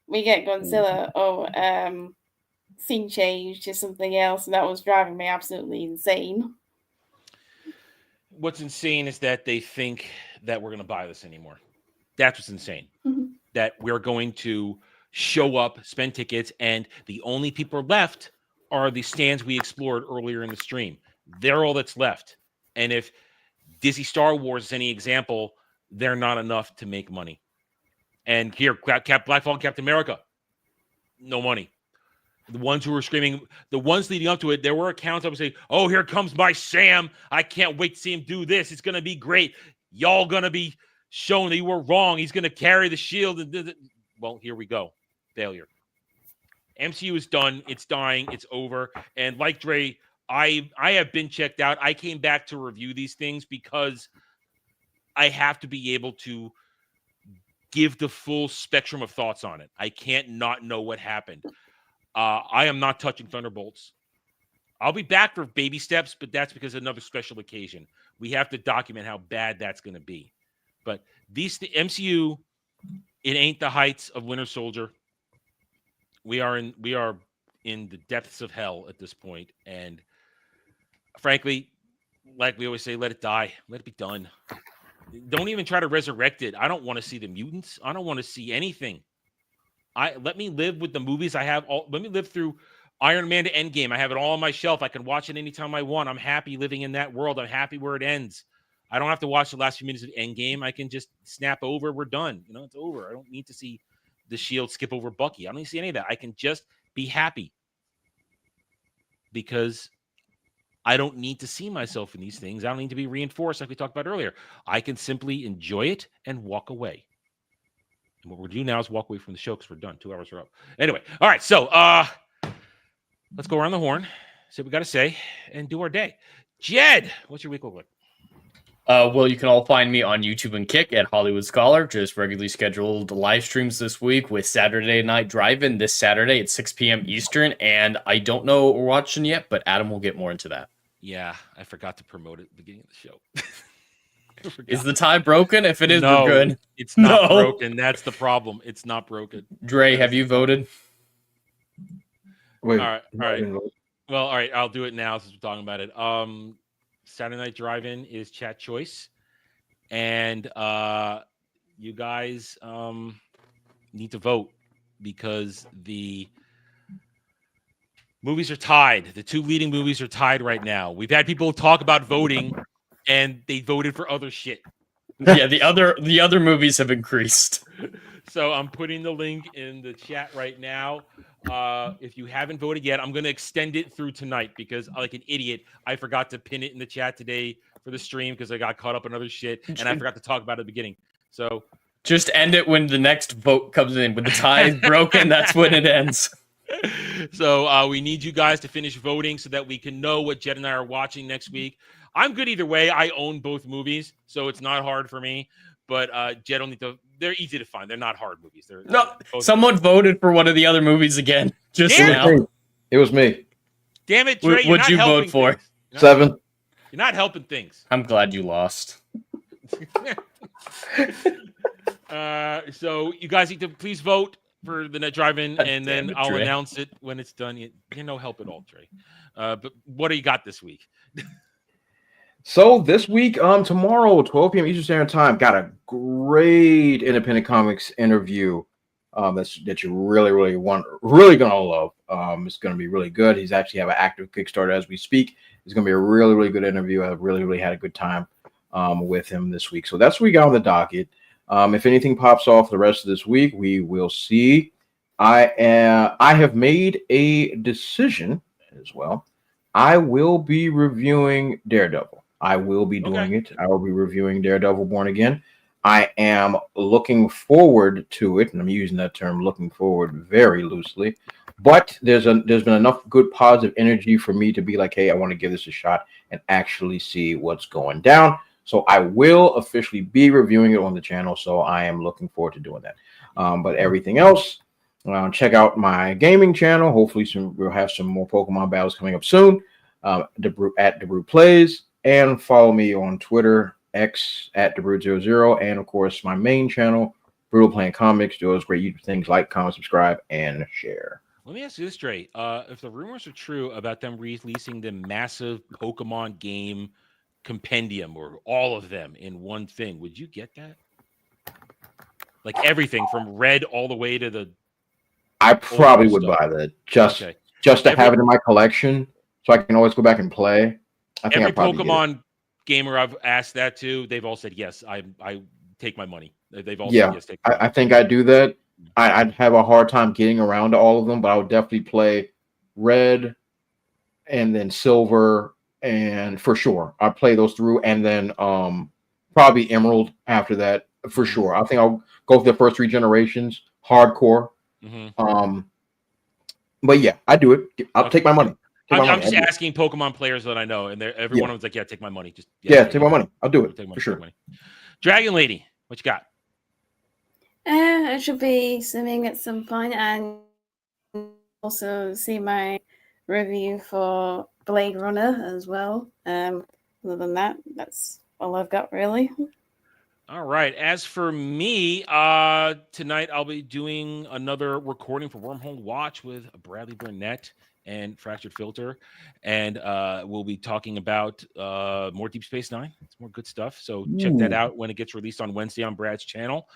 we get Godzilla scene change to something else, and that was driving me absolutely insane. What's insane is that they think that we're going to buy this anymore. That's what's insane. Mm-hmm. That we're going to show up, spend tickets, and the only people left are the stands we explored earlier in the stream. They're all that's left. And if Disney Star Wars is any example, they're not enough to make money. And here, Black Falcon, Captain America, no money. The ones who were screaming, the ones leading up to it, there were accounts that would say, oh, here comes my Sam. I can't wait to see him do this. It's going to be great. Y'all going to be shown that you were wrong. He's going to carry the shield. Well, here we go. Failure. MCU is done. It's dying. It's over. And like Dre, I have been checked out. I came back to review these things because I have to be able to give the full spectrum of thoughts on it. I can't not know what happened. I am not touching Thunderbolts. I'll be back for baby steps, but that's because of another special occasion. We have to document how bad that's going to be. But the MCU, it ain't the heights of Winter Soldier. We are in the depths of hell at this point, and frankly, like we always say, let it die. Let it be done. Don't even try to resurrect it. I don't want to see the mutants. I don't want to see anything. Let me live with the movies I have. Let me live through Iron Man to Endgame. I have it all on my shelf. I can watch it anytime I want. I'm happy living in that world. I'm happy where it ends. I don't have to watch the last few minutes of Endgame. I can just snap over. We're done. It's over. I don't need to see the Shield skip over Bucky. I don't need to see any of that. I can just be happy because I don't need to see myself in these things. I don't need to be reinforced like we talked about earlier. I can simply enjoy it and walk away. And what we're doing now is walk away from the show because we're done. 2 hours are up. Anyway, all right. So let's go around the horn, see what we got to say, and do our day. Jed, what's your week look like? Well, you can all find me on YouTube and Kick at Hollywood Scholar. Just regularly scheduled live streams this week with Saturday Night Drive-In this Saturday at 6 p.m. Eastern. And I don't know what we're watching yet, but Adam will get more into that. Yeah, I forgot to promote it at the beginning of the show. Is the tie broken? If it is, no, we're good. It's not broken. That's the problem. It's not broken. Dre, have you voted? Wait, all right. Well, all right. I'll do it now since we're talking about it. Saturday Night Drive-In is chat choice, and you guys need to vote because the movies are tied. The two leading movies are tied right now. We've had people talk about voting, and they voted for other shit. Yeah, the other movies have increased. So I'm putting the link in the chat right now. If you haven't voted yet, I'm going to extend it through tonight because, like an idiot, I forgot to pin it in the chat today for the stream because I got caught up in other shit, and I forgot to talk about it at the beginning. So just end it when the next vote comes in. When the tie is broken, that's when it ends. So we need you guys to finish voting so that we can know what Jed and I are watching next week. I'm good either way. I own both movies, so it's not hard for me. But Jed will need to. They're easy to find. They're not hard movies. Someone voted for one of the other movies again just now. It was me. Damn it, Trey! What'd you vote for? 7. You're not helping things. I'm glad you lost. So you guys need to please vote. for the net drive-in, God and damn then it, I'll Dre. announce it when it's done. You're no help at all, Trey. But what do you got this week? So this week, tomorrow, 12 p.m. Eastern Standard Time, got a great independent comics interview. That you really gonna love. It's gonna be really good. He's actually have an active Kickstarter as we speak. It's gonna be a really good interview. I've really had a good time with him this week. So that's what we got on the docket. If anything pops off the rest of this week, we will see. I have made a decision as well. I will be reviewing Daredevil. I will be doing it. I will be reviewing Daredevil Born Again. I am looking forward to it, and I'm using that term "looking forward" very loosely. But there's been enough good positive energy for me to be like, hey, I want to give this a shot and actually see what's going down. So I will officially be reviewing it on the channel. So I am looking forward to doing that. But everything else, check out my gaming channel. Hopefully, we'll have some more Pokemon battles coming up soon. At DeBrute Plays, and follow me on Twitter, X at DeBrute00, and of course my main channel, Brutal Playing Comics. Do those great YouTube things: like, comment, subscribe, and share. Let me ask you this, Trey. If the rumors are true about them releasing the massive Pokemon game compendium or all of them in one thing, would you get that? Like everything from red all the way to the. I probably would buy that just to have it in my collection, so I can always go back and play. I think every Pokemon gamer I've asked that to, they've all said yes. I take my money. They've all said yes. Take my money. I think I do that. I'd have a hard time getting around to all of them, but I would definitely play red and then silver, and for sure I'll play those through, and then probably emerald after that for sure. I think I'll go for the first 3 generations hardcore. But yeah, I do it. I'll take my money. I'm just asking Pokemon players that I know, and every one of them's like, "Yeah, take my money." Just take my money. I'll do it for sure. Dragon Lady, what you got? I should be swimming at some point, and also see my review for Blade Runner as well. Other than that, that's all I've got really. All right. As for me, tonight I'll be doing another recording for Wormhole Watch with Bradley Burnett and Fractured Filter, and we'll be talking about more Deep Space Nine. It's more good stuff. So check that out when it gets released on Wednesday on Brad's channel.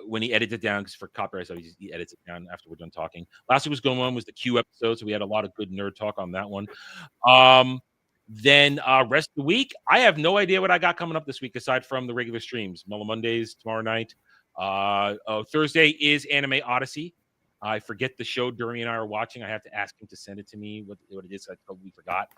When he edits it down, because for copyright, so he edits it down after we're done talking. Last week was going on was the Q episode, so we had a lot of good nerd talk on that one. Then rest of the week, I have no idea what I got coming up this week aside from the regular streams. Mellow Mondays tomorrow night. Thursday is Anime Odyssey. I forget the show Durmy and I are watching. I have to ask him to send it to me, what it is. I totally forgot.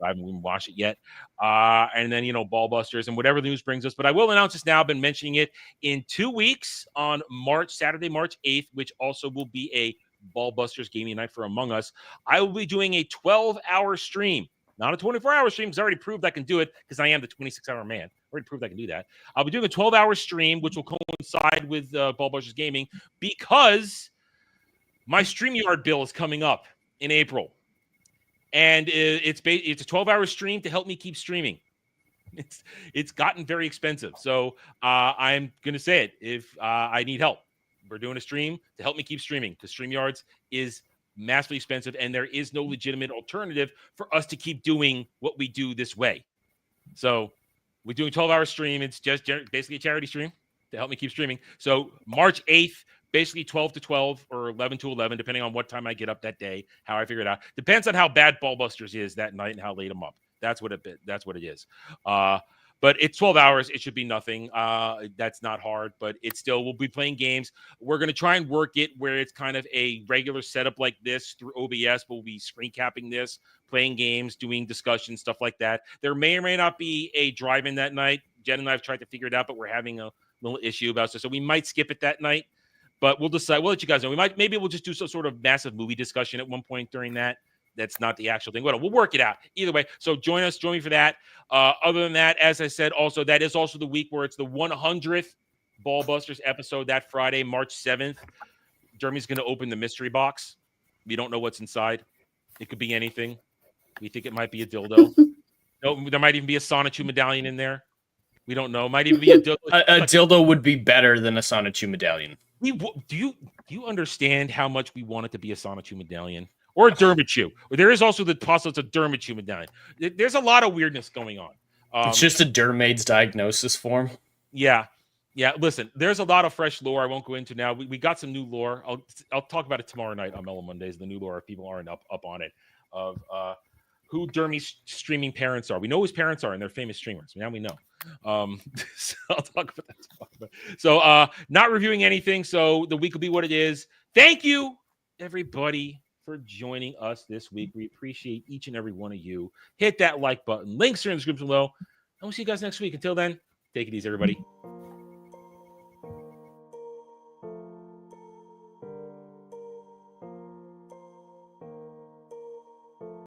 I haven't even watched it yet. And then, Ballbusters and whatever the news brings us. But I will announce this now. I've been mentioning it in 2 weeks on Saturday, March 8th, which also will be a Ballbusters gaming night for Among Us. I will be doing a 12-hour stream. Not a 24-hour stream, because I already proved I can do it, because I am the 26-hour man. I already proved I can do that. I'll be doing a 12-hour stream, which will coincide with Ballbusters Gaming, because my StreamYard bill is coming up in April. And it's a 12-hour stream to help me keep streaming. It's gotten very expensive. So I'm going to say it. If I need help, we're doing a stream to help me keep streaming, because StreamYards is massively expensive, and there is no legitimate alternative for us to keep doing what we do this way. So we're doing 12-hour stream. It's just basically a charity stream to help me keep streaming. So March 8th, basically 12 to 12 or 11 to 11, depending on what time I get up that day, how I figure it out. Depends on how bad Ballbusters is that night and how late I'm up. That's what it is. But it's 12 hours. It should be nothing. That's not hard, but it's still, we'll be playing games. We're going to try and work it where it's kind of a regular setup like this through OBS. We'll be screen capping this, playing games, doing discussions, stuff like that. There may or may not be a drive-in that night. Jen and I have tried to figure it out, but we're having a little issue about it. So we might skip it that night, but we'll decide. We'll let you guys know. Maybe we'll just do some sort of massive movie discussion at one point during that. That's not the actual thing. We'll work it out either way. So join me for that. Other than that, as I said, also, that is also the week where it's the 100th Ballbusters episode that Friday, March 7th. Jeremy's going to open the mystery box. We don't know what's inside. It could be anything. We think it might be a dildo. No, there might even be a Sonichu medallion in there. We don't know. Might even be a dildo. A dildo would be better than a Sonichu medallion. Do you understand how much we want it to be a Sonichu medallion or a Dermachu? There is also the possibility it's a Dermachu medallion. There's a lot of weirdness going on. It's just a Dermaid's diagnosis form. Yeah. Listen, there's a lot of fresh lore I won't go into now. We got some new lore. I'll talk about it tomorrow night on Mellow Mondays. The new lore, if people aren't up on it, of who Dermy's streaming parents are. We know who his parents are, and they're famous streamers. Now we know. So I'll talk about that tomorrow. So not reviewing anything. So the week will be what it is. Thank you, everybody, for joining us this week. We appreciate each and every one of you. Hit that like button. Links are in the description below. And we'll see you guys next week. Until then, take it easy, everybody.